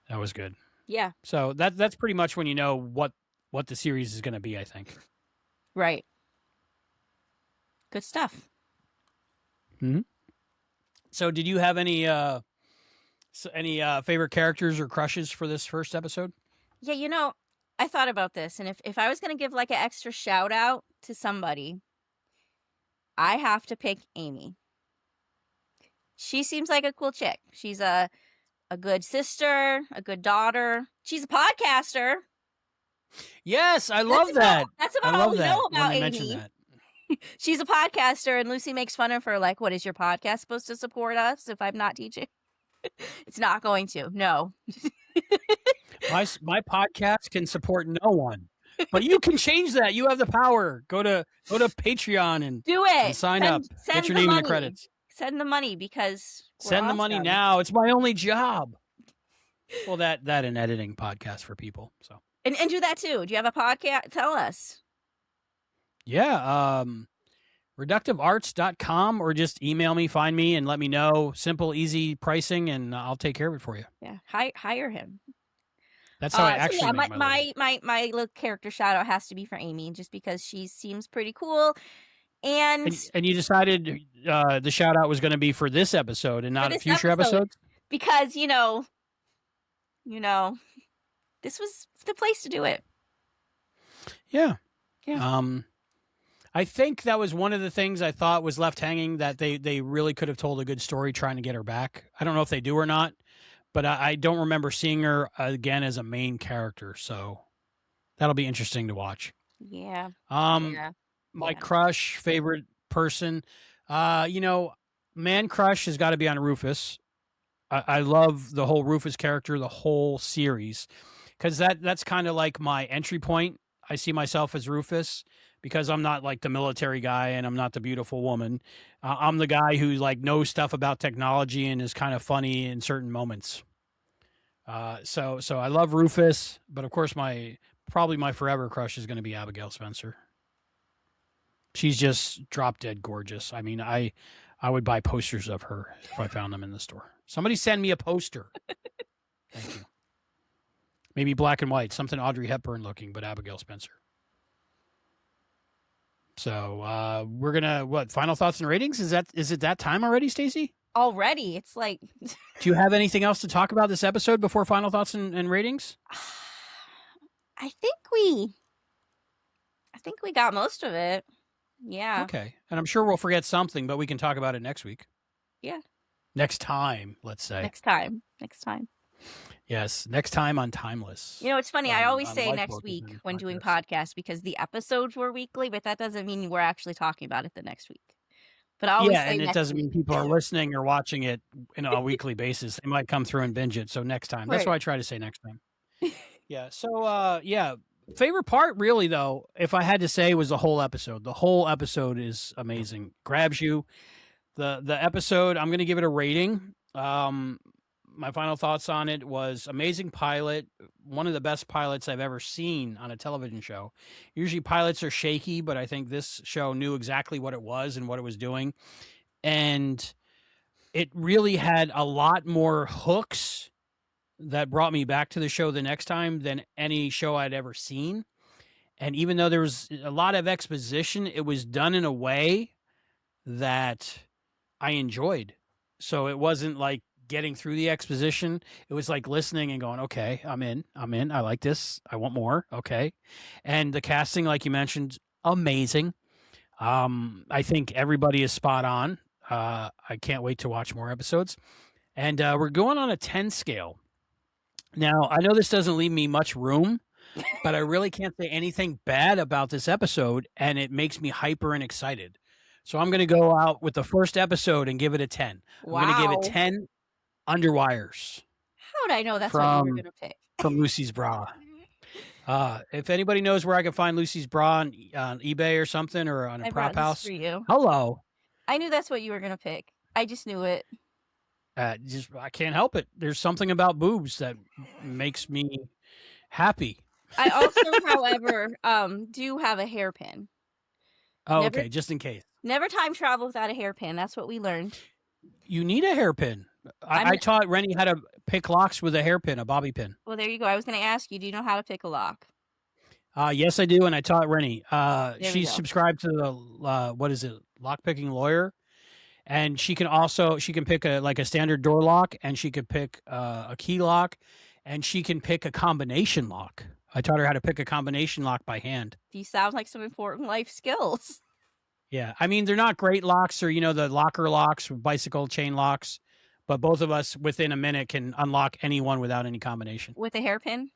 That was good. Yeah. So that's pretty much when you know what the series is going to be, I think. Right. Good stuff. Hmm. So, did you have any favorite characters or crushes for this first episode? Yeah, I thought about this, and if I was going to give like an extra shout out to somebody, I have to pick Amy. She seems like a cool chick. She's a good sister, a good daughter. She's a podcaster. Yes, I love that. That's about all we know about Amy. That. She's a podcaster, and Lucy makes fun of her like, what is your podcast supposed to support us if I'm not teaching? It's not going to. No. My podcast can support no one. But you can change that. You have the power. Go to Patreon and do it. And sign up. Get your name in the credits. Send the money because Send the money now. It's my only job. Well, that and editing podcasts for people. So and do that too. Do you have a podcast? Tell us. Yeah, reductivearts.com, or just email me, find me, and let me know. Simple, easy pricing, and I'll take care of it for you. Yeah, hire him. That's how I actually make my little character shout out has to be for Amy, just because she seems pretty cool. And you decided the shout out was going to be for this episode and not future episodes? Because, you know, this was the place to do it. Yeah. Yeah. I think that was one of the things I thought was left hanging, that they really could have told a good story trying to get her back. I don't know if they do or not, but I don't remember seeing her again as a main character. So that'll be interesting to watch. Yeah. My crush, favorite person, man crush has got to be on Rufus. I love the whole Rufus character, the whole series, because that's kind of like my entry point. I see myself as Rufus because I'm not like the military guy and I'm not the beautiful woman. I'm the guy who like knows stuff about technology and is kind of funny in certain moments. So I love Rufus, but of course probably my forever crush is going to be Abigail Spencer. She's just drop dead gorgeous. I mean, I would buy posters of her if I found them in the store. Somebody send me a poster. Thank you. Maybe black and white, something Audrey Hepburn looking, but Abigail Spencer. So we're gonna final thoughts and ratings? Is it that time already, Stacie? Already, it's like. Do you have anything else to talk about this episode before final thoughts and ratings? I think we got most of it. Yeah. Okay, and I'm sure we'll forget something, but we can talk about it next week. Yeah. Next time, let's say. Next time. Yes, next time on Timeless. You know, it's funny. I always say next week when doing podcasts because the episodes were weekly, but that doesn't mean we're actually talking about it the next week. But I always say and it doesn't mean people are listening or watching it on a weekly basis. They might come through and binge it. So next time. That's why I try to say next time. Yeah. So, favorite part, really, though, if I had to say, was the whole episode. The whole episode is amazing. Grabs you. The episode, I'm going to give it a rating. My final thoughts on it was amazing pilot. One of the best pilots I've ever seen on a television show. Usually pilots are shaky, but I think this show knew exactly what it was and what it was doing. And it really had a lot more hooks that brought me back to the show the next time than any show I'd ever seen. And even though there was a lot of exposition, it was done in a way that I enjoyed. So it wasn't like getting through the exposition. It was like listening and going, okay, I'm in. I like this. I want more. Okay. And the casting, like you mentioned, amazing. I think everybody is spot on. I can't wait to watch more episodes. And we're going on a 10 scale. Now, I know this doesn't leave me much room, but I really can't say anything bad about this episode, and it makes me hyper and excited. So I'm going to go out with the first episode and give it a 10. Wow. I'm going to give it 10 underwires. How would I know that's what you were going to pick? From Lucy's Bra. If anybody knows where I can find Lucy's Bra on eBay or something, or on a prop house, for you. Hello. I knew that's what you were going to pick. I just knew it. I can't help it. There's something about boobs that makes me happy. I also, however, do have a hairpin. Oh, okay, just in case. Never time travel without a hairpin. That's what we learned. You need a hairpin. I taught Rennie how to pick locks with a hairpin, a bobby pin. Well, there you go. I was going to ask you, do you know how to pick a lock? Yes, I do, and I taught Rennie. She's go. subscribed to the lock picking lawyer, and she can pick a standard door lock, and she could pick a key lock, and she can pick a combination lock. I taught her how to pick a combination lock by hand. These sound like some important life skills. Yeah, I mean, they're not great locks, or the locker locks, bicycle chain locks, but both of us within a minute can unlock any one without any combination. With a hairpin?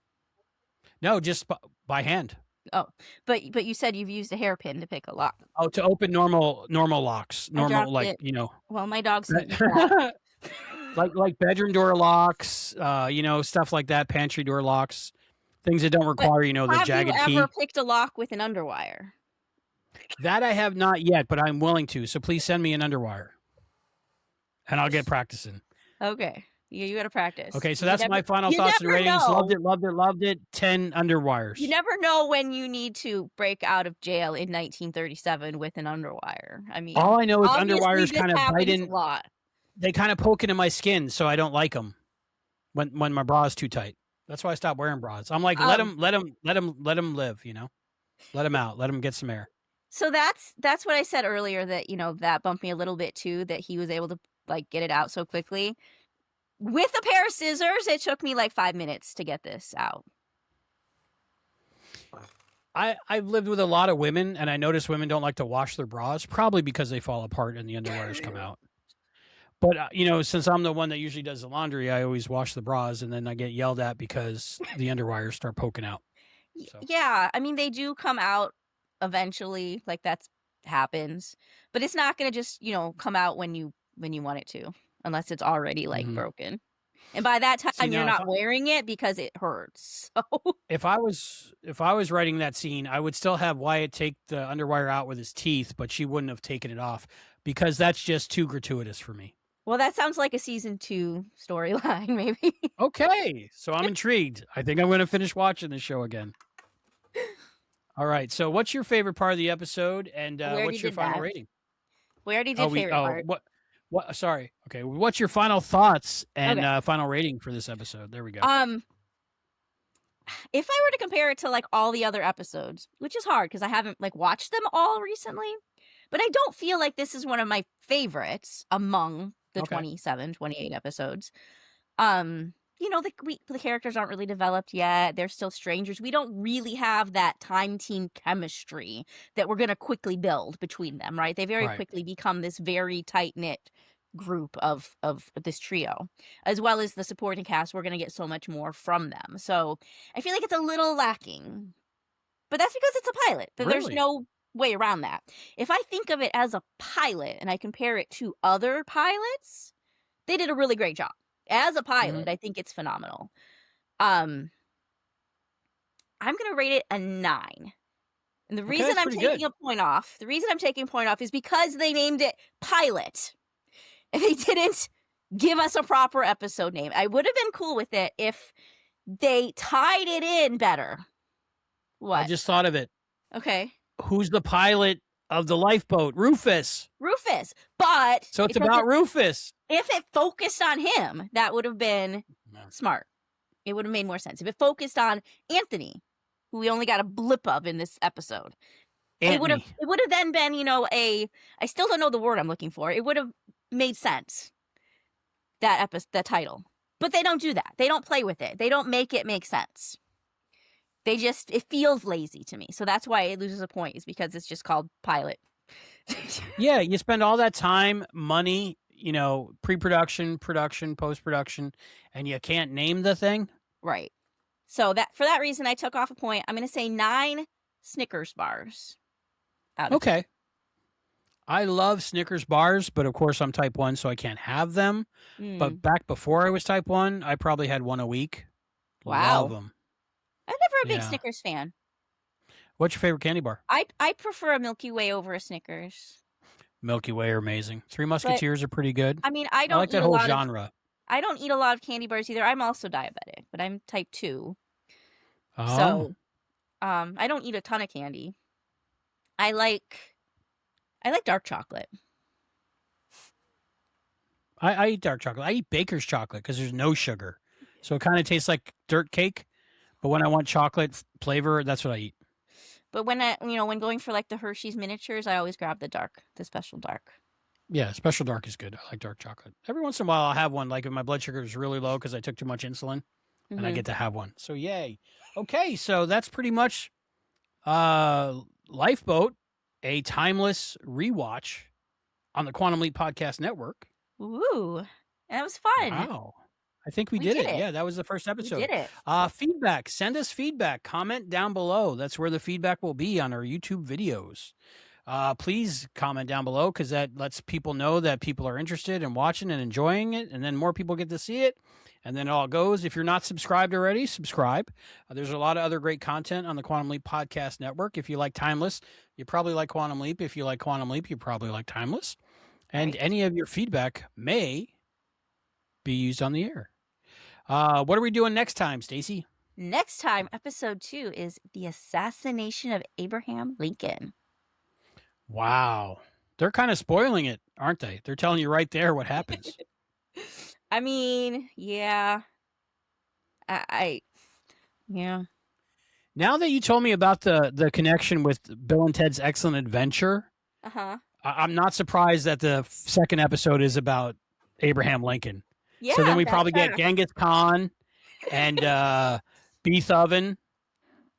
No, just by hand. Oh, but you said you've used a hairpin to pick a lock. Oh, to open normal locks, Well, my dog's like bedroom door locks, stuff like that, pantry door locks, things that don't require the jagged key. Have you ever picked a lock with an underwire? That I have not yet, but I'm willing to. So please send me an underwire. and I'll get practicing. Okay. You got to practice. Okay, so You that's never- my final you thoughts and never ratings. know. Loved it, loved it, loved it. 10 underwires. You never know when you need to break out of jail in 1937 with an underwire. I mean, All I know is obviously underwires this kind of happens bite a in. lot. They kind of poke into my skin, so I don't like them when my bra is too tight. That's why I stopped wearing bras. I'm like, let them live. You know, let them out, let them get some air. So that's what I said earlier, that, you know, that bumped me a little bit too, that he was able to like get it out so quickly. With a pair of scissors, it took me like 5 minutes to get this out. I've lived with a lot of women, and I notice women don't like to wash their bras, probably because they fall apart and the underwires come out. But, you know, since I'm the one that usually does the laundry, I always wash the bras, and then I get yelled at because the underwires start poking out. So. Yeah, I mean, they do come out eventually, like that happens, but it's not going to just, you know, come out when you want it to, unless it's already like broken. And by that time, you're not wearing it because it hurts. So if I was writing that scene, I would still have Wyatt take the underwire out with his teeth, but she wouldn't have taken it off because that's just too gratuitous for me. Well, that sounds like a season 2 storyline, maybe. Okay, so I'm intrigued. I think I'm going to finish watching the show again. All right, so what's your favorite part of the episode, and what's your final rating? We already did favorite part. What? Sorry. Okay, what's your final thoughts and final rating for this episode? There we go. If I were to compare it to like all the other episodes, which is hard because I haven't like watched them all recently, but I don't feel like this is one of my favorites among the 27, 28 episodes. You know, the characters aren't really developed yet. They're still strangers. We don't really have that time team chemistry that we're going to quickly build between them, right? They very quickly become this very tight-knit group of this trio, as well as the supporting cast. We're going to get so much more from them. So I feel like it's a little lacking, but that's because it's a pilot. There's no way around that. If I think of it as a pilot and I compare it to other pilots, they did a really great job. As a pilot, I think it's phenomenal. I'm going to rate it a 9. And the reason I'm taking a point off is because they named it Pilot. And they didn't give us a proper episode name. I would have been cool with it if they tied it in better. What? I just thought of it. Okay. Who's the pilot of the lifeboat? Rufus. But so it's about Rufus. If it focused on him, that would have been smart. It would have made more sense. If it focused on Anthony, who we only got a blip of in this episode, it would have then been, you know, I still don't know the word I'm looking for. It would have made sense. That title. But they don't do that. They don't play with it. They don't make it make sense. It feels lazy to me. So that's why it loses a point, is because it's just called Pilot. Yeah, you spend all that time, money, you know, pre-production, production, post-production, and you can't name the thing? Right. So for that reason, I took off a point. I'm going to say 9 Snickers bars. Okay. I love Snickers bars, but of course I'm type 1, so I can't have them. But back before I was type 1, I probably had one a week. Wow. Love them. I'm never a big Snickers fan. What's your favorite candy bar? I prefer a Milky Way over a Snickers. Milky Way are amazing. Three Musketeers are pretty good. I mean, I like that whole genre. I don't eat a lot of candy bars either. I'm also diabetic, but I'm type 2. Oh. So, I don't eat a ton of candy. I like dark chocolate. I eat dark chocolate. I eat baker's chocolate because there's no sugar. So it kind of tastes like dirt cake. But when I want chocolate flavor, that's what I eat. But when going for like the Hershey's miniatures, I always grab the special dark. Yeah, special dark is good. I like dark chocolate. Every once in a while, I'll have one. Like if my blood sugar is really low because I took too much insulin, and I get to have one. So yay. Okay, so that's pretty much Lifeboat, a timeless rewatch on the Quantum Leap Podcast Network. Ooh, that was fun. Wow. I think we did it. Yeah, that was the first episode. We did it. Feedback. Send us feedback. Comment down below. That's where the feedback will be on our YouTube videos. Please comment down below because that lets people know that people are interested in watching and enjoying it, and then more people get to see it. And then it all goes. If you're not subscribed already, subscribe. There's a lot of other great content on the Quantum Leap Podcast Network. If you like Timeless, you probably like Quantum Leap. If you like Quantum Leap, you probably like Timeless. And Right. any of your feedback may be used on the air. What are we doing next time, Stacie? Next time, episode 2 is the assassination of Abraham Lincoln. Wow. They're kind of spoiling it, aren't they? They're telling you right there what happens. I mean, yeah. Yeah. Now that you told me about the connection with Bill and Ted's Excellent Adventure, Uh-huh. I'm not surprised that the second episode is about Abraham Lincoln. Yeah. So then we that's probably get fair. Genghis Khan and Beef Oven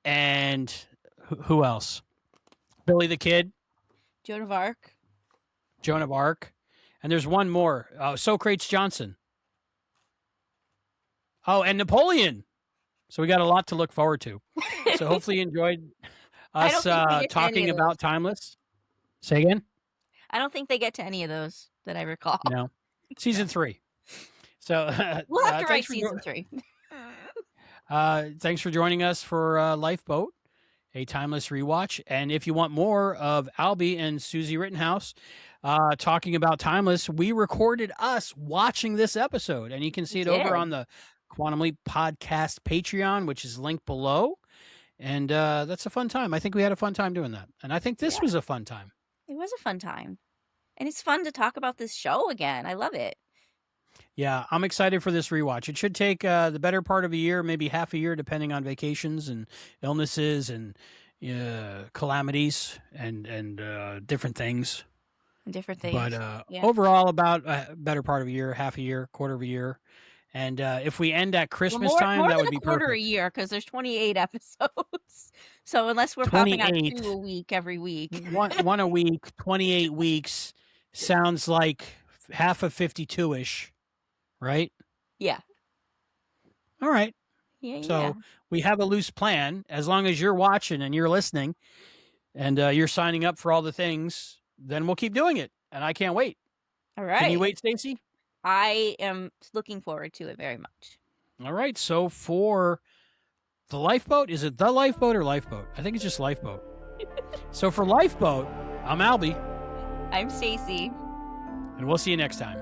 and who else? Billy the Kid, Joan of Arc. Joan of Arc, and there's one more. Socrates Johnson. Oh, and Napoleon. So we got a lot to look forward to. So hopefully you enjoyed I don't us think we get to any talking of about Timeless. Say again? I don't think they get to any of those that I recall. No. Season 3. So We'll have to write thanks for season 3. thanks for joining us for Lifeboat, a Timeless rewatch. And if you want more of Albie and Susie Rittenhouse talking about Timeless, we recorded us watching this episode, and you can see it over on the Quantum Leap Podcast Patreon, which is linked below. And that's a fun time. I think we had a fun time doing that. And I think this was a fun time. It was a fun time. And it's fun to talk about this show again. I love it. Yeah, I'm excited for this rewatch. It should take the better part of a year, maybe half a year, depending on vacations and illnesses and calamities and different things. Different things. But overall, about a better part of a year, half a year, quarter of a year. And if we end at Christmas time, more that than would be a quarter perfect. a year, because there's 28 episodes. So unless we're popping out 28. 2 a week every week. one a week, 28 weeks sounds like half of 52-ish, right? Yeah. All right. Yeah. So we have a loose plan. As long as you're watching and you're listening and you're signing up for all the things, then we'll keep doing it. And I can't wait. All right. Can you wait, Stacie? I am looking forward to it very much. All right. So for the Lifeboat, is it the Lifeboat or Lifeboat? I think it's just Lifeboat. So for Lifeboat, I'm Albie. I'm Stacie. And we'll see you next time.